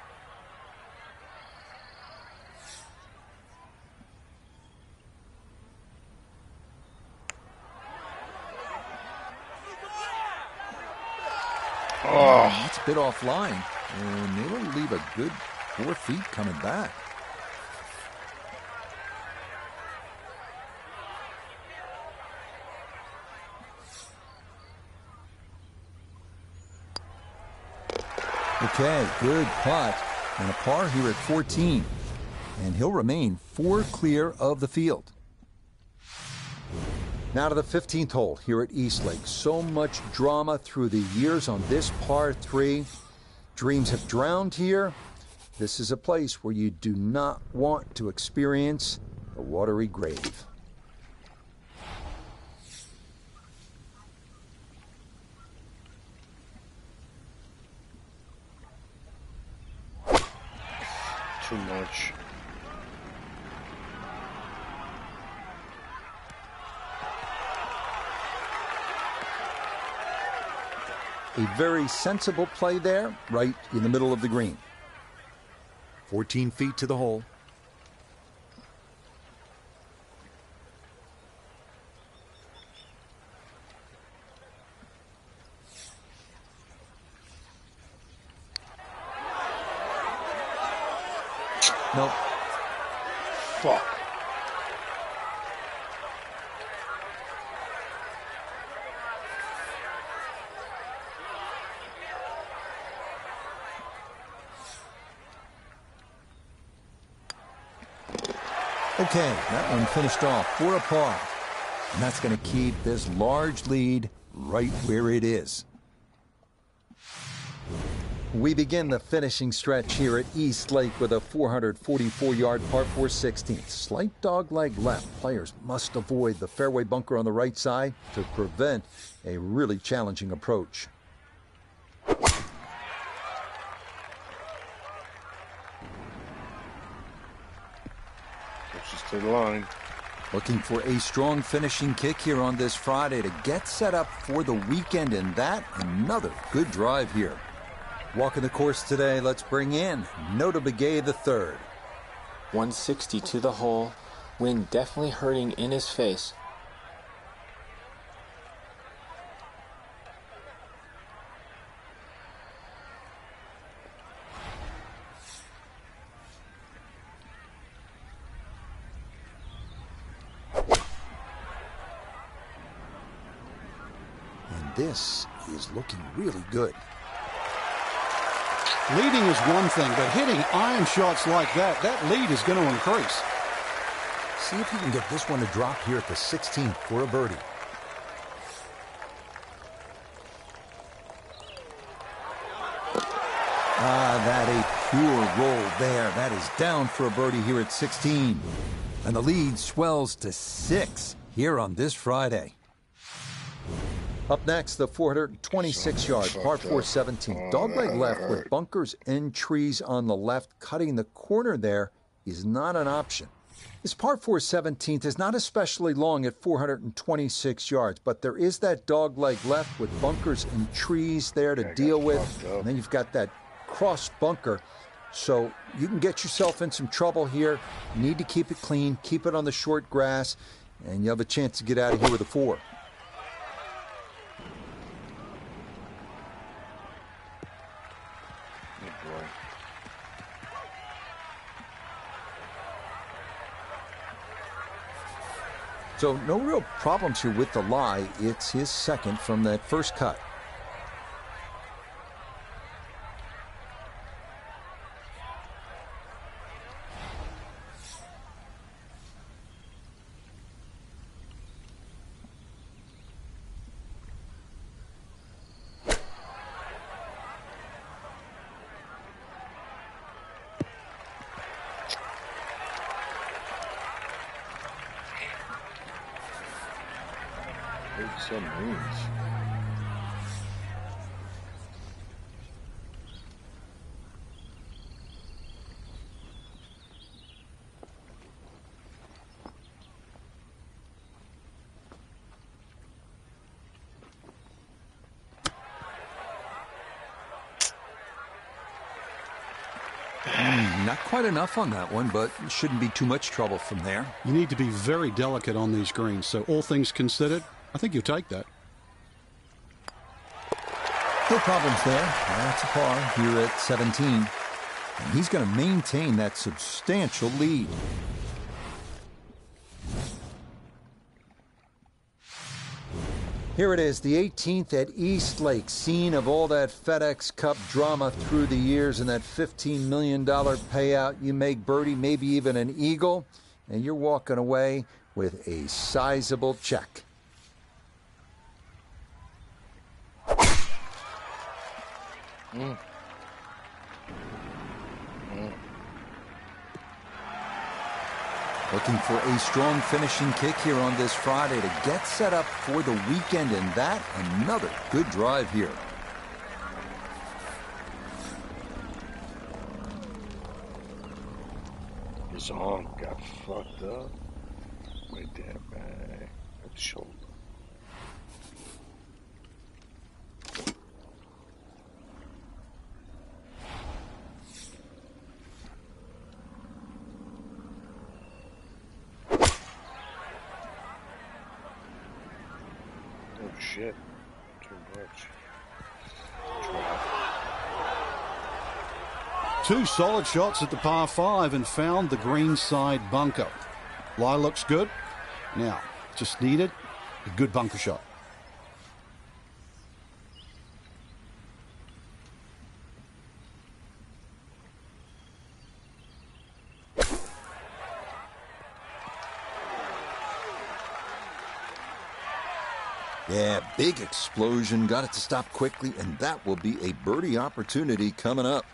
Oh, it's a bit offline, and it'll leave a good 4 feet coming back. Okay, good putt, and a par here at 14. And he'll remain 4 clear of the field. Now to the 15th hole here at East Lake. So much drama through the years on this par 3. Dreams have drowned here. This is a place where you do not want to experience a watery grave. Too much. A very sensible play there, right in the middle of the green. 14 feet to the hole. Nope. Fuck. Okay, that one finished off for a par. And that's going to keep this large lead right where it is. We begin the finishing stretch here at East Lake with a 444-yard par 4 16th. Slight dogleg left. Players must avoid the fairway bunker on the right side to prevent a really challenging approach. Pushes to the line. Looking for a strong finishing kick here on this Friday to get set up for the weekend, and that another good drive here. Walking the course today, let's bring in Nota Begay III. 160 to the hole. Wind definitely hurting in his face. And this is looking really good. Leading is one thing, but hitting iron shots like that lead is going to increase. See if you can get this one to drop here at the 16th for a birdie. That a pure roll there. That is down for a birdie here at 16. And the lead swells to 6 here on this Friday. Up next, the 426-yard par 4 17th. Dogleg left with bunkers and trees on the left. Cutting the corner there is not an option. This par 4 17th is not especially long at 426 yards, but there is that dogleg left with bunkers and trees there to deal with. And then you've got that cross bunker. So you can get yourself in some trouble here. You need to keep it clean, keep it on the short grass, and you have a chance to get out of here with a 4. So no real problems here with the lie. It's his second from that first cut. Some moons. Not quite enough on that one, but shouldn't be too much trouble from there. You need to be very delicate on these greens, so all things considered, I think you'll take that. No problems there. That's a par here at 17. And he's going to maintain that substantial lead. Here it is, the 18th at East Lake, scene of all that FedEx Cup drama through the years and that $15 million payout. You make birdie, maybe even an eagle, and you're walking away with a sizable check. Looking for a strong finishing kick here on this Friday to get set up for the weekend, and that another good drive here. His arm got fucked up. Right there, man. At the shoulder. Oh shit. Too much. Two solid shots at the par 5 and found the green side bunker. Lie looks good. Now, just needed a good bunker shot. Yeah, big explosion. Got it to stop quickly, and that will be a birdie opportunity coming up.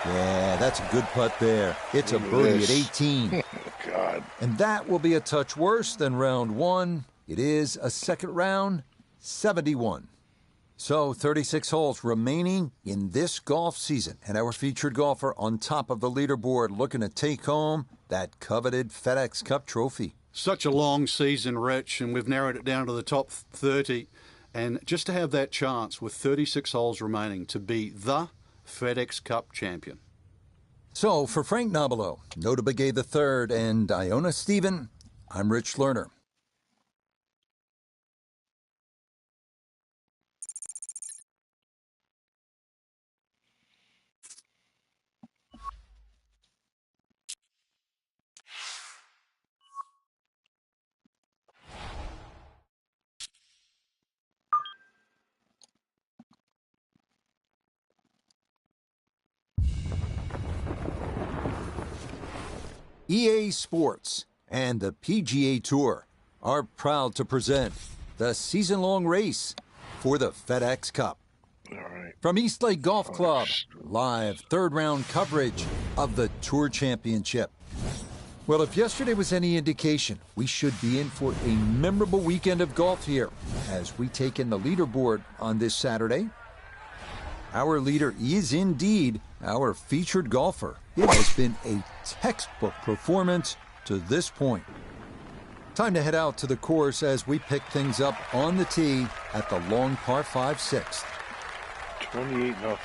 Yeah, that's a good putt there. It's a birdie at 18. God. And that will be a touch worse than round 1. It is a second round, 71. So 36 holes remaining in this golf season. And our featured golfer on top of the leaderboard looking to take home that coveted FedEx Cup trophy. Such a long season, Rich, and we've narrowed it down to the top 30. And just to have that chance with 36 holes remaining to be the FedEx Cup champion. So for Frank Nobilo, Nota Begay III, and Iona Stephen, I'm Rich Lerner. EA Sports and the PGA Tour are proud to present the season-long race for the FedEx Cup. All right. From Eastlake Golf Club, live third-round coverage of the Tour Championship. Well, if yesterday was any indication, we should be in for a memorable weekend of golf here as we take in the leaderboard on this Saturday. Our leader is indeed our featured golfer. It has been a textbook performance to this point. Time to head out to the course as we pick things up on the tee at the long par 5 6th. 28-0.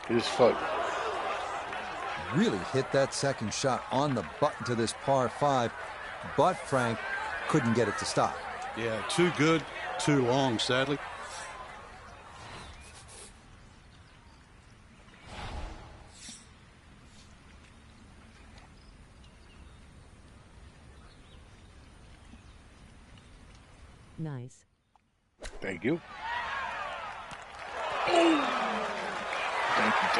His foot. Really hit that second shot on the button to this par 5, but Frank couldn't get it to stop. Yeah, too good, too long, sadly. Nice. Thank you. Thank you.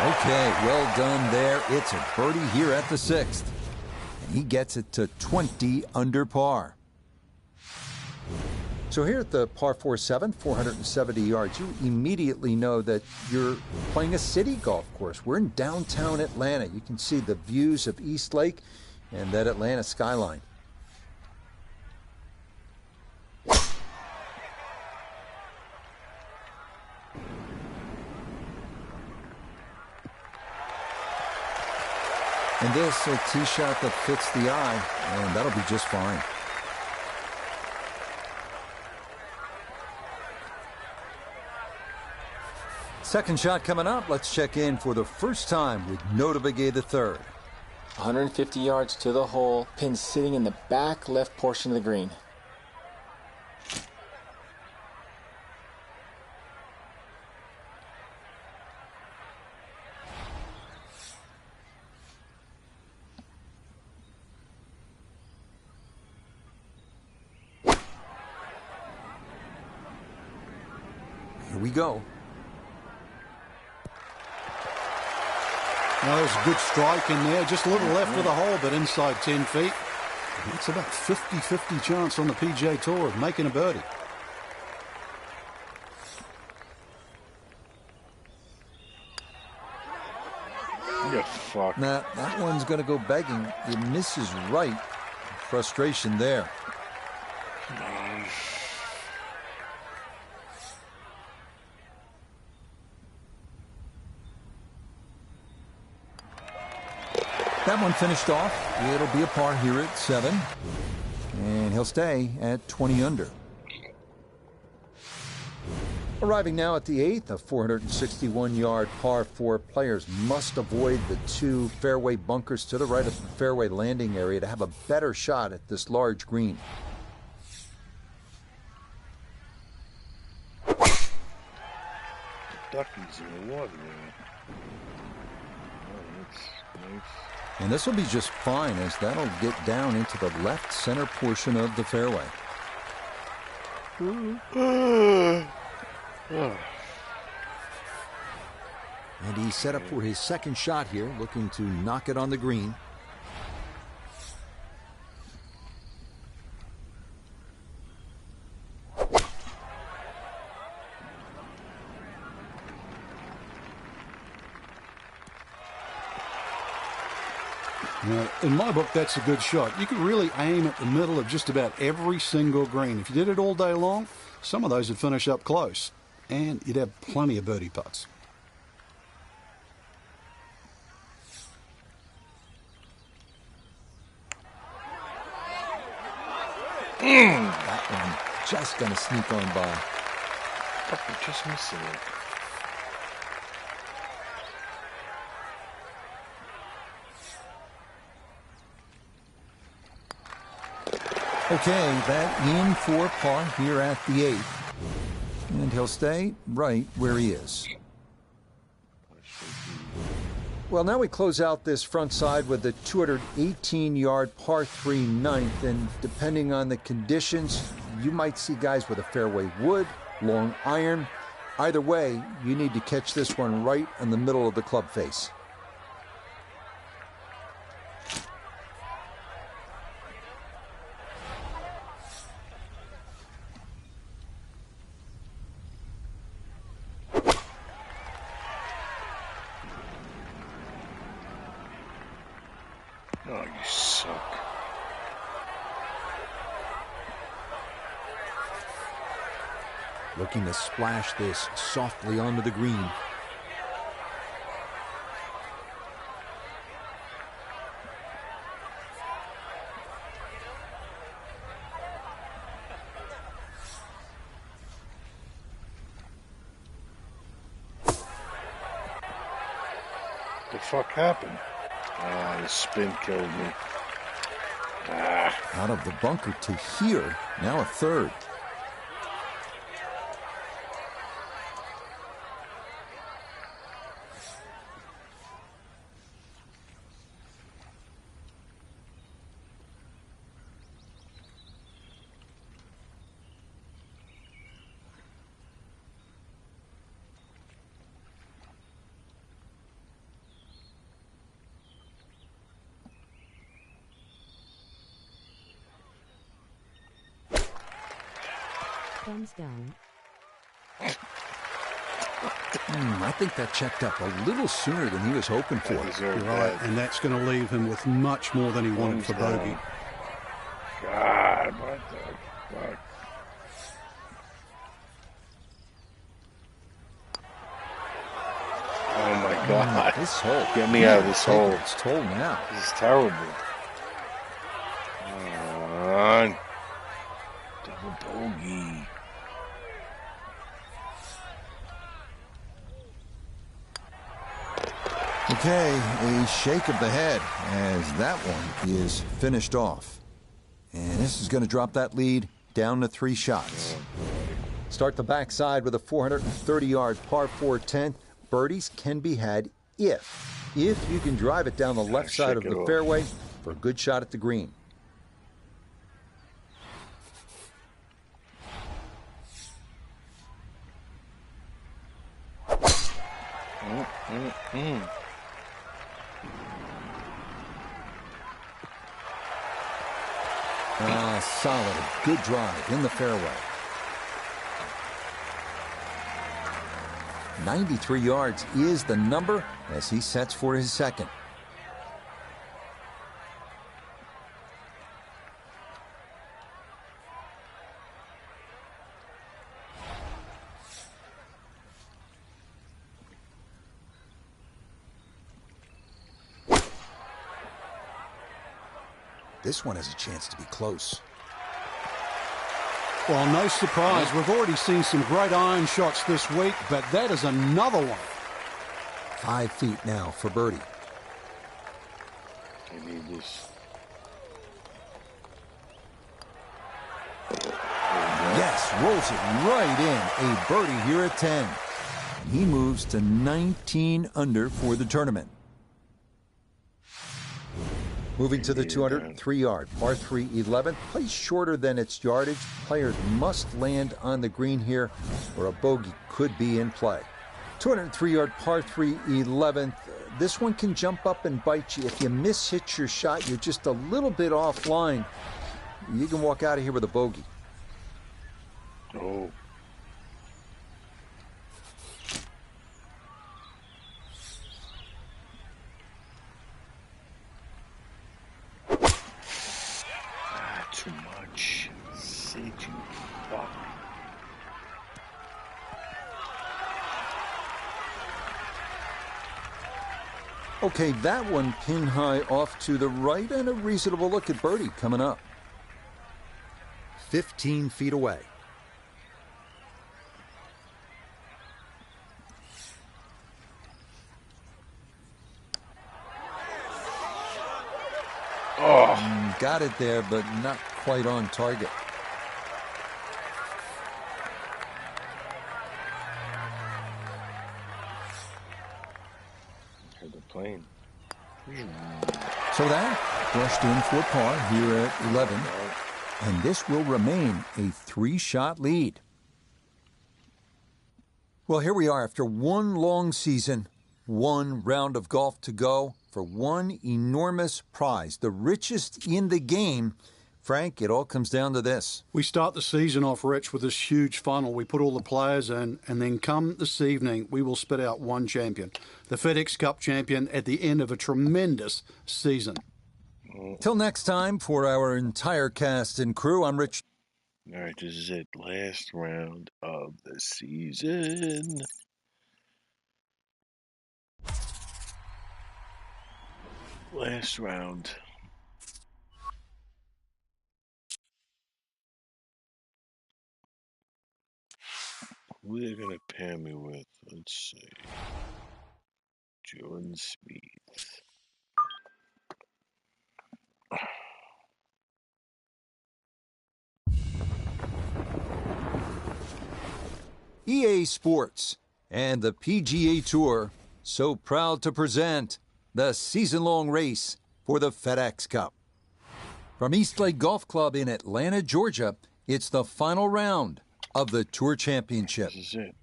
Okay, well done there. It's a birdie here at the 6th. And he gets it to 20 under par. So here at the par 4-7, 470 yards, you immediately know that you're playing a city golf course. We're in downtown Atlanta. You can see the views of East Lake and that Atlanta skyline. And this a tee shot that fits the eye, and that'll be just fine. Second shot coming up. Let's check in for the first time with Notobegay III. 150 yards to the hole, pin sitting in the back left portion of the green. Here we go. Well, there's a good strike in there. Just a little left of the hole, but inside 10 feet. It's about 50-50 chance on the PGA Tour of making a birdie. Yeah, fuck. Now, that one's going to go begging. It misses right. Frustration there. That one finished off. It'll be a par here at 7. And he'll stay at 20 under. Arriving now at the 8th, a 461-yard par 4. Players must avoid the 2 fairway bunkers to the right of the fairway landing area to have a better shot at this large green. Duckies in the water, man. Oh, that's nice. And this will be just fine as that'll get down into the left center portion of the fairway. And he's set up for his second shot here, looking to knock it on the green. Now, in my book, that's a good shot. You can really aim at the middle of just about every single green. If you did it all day long, some of those would finish up close, and you'd have plenty of birdie putts. That one just going to sneak on by. Fucking just missing it. Okay, that in for par here at the 8th. And he'll stay right where he is. Well, now we close out this front side with the 218-yard par 3 ninth, and depending on the conditions, you might see guys with a fairway wood, long iron. Either way, you need to catch this one right in the middle of the club face. Oh, you suck. Looking to splash this softly onto the green. The fuck happened? Ah, the spin killed me. Ah. Out of the bunker to here, now a third. Thumbs down. I think that checked up a little sooner than he was hoping for. Right, and that's going to leave him with much more than he wanted for bogey. God, what the fuck? Oh my God. This hole. Get me out of this hole. It's told now. This is terrible. Come on. Double bogey. Okay, a shake of the head as that one is finished off. And this is going to drop that lead down to 3 shots. Start the backside with a 430-yard par 4 10th. Birdies can be had if you can drive it down the left side of the fairway for a good shot at the green. Solid, a good drive in the fairway. 93 yards is the number as he sets for his second. This one has a chance to be close. Well, no surprise. We've already seen some great iron shots this week, but that is another one. 5 feet now for birdie. I need this. Yes, rolls it right in. A birdie here at 10. He moves to 19 under for the tournament. Moving to the 203-yard par 3 11th, plays shorter than its yardage. Players must land on the green here, or a bogey could be in play. 203-yard par 3 11th. This one can jump up and bite you. If you miss-hit your shot, you're just a little bit offline. You can walk out of here with a bogey. Oh. Too much. Say too fuck. Okay, that one pin high off to the right, and a reasonable look at birdie coming up. 15 feet away. Oh, Got it there, but not quite on target. heard the plane. So that brushed in for par here at 11. And this will remain a 3-shot lead. Well, here we are after one long season, one round of golf to go for one enormous prize, the richest in the game. Frank, it all comes down to this. We start the season off, Rich, with this huge funnel. We put all the players in, and then come this evening, we will spit out one champion, the FedEx Cup champion, at the end of a tremendous season. Till next time, for our entire cast and crew, I'm Rich. All right, this is it. Last round of the season. Last round. Who are they going to pair me with? Let's see. Jordan Spieth. EA Sports and the PGA Tour so proud to present the season-long race for the FedEx Cup. From Eastlake Golf Club in Atlanta, Georgia, it's the final round of the Tour Championship. This is it.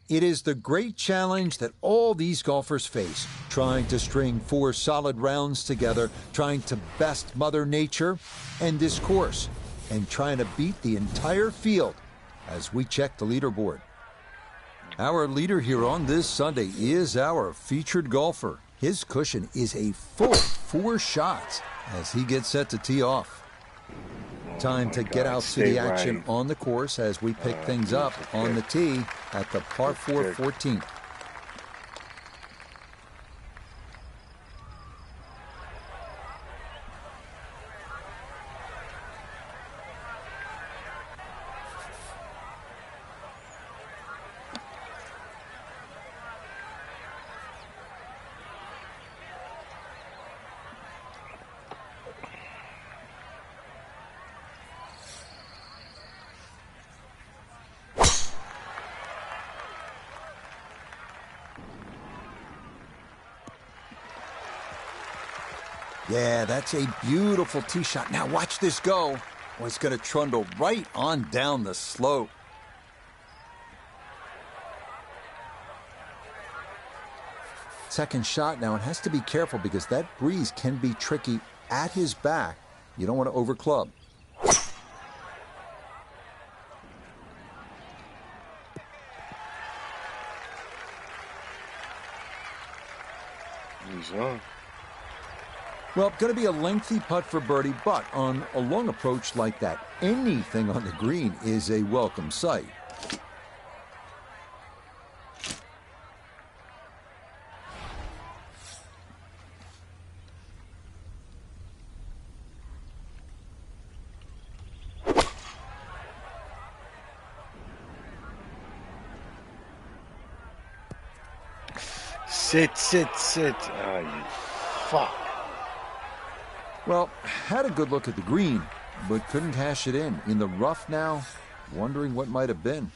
It is the great challenge that all these golfers face, trying to string 4 solid rounds together, trying to best Mother Nature and this course, and trying to beat the entire field as we check the leaderboard. Our leader here on this Sunday is our featured golfer. His cushion is a full 4 shots as he gets set to tee off. Time to get out to the action on the course as we pick things up on the tee at the par 4 14th. Yeah, that's a beautiful tee shot. Now watch this go. Oh, it's going to trundle right on down the slope. Second shot now, and has to be careful because that breeze can be tricky at his back. You don't want to overclub. He's on. Well, going to be a lengthy putt for birdie, but on a long approach like that, anything on the green is a welcome sight. Sit. Oh, you fuck. Well, had a good look at the green, but couldn't cash it in. In the rough now, wondering what might have been.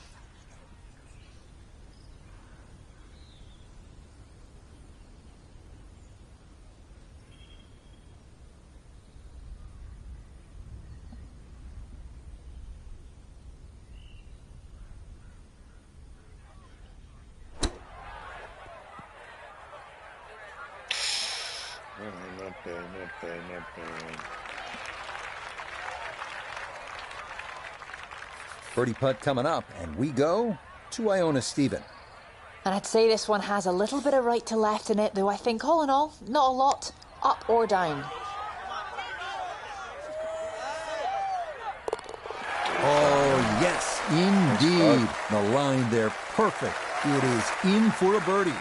Not bad. Birdie putt coming up, and we go to Iona Stephen. And I'd say this one has a little bit of right to left in it, though I think all in all, not a lot, up or down. Oh, yes, indeed. The line there, perfect. It is in for a birdie.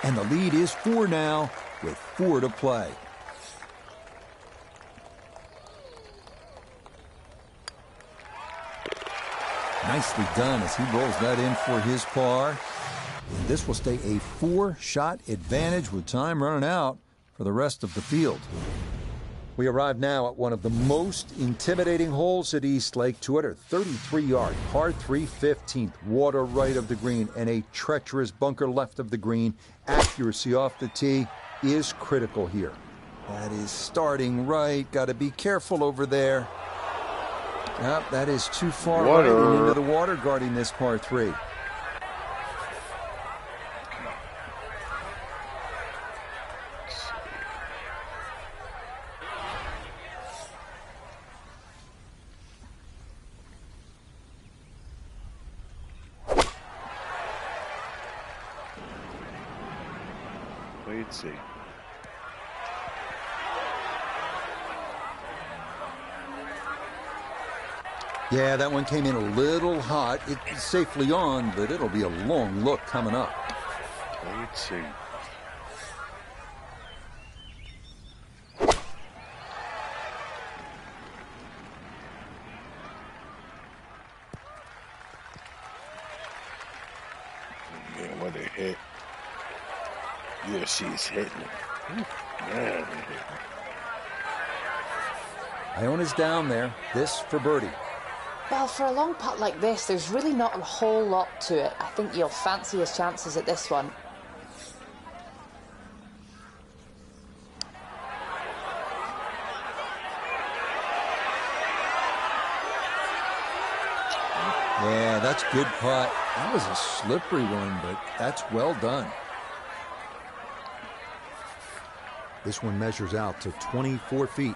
And the lead is 4 now, with 4 to play. Nicely done as he rolls that in for his par. And this will stay a 4-shot advantage with time running out for the rest of the field. We arrive now at one of the most intimidating holes at East Lake. 233-yard, par 3 15th, water right of the green, and a treacherous bunker left of the green. Accuracy off the tee is critical here. That is starting right. Got to be careful over there. Yep, that is too far right and into the water guarding this par 3. Wait, see. Yeah, that one came in a little hot. It's safely on, but it'll be a long look coming up. Wait, see. Man, what a hit. Yeah, she's hitting it. Man, Iona's down there. This for birdie. Well, for a long putt like this, there's really not a whole lot to it. I think you'll fancy his chances at this one. Yeah, that's good putt. That was a slippery one, but that's well done. This one measures out to 24 feet.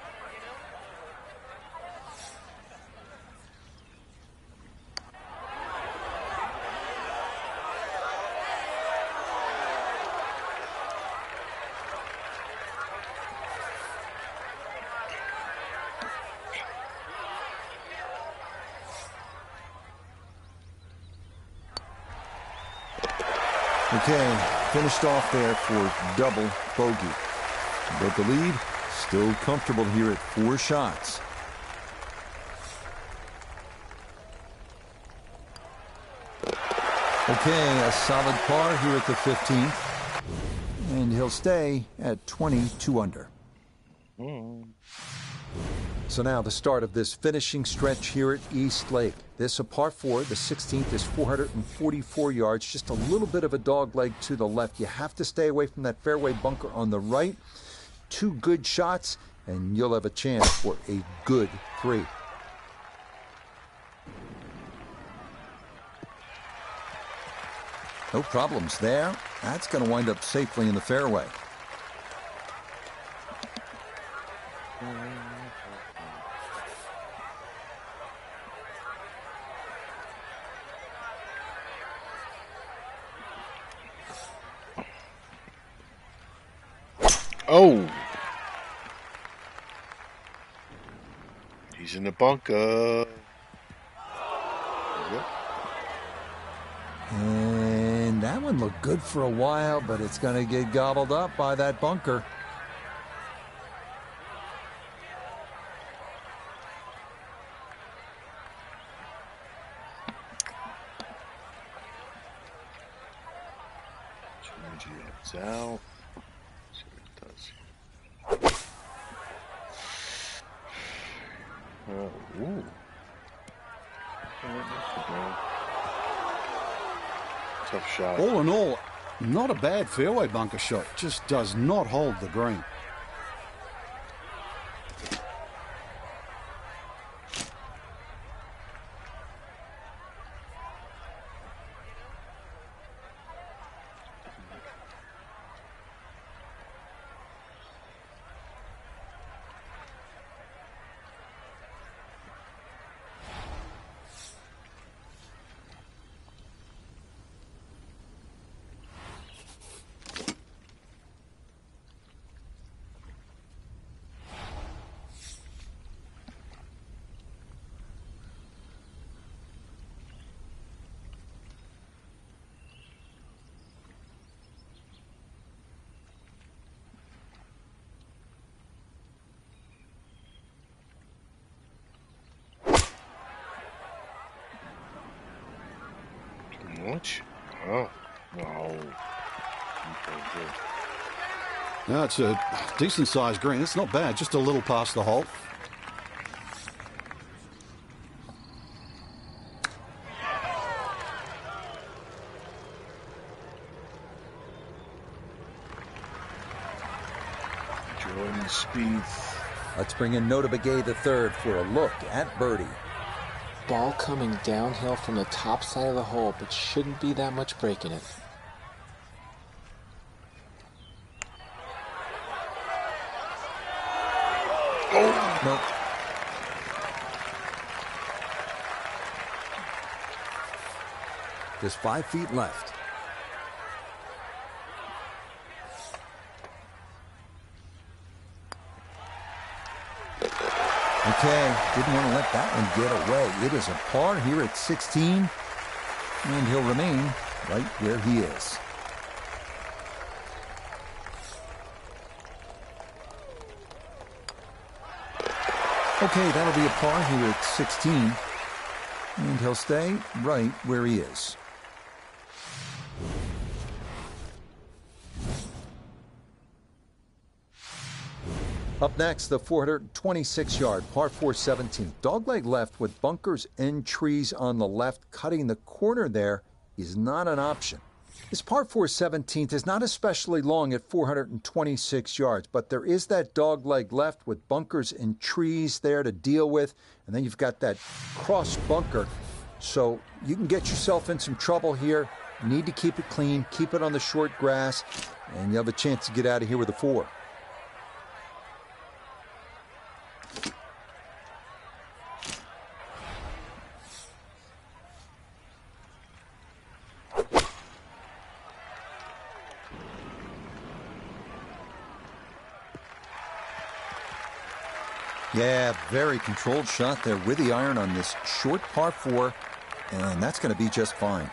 Okay, finished off there for double bogey. But the lead, still comfortable here at 4 shots. Okay, a solid par here at the 15th. And he'll stay at 22 under. So now the start of this finishing stretch here at East Lake. This a par 4. The 16th is 444 yards. Just a little bit of a dog leg to the left. You have to stay away from that fairway bunker on the right. 2 good shots, and you'll have a chance for a good 3. No problems there. That's going to wind up safely in the fairway. oh! He's in the bunker. Yep. And that one looked good for a while, but it's going to get gobbled up by that bunker. It's out. See what it does. Ooh. Tough shot. All in all, not a bad fairway bunker shot. Just does not hold the green. much? Oh, no. Okay, good. No, it's a decent-sized green. It's not bad, just a little past the hole. Jordan Spieth. Let's bring in Nota Begay the third for a look at birdie. Ball coming downhill from the top side of the hole, but shouldn't be that much break in it. Oh! Nope. Just 5 feet left. Okay, didn't want to let that one get away. It is a par here at 16, and he'll remain right where he is. Okay, that'll be a par here at 16, and he'll stay right where he is. Up next, the 426-yard par 4 17th. Dogleg left with bunkers and trees on the left. Cutting the corner there is not an option. This par 4 17th is not especially long at 426 yards, but there is that dogleg left with bunkers and trees there to deal with, and then you've got that cross bunker. So you can get yourself in some trouble here. You need to keep it clean, keep it on the short grass, and you have a chance to get out of here with a 4. Yeah, very controlled shot there with the iron on this short par 4, and that's going to be just fine.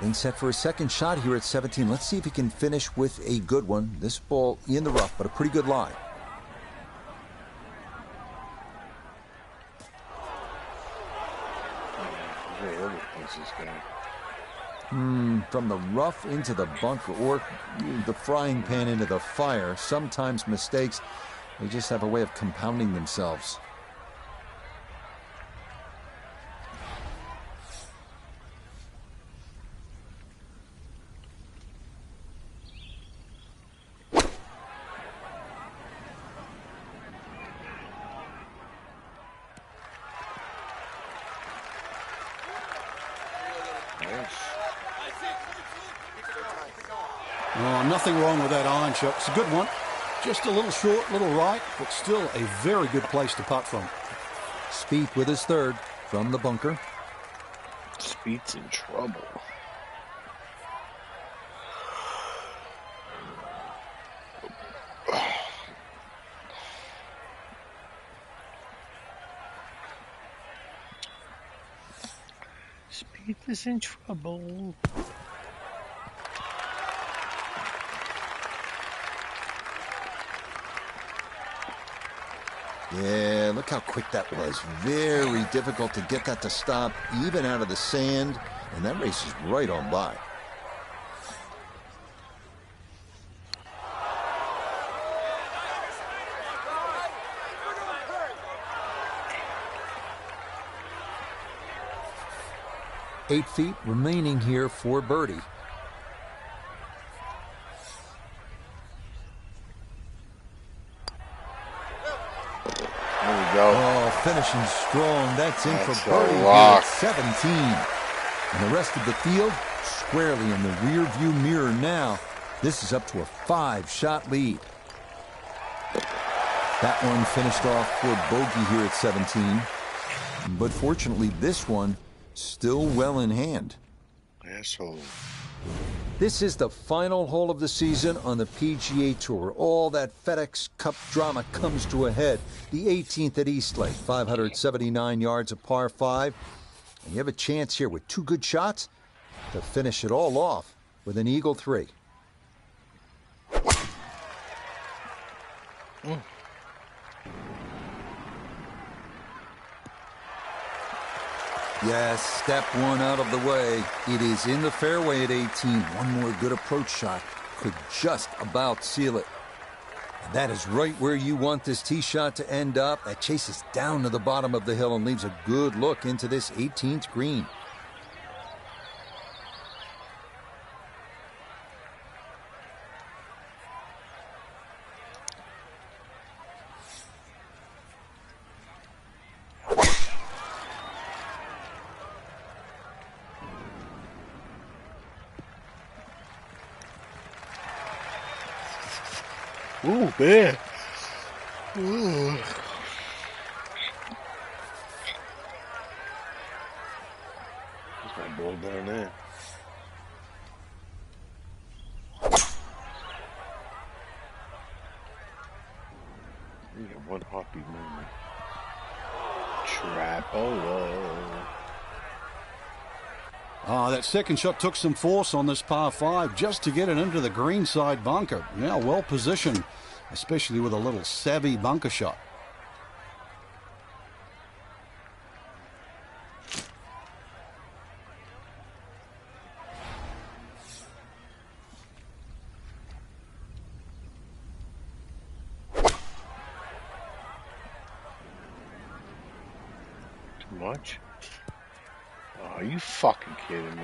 Getting set for a second shot here at 17. Let's see if he can finish with a good one. This ball in the rough, but a pretty good lie. From the rough into the bunker, or the frying pan into the fire. Sometimes mistakes, they just have a way of compounding themselves. Oh, nothing wrong with that iron shot. It's a good one. Just a little short, little right, but still a very good place to putt from. Spieth with his third from the bunker. Spieth's in trouble. Spieth is in trouble. Yeah, look how quick that was. Very difficult to get that to stop, even out of the sand. And that race is right on by. Eight feet remaining here for birdie. Oh, finishing strong. That's in for birdie here at 17. And the rest of the field squarely in the rear-view mirror now. This is up to a 5-shot lead. That one finished off for bogey here at 17. But fortunately, this one still well in hand. Asshole. This is the final hole of the season on the PGA Tour. All that FedEx Cup drama comes to a head. The 18th at Eastlake, 579 yards of par 5. And you have a chance here with 2 good shots to finish it all off with an eagle 3. Yes, step 1 out of the way. It is in the fairway at 18. One more good approach shot could just about seal it. And that is right where you want this tee shot to end up. That chases down to the bottom of the hill and leaves a good look into this 18th green. Ooh, man. Ooh. There's my ball down there. You got one heartbeat moment. Trapolo. That second shot took some force on this par 5 just to get it into the greenside bunker. Now well positioned, especially with a little savvy bunker shot. Too much? Oh, are you fucking kidding me?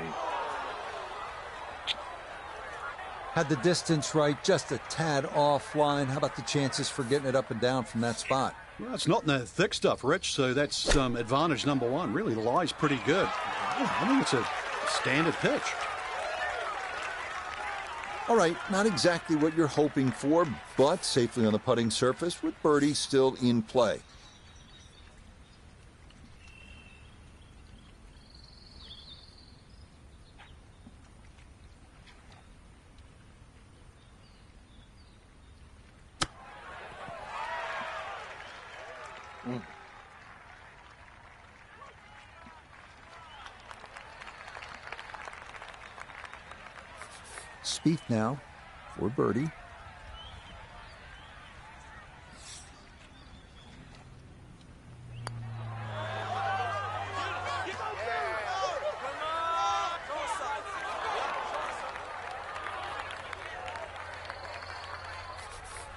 Had the distance right, just a tad offline. How about the chances for getting it up and down from that spot? Well, it's not in the thick stuff, Rich, so that's advantage number 1. Really, the lie's pretty good. I think it's a standard pitch. All right, not exactly what you're hoping for, but safely on the putting surface with birdie still in play. Spieth now for birdie.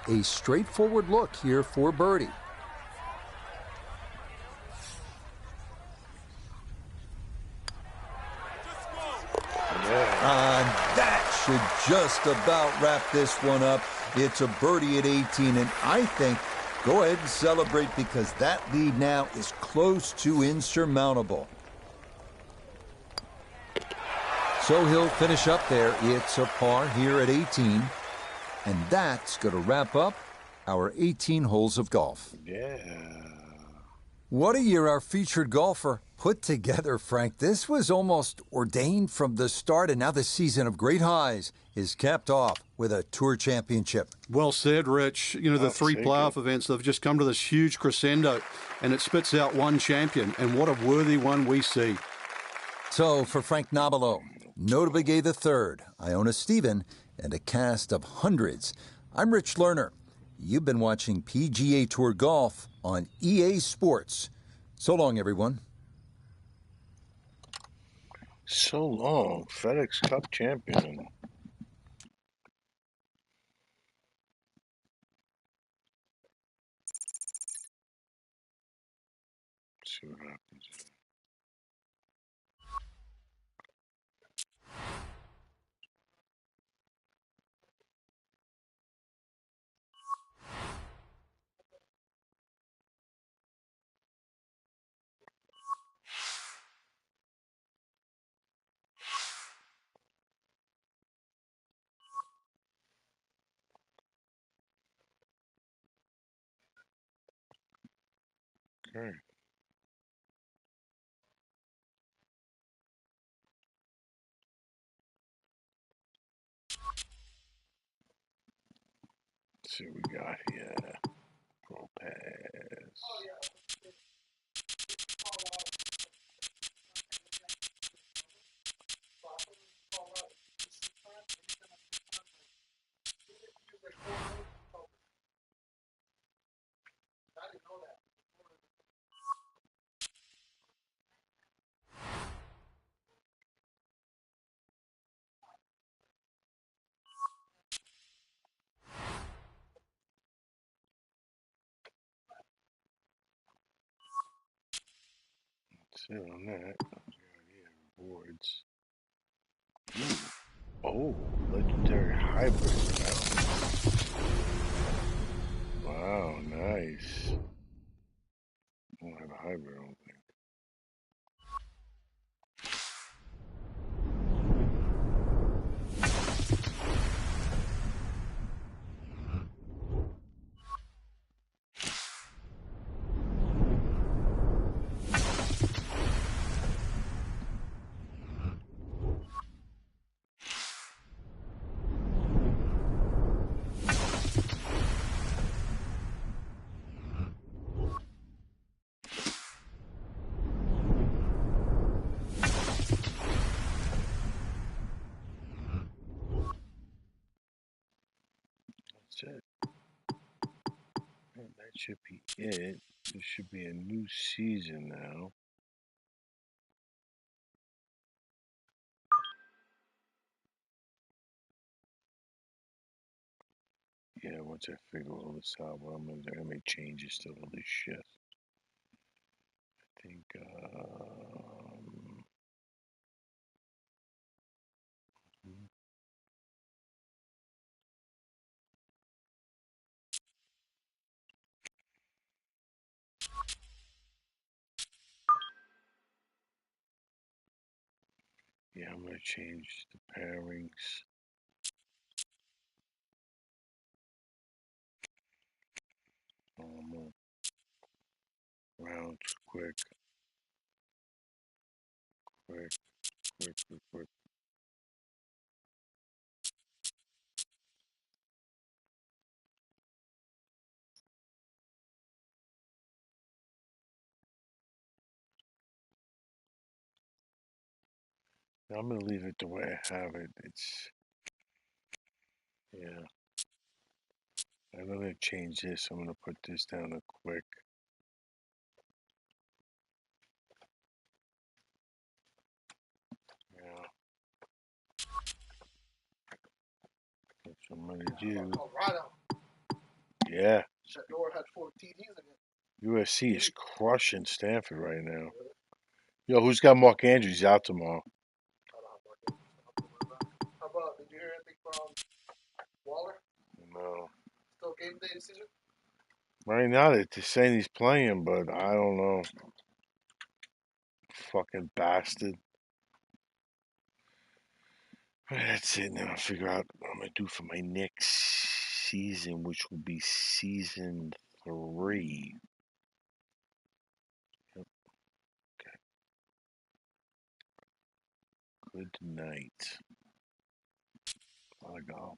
A straightforward look here for birdie. That should just about wrap this one up. It's a birdie at 18, and I think go ahead and celebrate because that lead now is close to insurmountable. So he'll finish up there. It's a par here at 18, and that's going to wrap up our 18 holes of golf. Yeah. What a year our featured golfer put together, Frank. This was almost ordained from the start, and now the season of great highs is capped off with a Tour Championship. Well said, Rich. You know, the 3 playoff events, they've just come to this huge crescendo, and it spits out one champion, and what a worthy one we see. So, for Frank Nobilo, Notably Gay III, Iona Stephen, and a cast of hundreds, I'm Rich Lerner. You've been watching PGA Tour Golf on EA Sports. So long, everyone. So long. FedEx Cup champion. Let's see what happens. Okay. Let's see what we got here. Pro pass. That's it on that. Rewards. Oh, legendary hybrid. Wow, nice. I don't have a hybrid, I don't think. That's it. And that should be it. There should be a new season now. Yeah, once I figure all this out, well, I'm gonna make changes to all this shit. I think, yeah, I'm gonna change the pairings. Normal, rounds, quick. Now I'm gonna leave it the way I have it. It's, yeah. I'm gonna change this. I'm gonna put this down to quick. Yeah. That's what I'm gonna do. Yeah. USC is crushing Stanford right now. Yo, who's got Mark Andrews? He's out tomorrow. How about, did you hear anything from Waller? No. Still game day decision? Right now they're saying he's playing, but I don't know. Fucking bastard. That's it. Now I figure out what I'm gonna do for my next season, which will be season 3. Yep. Okay. Good night. A lot of golf.